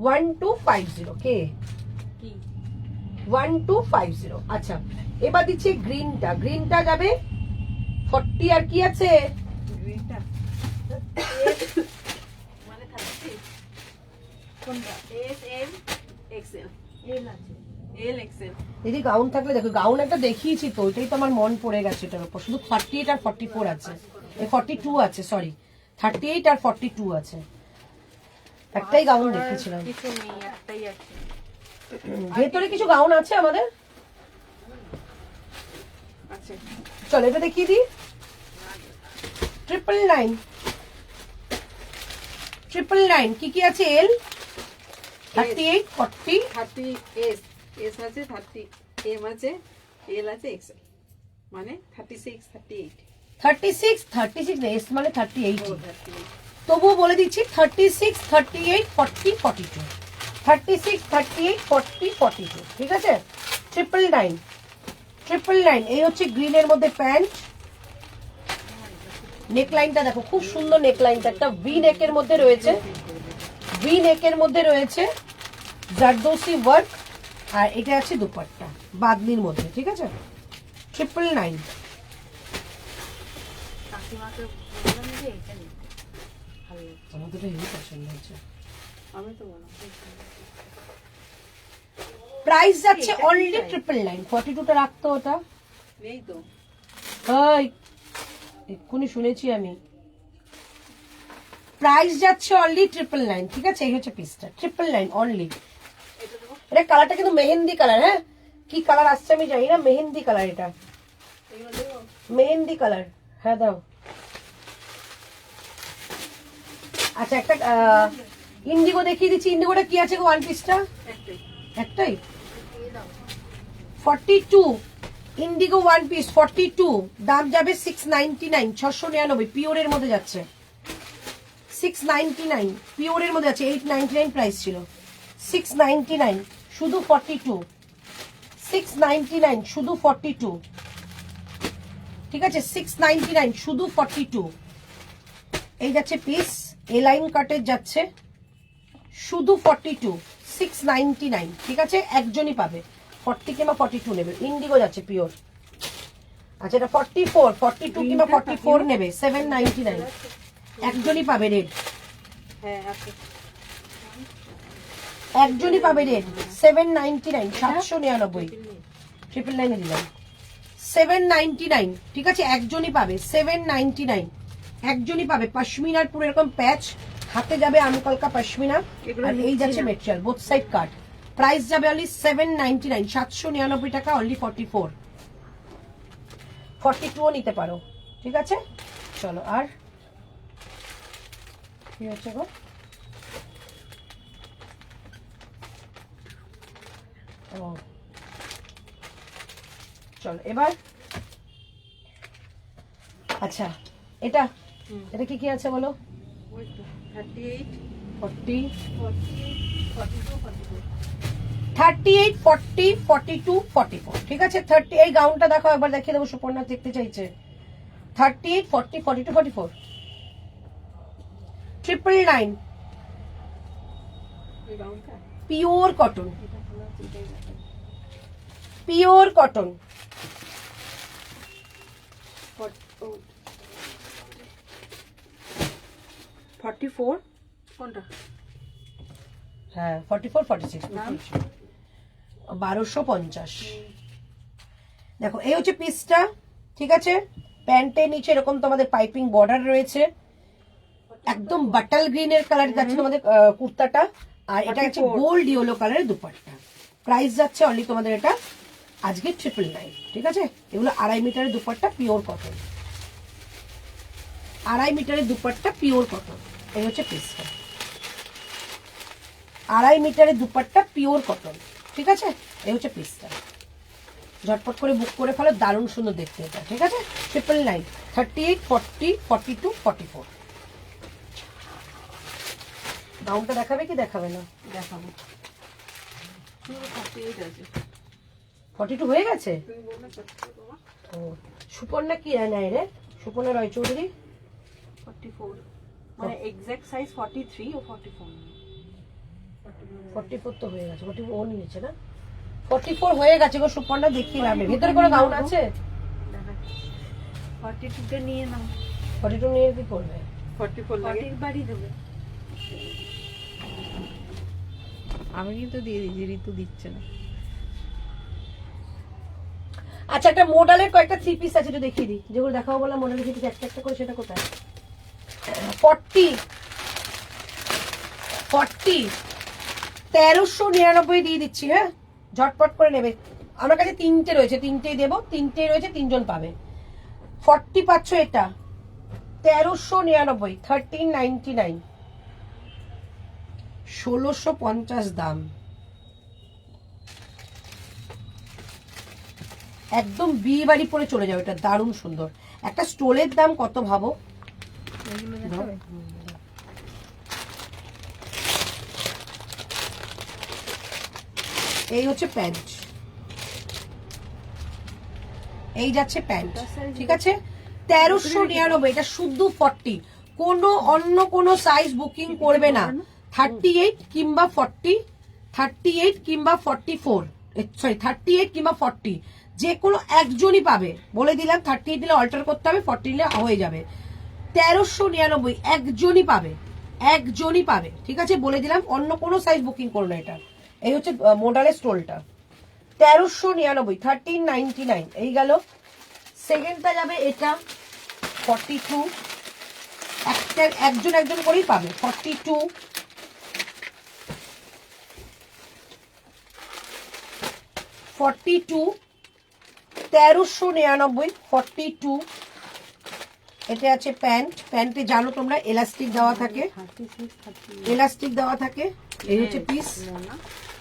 Speaker 1: 1250 কে 1250। আচ্ছা এবার দিচ্ছি গ্রিনটা, গ্রিনটা যাবে 40 আর কি আছে
Speaker 2: গ্রিনটা মানে থাকছে কোনটা? এস এম এক্সএল এল আছে, এল এক্সএল।
Speaker 1: দিদি গাউন থাকলে দেখো, গাউন একটা দেখিয়েছি তো, ওইটাই তো আমার মন পড়ে গেছে এটার উপর। শুধু 38 আর 44 আছে, এই 42 আছে, সরি 38 আর 42 আছে। একটাই গাউন দেখেছিলাম।
Speaker 3: কিছু নেই, একটাই আছে।
Speaker 1: ভেতরে কিছু গাউন আছে আমাদের।
Speaker 2: আচ্ছা
Speaker 1: চলো এটা দেখিয়ে দিই। 999 কি কি আছে? এল 38 40
Speaker 2: 30 এস এস আছে, 30 এম আছে, এল আছে, এক্সেল মানে 36 38
Speaker 1: 36 না, এস মানে 38।
Speaker 2: 38
Speaker 1: তবুও বলে দিচ্ছি 36 38 40 42 36 38 40 42 ঠিক আছে। 999 এই হচ্ছে গ্রিনের মধ্যে প্যান্ট। নেকলাইনটা দেখো খুব সুন্দর, নেকলাইনটা একটা ভি নেকের মধ্যে রয়েছে, ভি নেকের মধ্যে রয়েছে জারদোসি ওয়ার্ক, আর এটা আছে দুপাট্টা বাদলির মধ্যে, ঠিক আছে। 999
Speaker 3: কাকিমাকে বললাম যে এটা নিতে, ভালো লাগছে।
Speaker 1: আমাদের হেভি পছন্দ হচ্ছে।
Speaker 2: আমি তো বললাম
Speaker 1: প্রাইস যাচ্ছে অনলি 999। 42টা রাখতো ওটা।
Speaker 2: নেই তো।
Speaker 1: ওই এক্ষুনি শুনেছি আমি। প্রাইস যাচ্ছে অনলি 999, ঠিক আছে। এই হচ্ছে পিসটা 999 অনলি। এটা কালারটা কিন্তু মেহেন্দি কালার। হ্যাঁ, কি কালার আসছে আমি জানি না, মেহেন্দি কালার এটা, মেহেন্দি কালার। হ্যাঁ দাও। আচ্ছা একটা ইন্ডিগো দেখিয়ে দিচ্ছি। ইন্ডিগোটা কি আছে গো ওয়ান পিসটা?
Speaker 2: একটাই
Speaker 1: একটাই 42 ইন্ডিগো ওয়ান পিস 42, দাম যাবে 699, 699 পিওরের মধ্যে যাচ্ছে। 699 পিওরের মধ্যে আছে, 899 প্রাইস ছিল। 699 শুধু 42, 699 শুধু 42, ঠিক আছে। 699 শুধু 42। এই যাচ্ছে পিস, এ লাইন কাটের যাচ্ছে শুধু 42, 699, ঠিক আছে। একজনই পাবে, 40 কিংবা 42 নেবে। ইন্ডিগো যাচ্ছে পিওর। আচ্ছা এটা 44, 42 কিংবা 44 নেবে 799, একজনই পাবে রেড,
Speaker 2: হ্যাঁ আছে।
Speaker 1: একজনই পাবে রেড 799, 799, 999 দিলাম 799, ঠিক আছে। একজনই পাবে 799, একজনই পাবে। পশমিনার পুরো এরকম প্যাচ, হাতে যাবে আমকলকা পশমিনা, আর এই যাচ্ছে মেটেরিয়াল বোথ সাইড কাট। প্রাইস যাবে অনলি 799, 799 টাকা অনলি। 44 42ও নিতে পারো, ঠিক আছে। চলো আর কি হচ্ছে গো? ও চলো এবার। আচ্ছা এটা এটা কি কি আছে বলো?
Speaker 2: ওই তো 38
Speaker 1: 40
Speaker 2: 40 42 44
Speaker 1: 38 40 42 44, ঠিক আছে। 30 এই গাউনটা দেখো একবার, দেখিয়ে দেবো, সুপর্ণা দেখতে চাইছে। 38 40 42 44 999
Speaker 2: এই গাউনটা
Speaker 1: পিওর কটন,
Speaker 2: এটা হলো এটাই দেখো।
Speaker 1: Pure cotton.
Speaker 3: 44
Speaker 2: কোনটা?
Speaker 1: হ্যাঁ 44 46 1250। দেখো এই হচ্ছে পিসটা, ঠিক আছে। প্যান্টের নিচে এরকম তোমাদের পাইপিং বর্ডার রয়েছে, একদম বাটাল গ্রিনের কালার যাচ্ছে তোমাদের কুর্তাটা, আর এটা হচ্ছে গোল্ড ইয়েলো কালারের দুপাট্টা। প্রাইস যাচ্ছে অনলি তোমাদের এটা আজকে 999, ঠিক আছে। এগুলো 2.5 মিটারের দুপাট্টা পিওর কটন, 2.5 মিটারের দুপাট্টা পিওর কটন। এই হচ্ছে পিসটা, 2.5 মিটারের দুপাট্টা পিওর কটন, ঠিক আছে। এই হচ্ছে পিসটা, ঝটপট করে বুক করে ফেলো, দারুণ সুন্দর দেখতে এটা, ঠিক আছে। 999, 38 40 42 44। গাউনটা দেখাবে কি দেখাবে না?
Speaker 2: দেখাবো। শুধু 38 আছে।
Speaker 1: 42 হয়ে গেছে।
Speaker 2: তুমি বললে 44 তোমার
Speaker 1: ও সুপর্ণা কি নেয় রে? সুপর্ণা রয় চৌধুরী
Speaker 2: 44 মানে এক্সাক্ট সাইজ 43 ও 44
Speaker 1: 44 তো হয়ে গেছে, 44 ও নিয়েছে না, 44 হয়ে গেছে গো সুপর্ণা, দেখিয়ে যাবে। ভেতরে কোনো গাউন আছে?
Speaker 2: দেখা 42 টা নিয়ে নাও।
Speaker 1: 42 নিয়ে কি করবে?
Speaker 2: 44 লাগে
Speaker 3: 40 বাড়ি দেবে।
Speaker 2: আমি কিন্তু দিয়ে দিয়েছি, ঋতু দিচ্ছে না।
Speaker 1: আচ্ছা একটা মডেলের কয়েকটা থ্রি পিস আছে, একটু দেখিয়ে দিই। যেগুলো দেখাবো বললাম মডেলের থ্রি পিস একটা একটা করে, সেটা কোথায়? 1399 দিয়ে দিচ্ছি। হ্যাঁ, ঝটপট করে নেবে। আমার কাছে 3টে রয়েছে, 3টেই দেবো, 3টেই রয়েছে, 3জন পাবে। 40 পাচ্ছ এটা 1399, 1399, 1650 দাম। একদম বিয়ে বাড়ি পরে চলে যাবে, এটা দারুণ সুন্দর। একটা স্টোলের দাম কত ভাবো? এই হচ্ছে প্যান্ট, এই যাচ্ছে প্যান্ট, ঠিক আছে? 1399, এটা শুদ্ধ 40। কোনো অন্য কোনো সাইজ বুকিং করবে না। 38 কিংবা 40, 38 কিংবা 44, সরি 38 কিংবা 40, যে কোনো একজনই পাবে। বলে দিলাম 38 দিলে অল্টার করতে হবে, 40 দিলে হয়ে যাবে। 1399 একজনই পাবে, একজনই পাবে, ঠিক আছে? বলে দিলাম, অন্য কোনো সাইজ বুকিং করো না এটা। এই হচ্ছে মোডালের স্টোলটা 1399, 1399। এই গেল। সেকেন্ডটা যাবে এটা 42, একজন একজন করেই পাবে। 42, 42, 1399, 42। এটা আছে প্যান্ট, প্যান্টে জানো তোমরা এলাস্টিক দেওয়া থাকে, এলাস্টিক দেওয়া থাকে। এই হচ্ছে পিস।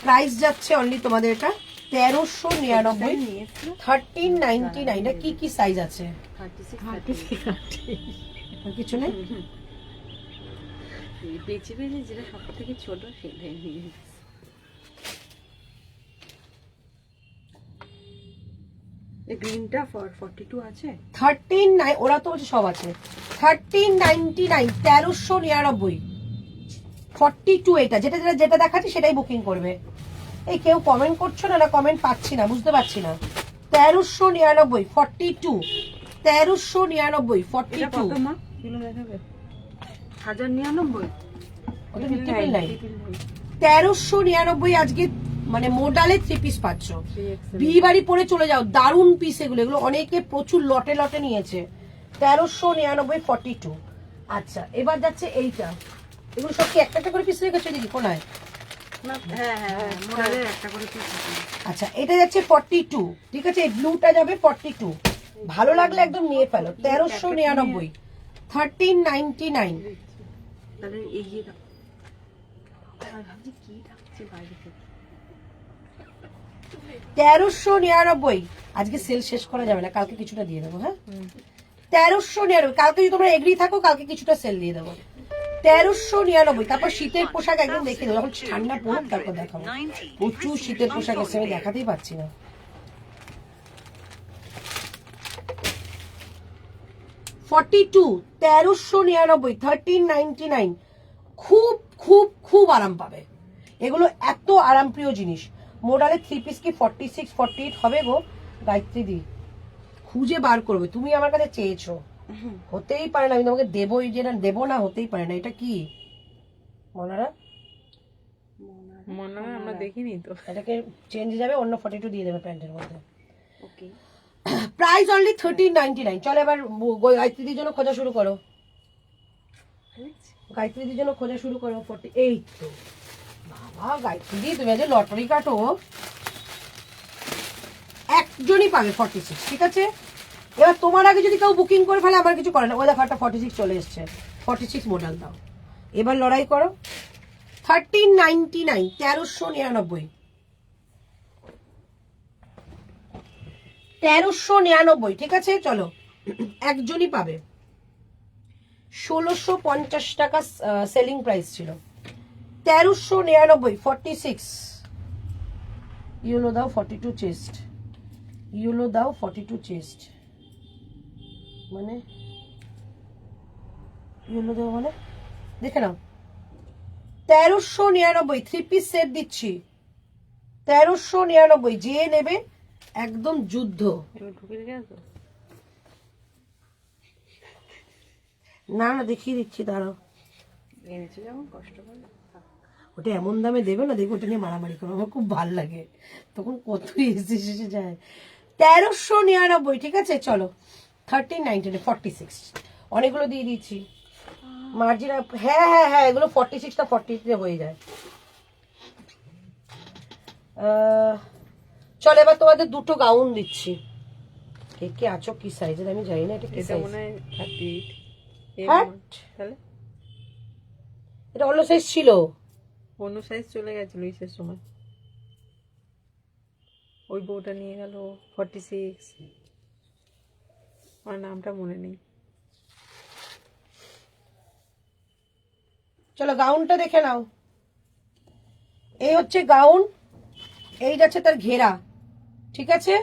Speaker 1: প্রাইস যাচ্ছে অনলি তোমাদের এটা 1399, 1399। এটা কি কি সাইজ আছে? কিছু নেই।
Speaker 3: বেঁচে বেঁচে যেটা সব থেকে ছোট সেটাই নিয়ে গ্রিনটা 42 আছে।
Speaker 1: 13, ওরা তো বলছে সব আছে। 1399, 1399, 42। এটা যেটা যেটা যেটা দেখাচ্ছে সেটাই বুকিং করবে। এই কেউ কমেন্ট করছো না, না কমেন্ট পাচ্ছি না, বুঝতে পারছি না। 1399, 42, 1399, 42।
Speaker 3: 1099
Speaker 1: ওটা ট্রিপল নাই। 1399 আজকে মানে মোডালে 3 পিস পাচ্ছ। বিয়ে বাড়ি পরে চলে যাও, দারুণ পিস এগুলো। এগুলো অনেকে প্রচুর লটে লটে নিয়েছে। 1399, 42। আচ্ছা, এবার যাচ্ছে এইটা। এগুলো সব কি একটা একটা করে পিস রেখেছো দিদি কোনায়? আচ্ছা, এটা যাচ্ছে 42, ঠিক আছে? এই ব্লুটা যাবে 42। ভালো লাগলে একদম নিয়ে ফেলো। 1399, 1399।
Speaker 3: তাহলে এগিয়ে দাও। আর ভাবছি কি থাকছে বাইরে থেকে।
Speaker 1: 1399। আজকে সেল শেষ করা যাবে না, কালকে কিছুটা দিয়ে দেবো। হ্যাঁ, 1399। কালকে যদি তোমরা এগ্রি থাকো, কালকে কিছুটা সেল দিয়ে দেবো। 1399। তারপর শীতের পোশাক একদম দেখে দেবো, যখন ঠান্ডা পড়ুক তারপর দেখাবো। প্রচুর শীতের পোশাক এসে আমি দেখাতেই পাচ্ছি না। 42, 1399, 1399। খুব খুব খুব আরাম পাবে এগুলো, এত আরামপ্রিয় জিনিস। মোডালে 3 পিস কি 46, 48 হবে গো গায়ত্রী দি? খুঁজে বার করবে। তুমি আমার কাছে চেয়েছো, হতেই পারে না আমি তোমাকে দেবই যে না, দেবো না, হতেই পারে না। এটা কি মনারা?
Speaker 3: মনারা আমরা দেখিনি তো।
Speaker 1: এটাকে চেঞ্জ যাবে, অন্য 42 দিয়ে দেবে প্যান্টের মধ্যে।
Speaker 3: ওকে,
Speaker 1: প্রাইস অনলি 1399। চলো এবার গায়ত্রী দির জন্য খোঁজা শুরু করো। গায়ত্রী দির জন্য খোঁজা শুরু করো। 48 তো বাবা গায়ত্রী দি, তুমি আজ লটারি কাটো। একজনই পাবে 46, ঠিক আছে? এবার তোমার আগে যদি কেউ বুকিং করে ফেলে আমার কিছু করে না। ওই দেখো একটা 46 চলে এসছে, 46 মডেল দাও। এবার লড়াই করো। 1399, 1399, 1399, ঠিক আছে? চলো, একজনই পাবে। 1650 টাকা সেলিং প্রাইস ছিল। 1399, 46। ইউলো দাও 42 চেস্ট, ইউলো দাও 42 চেস্ট, মানে ইউলো দাও মানে দেখে নাও। 1399 3 পিস সেট দিচ্ছি। 1399 যে নেবে একদম যুদ্ধ। না না দেখিয়ে দিচ্ছি, দাঁড়াও। ওটা এমন দামে দেবে না, দেখো ওটা নিয়ে মারামারি করো, আমার খুব ভাল লাগে তখন, কত এসে যায়। 1399, ঠিক আছে? চলো 1399, 46 অনেকগুলো দিয়ে দিচ্ছি। মার্জিন হ্যাঁ হ্যাঁ হ্যাঁ, এগুলো 46 না 40 হয়ে যায়। চল এবার তোমাদের দুটো গাউন দিচ্ছি। কে কে আছো কি সাইজের আমি জানি না, এটা কি
Speaker 2: এটা
Speaker 1: সাইজ?
Speaker 2: মনে হয় 38
Speaker 1: হ্যাঁ
Speaker 2: তাহলে
Speaker 1: এটা অন্য সাইজ ছিল।
Speaker 2: অন্য সাইজ চলে গেছিল ইসের সময়, ওই বউটা নিয়ে গেল 46, আমার নামটা মনে নেই।
Speaker 1: চলো গাউনটা দেখে নাও। এই হচ্ছে গাউন, এই যাচ্ছে তার ঘেরা, ঠিক আছে?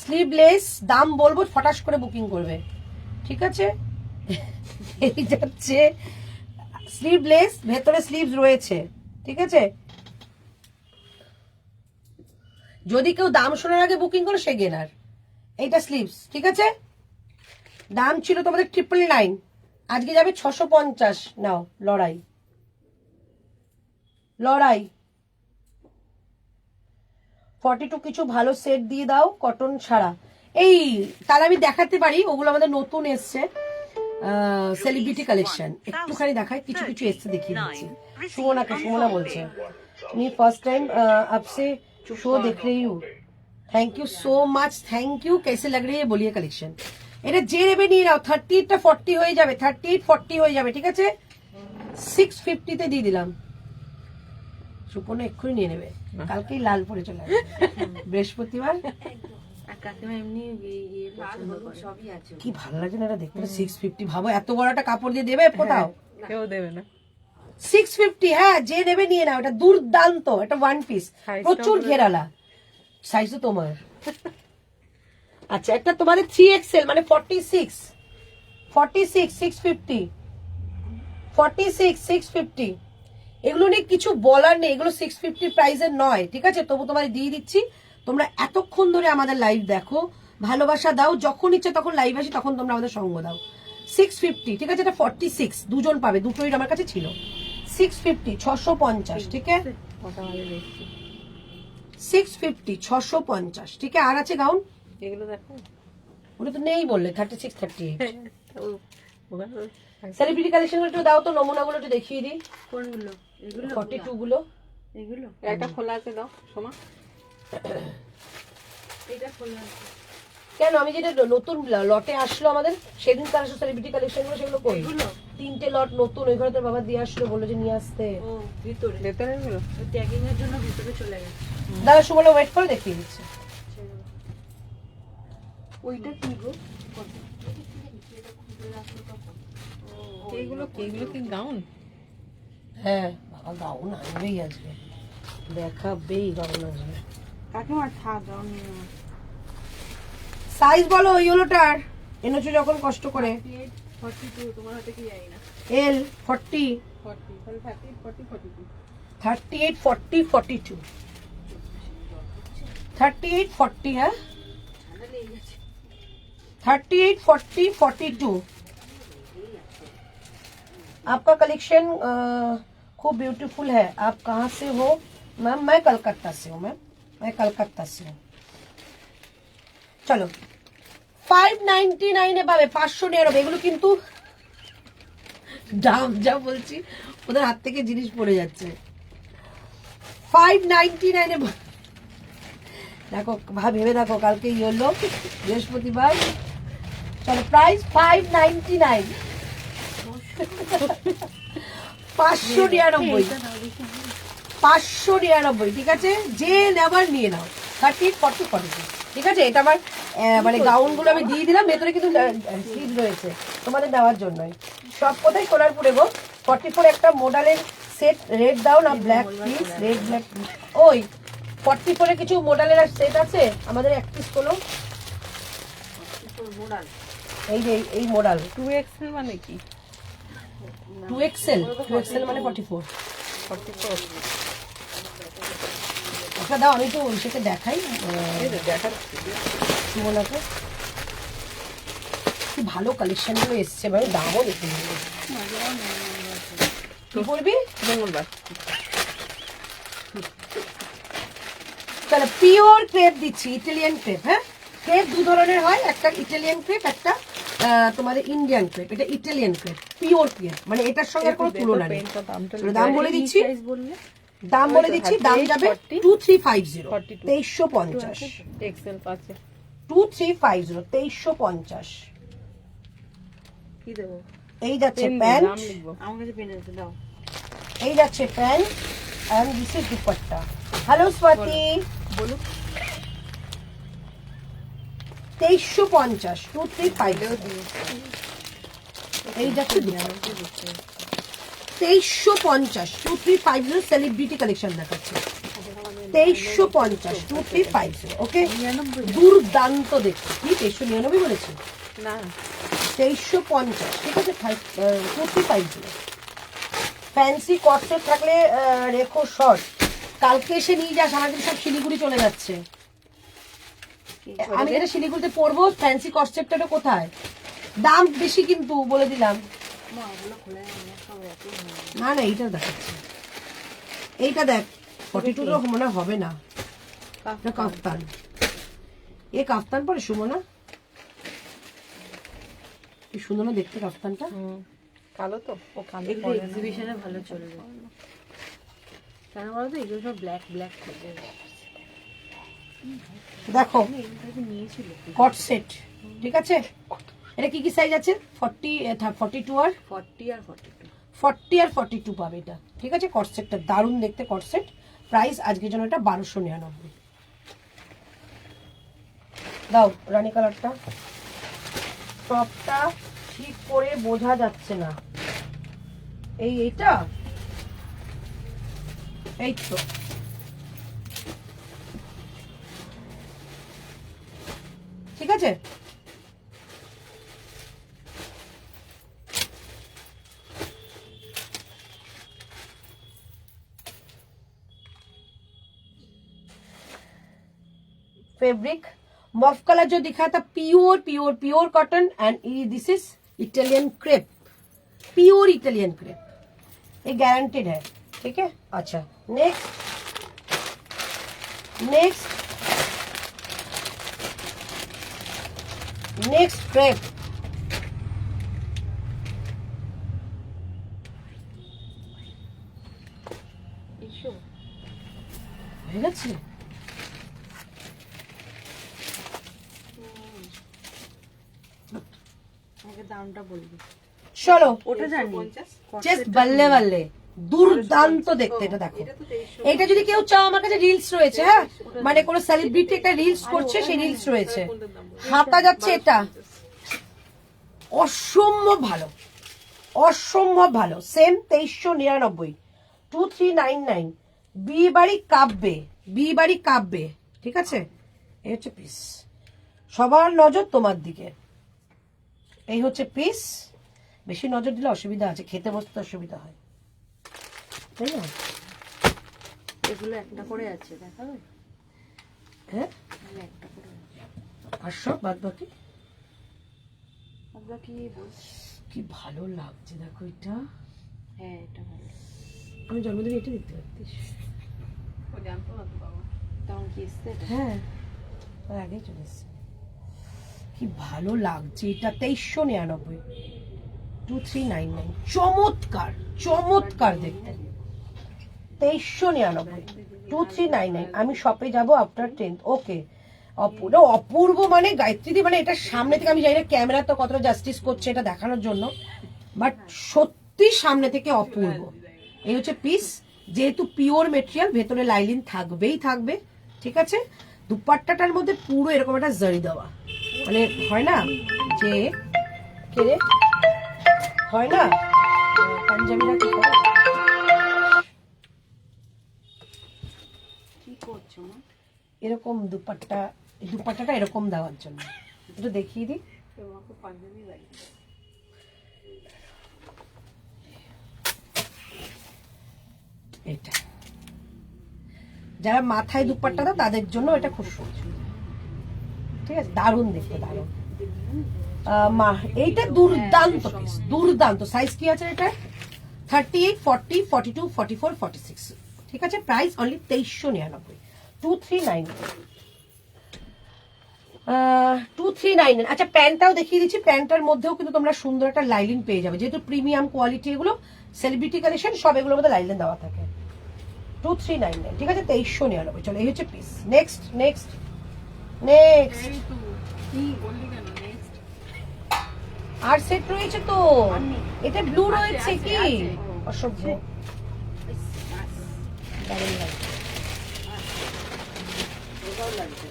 Speaker 1: স্লিভলেস, দাম বলবো ফটাস করে বুকিং করবে, ঠিক আছে? এই যাচ্ছে স্লিভলেস, ভেতরে স্লিভস রয়েছে, ঠিক আছে? যদি কেউ দাম শোনার আগে বুকিং করে সে গেনার। এইটা স্লিভস, ঠিক আছে? দাম ছিল তোমাদের 999, আজকে যাবে 650। নাও লড়াই লড়াই। 42 কিছু ভালো সেট দিয়ে দাও কটন ছাড়া। এই তাহলে আমি দেখাতে পারি, ওগুলো আমাদের নতুন এসছে সেলিব্রিটি কালেকশন। একটুখানি দেখাই, কিছু কিছু এসছে দেখিয়ে দিচ্ছি। সুমনা বলছে আমি ফার্স্ট টাইম आपसे शो देख रही हूँ, thank you so much, thank you. कैसे लग रही है बोलिए কালেকশন? এটা যে নেবে নিয়ে নাও। 38 টা 40 হয়ে যাবে, 38 40 হয়ে যাবে, ঠিক আছে? 650 তে দিয়ে দিলাম। সুপর্ণ এক্ষুনি নিয়ে নেবে, কালকেই লাল পরে চলে আসবে। বৃহস্পতিবার
Speaker 3: আর কাকিমা এমনি পছন্দ করে, সবই আছে।
Speaker 1: কি ভালো লাগে না এটা দেখতে। 650 ভাবো, এত বড় একটা কাপড় দিয়ে দেবে কোথাও?
Speaker 2: কেউ দেবে না।
Speaker 1: 650, হ্যাঁ যে নেবে নিয়ে নাও। এটা দুর্দান্ত, এটা ওয়ান পিস, প্রচুর ঘেরালা। সাইজ তো তোমার। আচ্ছা একটা তোমাদের 3XL মানে 46 650, 46 650। এগুলো নিয়ে কিছু বলার নেই, এগুলো 650 প্রাইসের নয়, ঠিক আছে? তবু তোমার দিয়ে দিচ্ছি। তোমরা এতক্ষণ ধরে আমাদের লাইভ দেখো, ভালোবাসা দাও, যখন ইচ্ছে তখন লাইভ আসি তখন তোমরা আমাদের সঙ্গ দাও। 650, ঠিক আছে? এটা 46, দুজন পাবে, দুটোই আমার কাছে ছিল। 650 650, ঠিক আছে? 650 650, ঠিক আছে? আর আছে গাউন,
Speaker 2: এগুলো দেখো,
Speaker 1: ওটা তো নেই বললে। 36 38
Speaker 2: ওগুলো
Speaker 1: সেলিব্রিটি কালেকশন গুলো একটু দাও তো, নমুনাগুলো একটু দেখিয়ে দিই।
Speaker 3: কোনগুলো? এগুলো
Speaker 1: 42 গুলো।
Speaker 3: এগুলো
Speaker 2: একটা খোলা আছে, দাও সোমা।
Speaker 3: এটা খোলা আছে।
Speaker 1: কেন আমি যেটা নতুন লটে আসলো আমাদের সেদিন তার আসলে সেলিব্রিটি কালেকশন গুলো, সেগুলো কই?
Speaker 3: এগুলো
Speaker 1: 3টে লট নতুন, ওই ঘরে তোর বাবা দিয়ে আসলো, বললো যে নিয়ে আসতে।
Speaker 3: ও ভিতরে
Speaker 2: ভেতরে গুলো
Speaker 3: ট্যাগিং এর জন্য ভিতরে চলে গেছে।
Speaker 1: দাদা সুবলে ওয়েট করে দেখিয়ে দিচ্ছে।
Speaker 3: ওইটা কি গো?
Speaker 2: এগুলো কি গাউন?
Speaker 1: হ্যাঁ বাবা গাউন আনবেই আজকে, দেখাবেই গাউন আসবে।
Speaker 3: কাকিমা থাক গাউন নিয়ে নাও।
Speaker 1: সাইজ বলো ওই হলোটার, এনেছো যখন কষ্ট করে।
Speaker 3: 42 তোমার হাতে কি জানি না।
Speaker 1: L 40
Speaker 2: 40 তাহলে 38 40 42
Speaker 1: 38 40 42 38 40 है 38 40 42। आपका कलेक्शन खूब ब्यूटीफुल है। आप कहाँ से हो मैम? मैं कलकत्ता से हूँ मैम, मैं कलकत्ता से हूँ। चलो 599 এ পাবে, 599। এগুলো কিন্তু দাম যা বলছি ওদের হাত থেকে জিনিস পড়ে যাচ্ছে। 599 এ দেখো, ভেবে দেখো, কালকে হলো বৃহস্পতিবার। চলো প্রাইস 599, 599, 599, ঠিক আছে? যে নেবার নিয়ে নাও। 38 40 42, ঠিক আছে? এটা আমার মানে গাউন গুলো আমি দিয়ে দিলাম, ভেতরে কিন্তু স্লিভ রয়েছে তোমাদের দেওয়ার জন্যই। সব কোথায় সোনারপুরে গো। 44 একটা মডেলের সেট রেড দাও না, ব্ল্যাক প্লিজ, রেড ব্ল্যাক। ওই 44 এ কিছু মডেলের সেট আছে আমাদের, এক পিস হলো। এই যে এই মডেল
Speaker 2: 2XL মানে কি?
Speaker 1: 2XL মানে 44।
Speaker 2: 44
Speaker 1: একটা দাও, আমি তো সেটা দেখাই
Speaker 2: এই যে দেখার
Speaker 1: সুমনাকে। কি ভালো কালেকশন গুলো এসছে ভাই, দামও দেখে নিবি। কি বলবি?
Speaker 2: মঙ্গলবার
Speaker 1: তাহলে পিওর ক্রেপ দিচ্ছি, ইটালিয়ান ক্রেপ। হ্যাঁ ক্রেপ দু ধরনের হয়, একটা ইটালিয়ান ক্রেপ, একটা তোমাদের ইন্ডিয়ান ক্রেপ। এটা ইটালিয়ান ক্রেপ, পিওর ক্রেপ, মানে এটার সঙ্গে আর কোনো তুলনা নেই। দাম বলে দিচ্ছি, দাম বলে দিচ্ছি, দাম যাবে 2350, 2350,
Speaker 3: এক্সেল পাচ্ছে
Speaker 1: 2350, 2350।
Speaker 3: কি দেবো?
Speaker 1: এই যাচ্ছে প্যান্ট,
Speaker 3: আমার কাছে পেন আছে, দাও।
Speaker 1: এই যাচ্ছে pant and this is dupatta. Hello Swati,
Speaker 3: বলুক।
Speaker 1: 2350, 2350। এই যাচ্ছে 2350, 2350 সেলিব্রিটি কালেকশন দেখাচ্ছে। 2350, 2350, ওকে। দুর্দান্ত দেখতে। কি 2399 বলেছি?
Speaker 3: না
Speaker 1: 2350, ঠিক আছে। 2350 ফ্যান্সি কটসেট থাকলে রেখো শর্ট, কালকে এসে নিয়ে যাস, আমাদের সব শিলিগুড়ি চলে যাচ্ছে। আমি যেটা শিলিগুড়িতে পরবো ফ্যান্সি কটসেটটা কোথায়? দাম বেশি কিন্তু বলে দিলাম। না না এইটা দেখাচ্ছে, এইটা দেখ 42 মনে হবে না, এটা কাফতান। এ কাফতান পরে সুমনা, কি সুন্দর না দেখতে কাফতানটা।
Speaker 3: কালো তো, ও কালো এক্সিবিশনে ভালো চলবে। কেন বলো তো, এগুলো সব ব্ল্যাক ব্ল্যাক থাকে।
Speaker 1: দেখো
Speaker 3: নিয়েছিল
Speaker 1: কট সেট, ঠিক আছে। এটা কি কি সাইজ আছে? 40, 42 আর
Speaker 3: 40 আর 42।
Speaker 1: 40 আর 42 পাবে এটা, ঠিক আছে। কট সেটটা দারুণ দেখতে কট সেট। প্রাইস আজকের জন্য এটা 1299। দাও রানী কালারটা, টপটা ঠিক করে বোঝা যাচ্ছে না। এইটা এই তো, ঠিক আছে। फैब्रिक मॉफ कलर जो दिखा था pure pure pure cotton and this is Italian crepe, pure Italian crepe, ये गारंटेड है, ठीक है। अच्छा नेक्स्ट नेक्स्ट नेक्स्ट क्रेप, হয়ে গেছে।
Speaker 3: আমাকে দামটা বলবি।
Speaker 1: চলো
Speaker 3: ওটা জানি,
Speaker 1: জাস্ট বললে বললে দুর্দান্ত দেখতে। এটা দেখো, এটা যদি কেউ চাও আমার কাছে রিলস রয়েছে, হ্যাঁ, মানে কোন সেলিব্রিটি একটা রিলস করছে, সেই রিলস রয়েছে। হাতা যাচ্ছে এটা, অসম্ভব ভালো, অসম্ভব ভালো। সেম 2399, 2399। বিয়ে বাড়ি কাব্যে, বিয়ে বাড়ি কাব্যে, ঠিক আছে। এই হচ্ছে পিস, সবার নজর তোমার দিকে। এই হচ্ছে পিস, বেশি নজর দিলে অসুবিধা আছে, খেতে বসতে অসুবিধা হয়, তাই না?
Speaker 3: এগুলো একটা করে আছে, দেখাবে?
Speaker 1: হ্যাঁ
Speaker 3: একটা করে
Speaker 1: আর সব বাদ বাকি।
Speaker 3: আমরা কি বলছি?
Speaker 1: কি ভালো লাগছে দেখো এটা।
Speaker 3: হ্যাঁ এটা ভালো।
Speaker 1: আমি জন্মদিনে এটা দেখতে পারতিস।
Speaker 2: ও জানতো না তো বাবা,
Speaker 3: তখন কি এসছে এটা?
Speaker 1: হ্যাঁ তার আগেই চলে এসছে। কি ভালো লাগছে এটা, 2399, 2399। চমৎকার চমৎকার দেখতে, 2399, 2399। আমি শপে যাব আফটার 10th, ওকে। অপূর্ব মানে গায়ত্রী, মানে এটা সামনে থেকে আমি জানি না ক্যামেরা তো কতটা জাস্টিস করছে এটা দেখানোর জন্য, বাট সত্যি সামনে থেকে অপূর্ব। এই হচ্ছে পিস, যেহেতু পিওর মেটেরিয়াল, ভেতরে লাইলিন থাকবেই থাকবে, ঠিক আছে। দুপাট্টাটার মধ্যে পুরো এরকম একটা জরি দেওয়া, মানে হয় না যে কেরে হয় না পাঞ্জাবিরা কি করে,
Speaker 3: কি করছো মা?
Speaker 1: এরকম দুপাট্টা, এই দুপাট্টাটা এরকম দেওয়ার জন্য। একটু দেখিয়ে দিই।
Speaker 2: তোমাকে পাঞ্জাবি লাগে।
Speaker 1: এটা যারা মাথায় দুপাট্টা দাও তাদের জন্য এটা খুব সুন্দর, ঠিক আছে। দারুণ দেখতে, দারুণ। এইটা দুর্দান্ত পিস, দুর্দান্ত। সাইজ কি আছে এটা? 38, 40, 42, 44, 46, ঠিক আছে। Price only 2399, 2399। 2399। আচ্ছা প্যান্টটাও দেখিয়ে দিচ্ছি, প্যান্টটার মধ্যেও কিন্তু তোমরা সুন্দর একটা লাইলিন পেয়ে যাবে, যেহেতু প্রিমিয়াম কোয়ালিটি এগুলো সেলিব্রিটি কালেকশন, সব এগুলোর মধ্যে লাইলিন দেওয়া থাকে। 2399, ঠিক আছে, 2399। চলো এই হচ্ছে পিস। নেক্সট নেক্সট নেক্সট,
Speaker 2: এই তো কি বললি কেন নেক্সট?
Speaker 1: আর সেট রয়েছে তো,
Speaker 2: আর নেই।
Speaker 1: এটা ব্লু
Speaker 2: আছে,
Speaker 1: রয়েছে
Speaker 2: আছে,
Speaker 1: কি
Speaker 2: আছে।
Speaker 1: অসভ্য, দারুণ লাগছে।
Speaker 2: ওটাও লাগবে।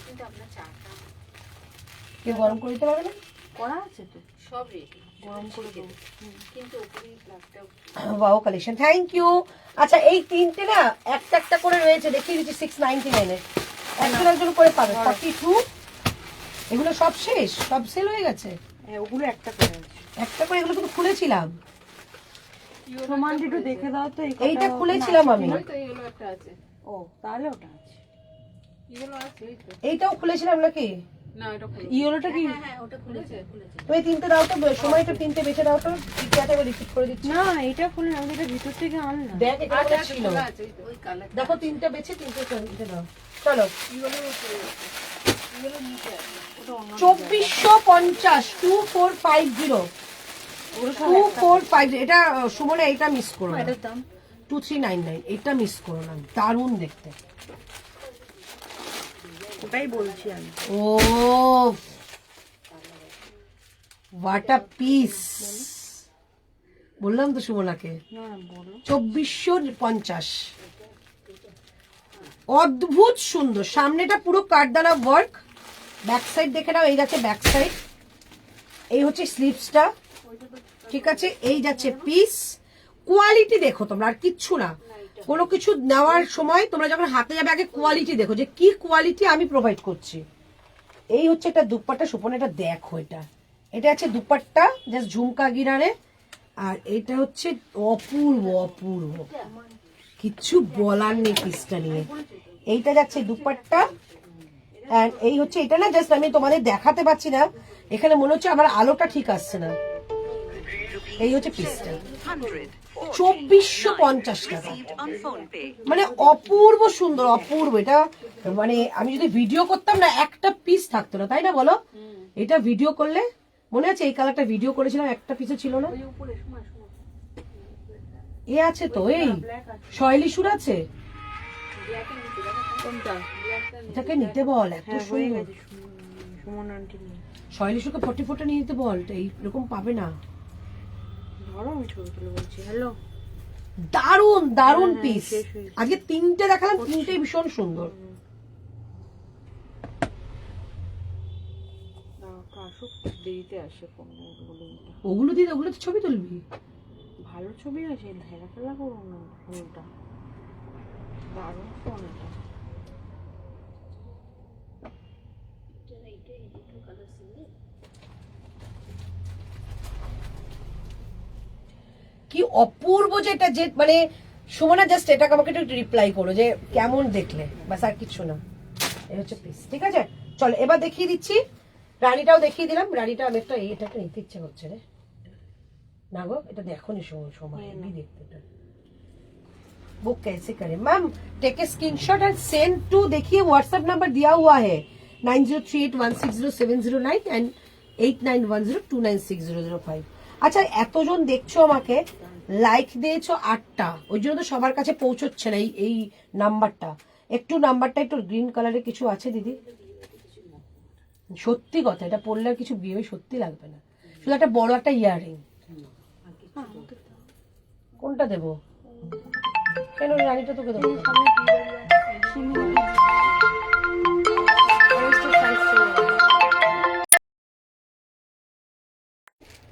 Speaker 2: কিন্তু আপনার চাটা
Speaker 1: কেউ গরম করে দিতে পারবে না?
Speaker 2: করা আছে তো, সব রেডি, গরম করে দেবো। কিন্তু ওপরে প্লাগটাও
Speaker 1: ওয়াও কালেকশন, থ্যাংক ইউ। আচ্ছা এই তিনটে না একটা একটা করে রয়েছে, দেখিয়ে দিচ্ছি 699 এর, একজন একজন করে পাবে। 42, এগুলো সব শেষ, সব সেল হয়ে গেছে।
Speaker 3: হ্যাঁ ওগুলো একটা করে আছে।
Speaker 1: একটা করে এগুলো কিন্তু খুলেছিলাম,
Speaker 3: সমান একটু দেখে দাও তো।
Speaker 1: এইটা খুলেছিলাম আমি,
Speaker 2: তো এগুলো একটা আছে।
Speaker 3: ও তাহলে ওটা আছে।
Speaker 2: এগুলো আছে এই তো।
Speaker 1: এইটাও খুলেছিলাম নাকি?
Speaker 2: না এটা খুলে
Speaker 3: ইয়েলোটা কি?
Speaker 2: হ্যাঁ ওটা খুলেছে খুলেছে।
Speaker 1: তুমি তিনটে দাও তো, সময়টা তিনটে বেছে দাও তো, টিকাটা এবার রিপিট করে দিচ্ছি।
Speaker 3: না এটা খুলে আমি এটা ভিতর থেকে আনলাম।
Speaker 1: দেখ এটা
Speaker 2: আচ্ছা
Speaker 1: ছিল,
Speaker 2: খোলা আছে এই তো, ওই কালার।
Speaker 1: দেখো তিনটে বেছে তিনটে দাও। চলো
Speaker 2: এগুলো উপরে আছে। এগুলো নিচে আছে। ওটা অন্য
Speaker 1: 2450, 2450, 2450। এটা সুমনে এইটা মিস করো না,
Speaker 3: এটার দাম
Speaker 1: 2399, এটা মিস করো না, দারুণ দেখতে।
Speaker 3: ওটাই বলছি আমি।
Speaker 1: ও হোয়াট আ পিস, বললাম তো সুমনাকে।
Speaker 3: না না বলো।
Speaker 1: 2450, অদ্ভুত সুন্দর। সামনেটা পুরো কাঠদানা ওয়ার্ক, ব্যাক সাইড দেখে নাও, এই যাচ্ছে ব্যাক সাইড, এই হচ্ছে স্লিভসটা, ঠিক আছে, এই যাচ্ছে পিস। কোয়ালিটি দেখো তোমরা, আর কিচ্ছু না। কোনো কিছু নেওয়ার সময় তোমরা যখন হাতে যাবে আগে কোয়ালিটি দেখো, যে কি কোয়ালিটি আমি প্রোভাইড করছি। এই হচ্ছে এটা দুপাট্টা, সুপন এটা দেখো, এটা এটা আছে দুপাট্টা, জাস্ট ঝুমকা গিরারে, আর এটা হচ্ছে অপূর্ব অপূর্ব, কিচ্ছু বলার নেই পিসটা নিয়ে। এইটা যাচ্ছে দুপাট্টা, এন্ড এই হচ্ছে এটা না, জাস্ট আমি তোমাদের দেখাতে পাচ্ছি না, এখানে মনে হচ্ছে আমার আলোটা ঠিক আসছে না। এই হচ্ছে পিসটা, 2450 টাকা, মানে অপূর্ব সুন্দর, অপূর্ব। এটা মানে আমি যদি ভিডিও করতাম না একটা পিস থাকতো না, তাই না বলো? এটা ভিডিও করলে মনে আছে এই কালারটা ভিডিও করেছিলাম, একটা পিসও ছিল না।
Speaker 2: উপরে শোনা শোনা।
Speaker 1: এ আছে তো, এই শৈলী সুর আছে,
Speaker 2: ব্ল্যাকের নিচে দেখো
Speaker 3: কোনটা?
Speaker 2: ব্ল্যাকটা
Speaker 1: এটাকে নিতে বল, এত
Speaker 3: হ্যাঁ হয়ে
Speaker 1: সুন্দর।
Speaker 3: গেছে। সুমন আন্টি নিয়ে
Speaker 1: শৈলী সুরকে 44টা নিয়ে নিতে বল, এইরকম পাবে না।
Speaker 3: ধরো আমি ছবি তুলে বলছি। হ্যালো
Speaker 1: দারুন দারুন
Speaker 3: হ্যাঁ,
Speaker 1: পিস,
Speaker 3: শেষ হয়ে গেছে।
Speaker 1: আজকে তিনটে দেখালাম, তিনটেই ভীষণ সুন্দর।
Speaker 3: আসুক, দেরিতে আসে কোনো বলে।
Speaker 1: ওগুলো দিয়ে ওগুলো তো ছবি তুলবি।
Speaker 3: ভালো ছবি আছে, ধেরা ফেলা করো না ফোনটা। দারুণ ফোন এটা।
Speaker 1: কি অপূর্ব, যে এটা যে মানে সুমনা জাস্ট এটাকে আমাকে একটু রিপ্লাই করো যে কেমন দেখলে, বাস আর কিছু না। এই হচ্ছে পিস, ঠিক আছে। চলো এবার দেখিয়ে দিচ্ছি, রানীটাও দেখিয়ে দিলাম। রানীটা আমি একটা এটাকে নিতে ইচ্ছে করছে রে, না গো এটা দেখো নি সময় হেভি দেখতে। এটা बुक कैसे करें ma'am? Take a screenshot and send to, देखिए व्हाट्सएप नंबर दिया हुआ है 9038160709 एंड 8910296005। আচ্ছা এতজন দেখছো, আমাকে লাইক দিয়েছো 8টা, ওই জন্য তো সবার কাছে পৌঁছচ্ছে না এই নাম্বারটা। একটু নাম্বারটা একটু গ্রিন কালারের কিছু আছে দিদি, সত্যি কথা, এটা পরলে আর কিছু বিয়ে সত্যি লাগবে না, শুধু একটা বড় একটা ইয়াররিং। কোনটা দেবো? কেন রানীটা তোকে দেবো?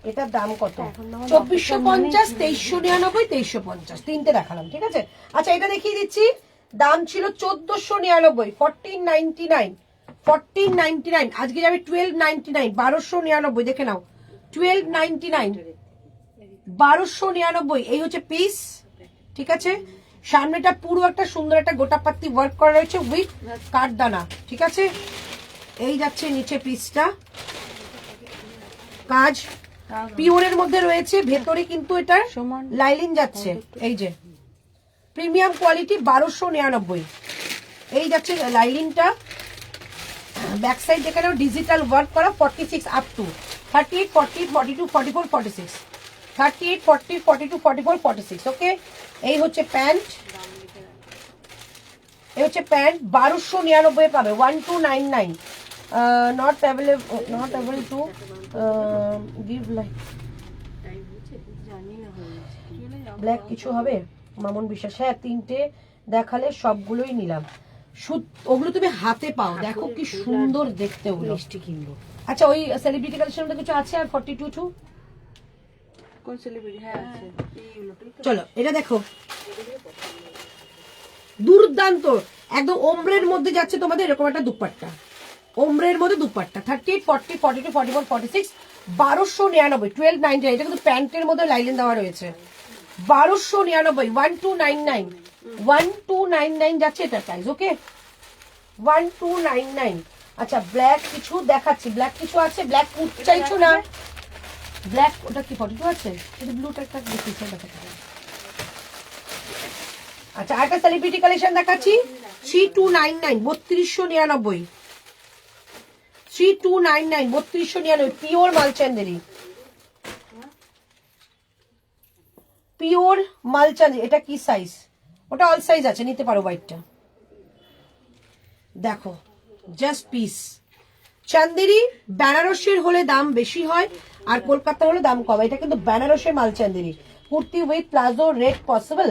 Speaker 1: এটার দাম কত? 2450, 2399, 2350, তিনটে দেখালাম, ঠিক আছে। আচ্ছা এটা দেখিয়ে দিচ্ছি, দাম ছিল 1499, 1499, 1499, আজকে যাবে 1299, 1299, দেখে নাও 1299, 1299। এই হচ্ছে পিস, ঠিক আছে। সামনেটা পুরো একটা সুন্দর একটা গোটা পাত্তি ওয়ার্ক করা রয়েছে উইথ কাঠদানা, ঠিক আছে। এই যাচ্ছে নিচে পিসটা, কাজ পিওরের মধ্যে রয়েছে, ভেতরে কিন্তু এটা লাইলিন যাচ্ছে, এই যে প্রিমিয়াম কোয়ালিটি 1299। এই যাচ্ছে লাইলিনটা, ব্যাক সাইড দেখে নাও, ডিজিটাল ওয়ার্ক করা, 46 আপ টু 38, 40, 42, 44, 46, 38, 40, 42, 44, 46। ওকে, এই হচ্ছে প্যান্ট, এই হচ্ছে প্যান্ট 1299 পাবে, 1299। Not available to give like black কিছু হবে মামুন বিশ্বাস। হ্যাঁ, 3টে দেখালে সবগুলোই নিলাম। ওগুলো তুমি হাতে পাও, দেখো কি সুন্দর দেখতে, ওগুলো মিষ্টি কিনবো। আচ্ছা, ওই সেলিব্রিটি কালেকশনটা কিছু আছে আর 42 টু
Speaker 2: কোন সেলিব্রিটি? হ্যাঁ আছে।
Speaker 1: চলো এটা দেখো, দুর্দান্ত একদম ওমব্রের মধ্যে যাচ্ছে তোমাদের এরকম একটা দুপাট্টা, ওমব্রের মধ্যে দুপাট্টা, 38, 40, 42, 44, 46, 1299, 1299। এটা কিন্তু প্যান্টের মধ্যে লাইলিন দেওয়া রয়েছে, 1299, 1299, 1299 যাচ্ছে এটা প্রাইস। ওকে, 1299। আচ্ছা, ব্ল্যাক কিছু দেখাচ্ছি, ব্ল্যাক কিছু আছে, ব্ল্যাক কুট চাইছো না? ব্ল্যাক ওটা কি 42 আছে? কিন্তু ব্লুটা একটা দেখি দেখাতে। আচ্ছা, আরেকটা সেলিব্রিটি কালেকশন দেখাচ্ছি, 3299, 3299, 3299, 3299, পিওর মালচান্দেরি, পিওর মালচান্দেরি। এটা কি সাইজ? ওটা অল সাইজ আছে, নিতে পারো হোয়াইটটা। দেখো জাস্ট পিস। চান্দেরি বেনারসের হলে দাম বেশি হয় আর কলকাতা হলে দাম কম। এটা কিন্তু বেনারসের মালচান্দেরি। Kurti with palazzo red possible?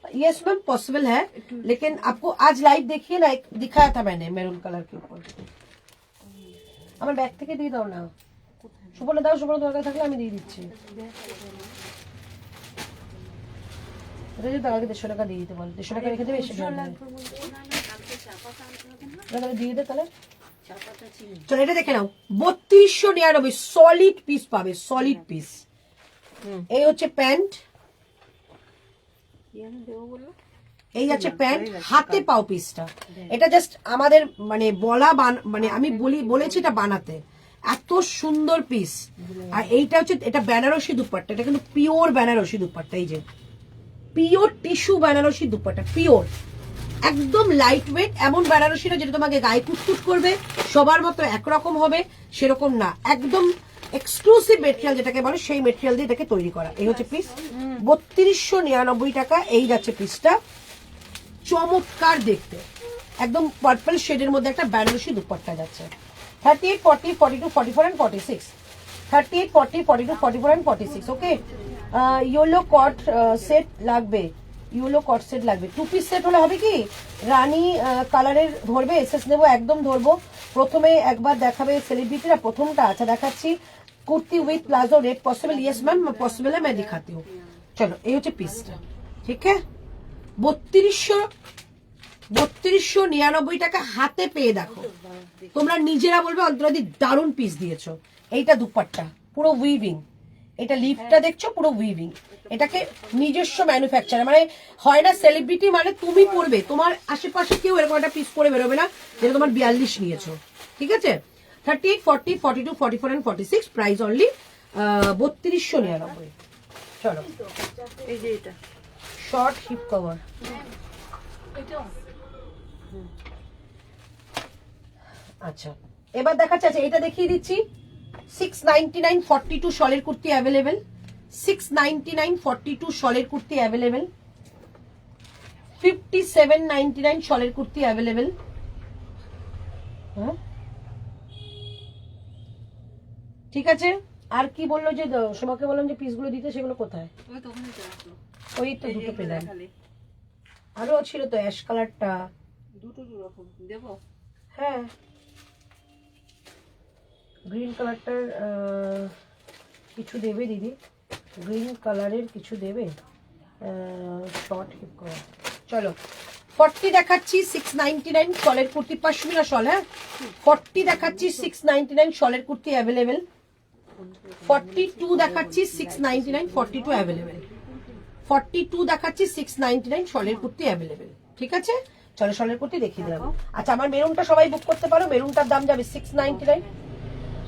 Speaker 1: Yes ma'am possible है, लेकिन आपको आज लाइव देखिए ना, एक दिखाया था मैंने मेरून कलर के ऊपर। আমার ব্যাগ থেকে দিয়ে দাও না, সুবর্ণা দাও, সুবর্ণা দরকার থাকলে আমি দিয়ে দিচ্ছি। এটা যদি টাকা 150 টাকা দিয়ে দিতে বল, 150 টাকা রেখে দেবে, এসে দিয়ে দে তাহলে। চলো এটা দেখে নাও, 3299, সলিড পিস পাবে, সলিড পিস। এই হচ্ছে প্যান্ট, এই যাচ্ছে প্যান্ট, হাতে পাও পিসটা। এটা জাস্ট আমাদের মানে বলা মানে আমি বলেছি এটা বানাতে, এত সুন্দর পিস। আর এইটা হচ্ছে, এটা বেনারসি দুপাট্টা, এটা কিন্তু পিওর বেনারসি দুপাট্টা। এই যে pure tissue Banarasi dupatta, pure একদম লাইট ওয়েট। এমন বেনারসি না যেটা তোমাকে গায়ে কুটকুট করবে, সবার মতো একরকম হবে, সেরকম না। একদম এক্সক্লুসিভ মেটেরিয়াল যেটাকে বলে, সেই মেটেরিয়াল দিয়ে এটাকে তৈরি করা। এই হচ্ছে পিস, 3299 টাকা। এই যাচ্ছে পিসটা, চমৎকার দেখতে, একদম পার্পল শেডের মধ্যে একটা বেনারসি দুপাট্টা যাচ্ছে। 38, 40, 42, 44 and 46, 38, 40, 42, 44 and 46। Okay, yellow cot set লাগবে, ইয়েলো কট সেট লাগবে। 2 পিস সেট হলে হবে কি, রানী কালারের ধরবে, এসএস নেবো, একদম ধরবো। প্রথমে একবার দেখাবে সেলিব্রিটিরা, প্রথমটা। আচ্ছা দেখাচ্ছি, kurti with palazzo red possible? Yes ma'am possible है, मैं दिखाती हूँ। चलो এই হচ্ছে পিসটা, ঠিক আছে। 3299 টাকা হাতে পেয়ে দেখো, তোমরা নিজেরা বলবে অন্তরাদি দারুণ পিস দিয়েছো। এইটা দুপাট্টা পুরো উইভিং, এটা লিফটটা দেখছো পুরো উইভিং। এটাকে নিজস্ব ম্যানুফ্যাকচার, মানে হয় না সেলিব্রিটি মানে তুমি পরবে, তোমার আশেপাশে কেউ এরকম একটা পিস পরে বেরোবে না যেটা তোমার 42 নিয়েছো, ঠিক আছে। 38, 40, 42, 44 and 46, প্রাইস অনলি 3299। চলো
Speaker 2: এই যে এটা
Speaker 1: শর্ট হিপ কভার। আচ্ছা এবার দেখাচ্ছি, আচ্ছা এটা দেখিয়ে দিচ্ছি, 699, 42 শলের কুর্তি অ্যাভেলেবেল, 699, 42 শলের কুর্তি অ্যাভেলেবেল, 5799 শলের কুর্তি অ্যাভেলেবেল। হ্যাঁ ঠিক আছে। আর কি বললো যে সোমাকে বললাম যে পিসগুলো দিতে, সেগুলো কোথায়? ওই তো দুটো পেলাম, আরো ছিল তো অ্যাশ কালারটা,
Speaker 2: দুটো রকম দেবো।
Speaker 1: হ্যাঁ গ্রিন কালারটার কিছু দেবে দিদি, গ্রিন কালারের কিছু দেবে, শর্ট হিপ করা। চলো 40 দেখাচ্ছি, 699 শলের কুর্তি, পশমিনা শল। হ্যাঁ 40 দেখাচ্ছি, 699 শলের কুর্তি অ্যাভেলেবেল। 42 দেখাচ্ছি, 699, 42 অ্যাভেলেবেল। 42 দেখাচ্ছি, 699 শলের কুর্তি অ্যাভেলেবেল, ঠিক আছে। চলো শলের কুর্তি দেখিয়ে দিলাম। আচ্ছা আমার মেরুনটা সবাই বুক করতে পারো, মেরুনটার দাম যাবে 699।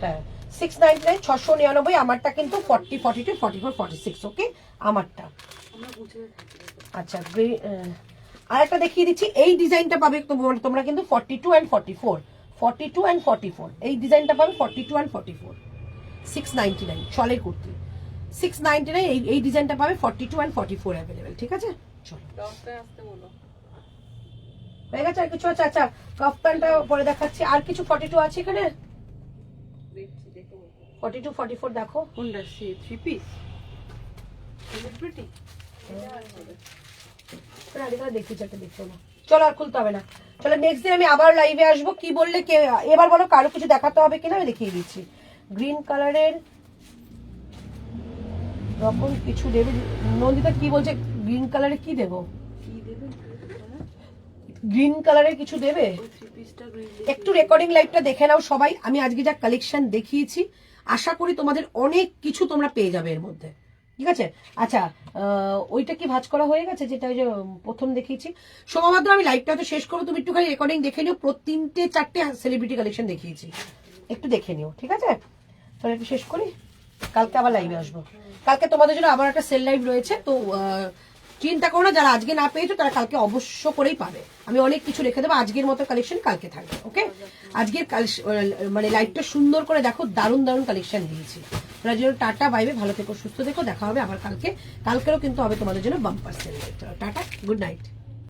Speaker 1: হ্যাঁ 699, 699। আমারটা কিন্তু 40, 42, 44, 46। ওকে আমারটা আচ্ছা আর একটা দেখিয়ে দিচ্ছি, এই ডিজাইনটা পাবে তোমরা কিন্তু 42 and 44, 42 and 44 এই ডিজাইনটা পাবে 42 and 44, 699 শলের কুর্তি, 699 এই ডিজাইনটা পাবে 42 and 44 অ্যাভেলেবেল। ঠিক আছে, চলো হয়ে গেছে। আর কিছু আছে? আচ্ছা কাফতানটা পরে দেখাচ্ছি। আর কিছু 42 আছে এখানে? 42 44 দেখো।
Speaker 3: কোনটা? সে 3 পিস
Speaker 2: সেলিব্রিটি
Speaker 1: দেখিয়েছি একটা, দেখো না। চলো আর খুলতে হবে না। চলো নেক্সট দিন আমি আবার লাইভে আসবো। কি বললে কে এবার বলো, কারো কিছু দেখাতে হবে কিনা আমি দেখিয়ে দিচ্ছি। গ্রিন কালারের রকম কিছু দেবে নন্দিতা? কি বলছে গ্রিন কালারে কি দেবো?
Speaker 2: কি দেবে?
Speaker 1: গ্রিন কালারের কিছু দেবে?
Speaker 2: ওই 3 পিসটা গ্রিন
Speaker 1: একটু রেকর্ডিং লাইভটা দেখে নাও সবাই। আমি আজকে যা কালেকশন দেখিয়েছি আশা করি তোমাদের অনেক কিছু তোমরা পেয়ে যাবে এর মধ্যে। ঠিক আছে, আচ্ছা ওইটা কি ভাঁজ করা হয়ে গেছে যেটা ওই যে প্রথম দেখিয়েছি? সোমামাত্র আমি লাইভটা তো শেষ করবো, তুমি একটুখানি রেকর্ডিং দেখে নিও। 3-4টে সেলিব্রিটি কালেকশন দেখিয়েছি, একটু দেখে নিও। ঠিক আছে, তাহলে একটু শেষ করি, কালকে আবার লাইভে আসবো। কালকে তোমাদের জন্য আবার একটা সেল লাইভ রয়েছে, তো চিন্তা করো না, যারা আজকে না পেয়েছো তারা কালকে অবশ্য করেই পাবে। আমি অনেক কিছু রেখে দেবো, আজকের মতো কালেকশন কালকে থাকবে। ওকে, আজকের মানে লাইভটা সুন্দর করে দেখো, দারুণ দারুণ কালেকশন দিয়েছি। তোমরা জন্য টাটা, বাইবে, ভালো থেকো, সুস্থ থেকো, দেখা হবে আবার কালকে। কালকেরও কিন্তু হবে তোমাদের জন্য bumper sale live. Tata, good night.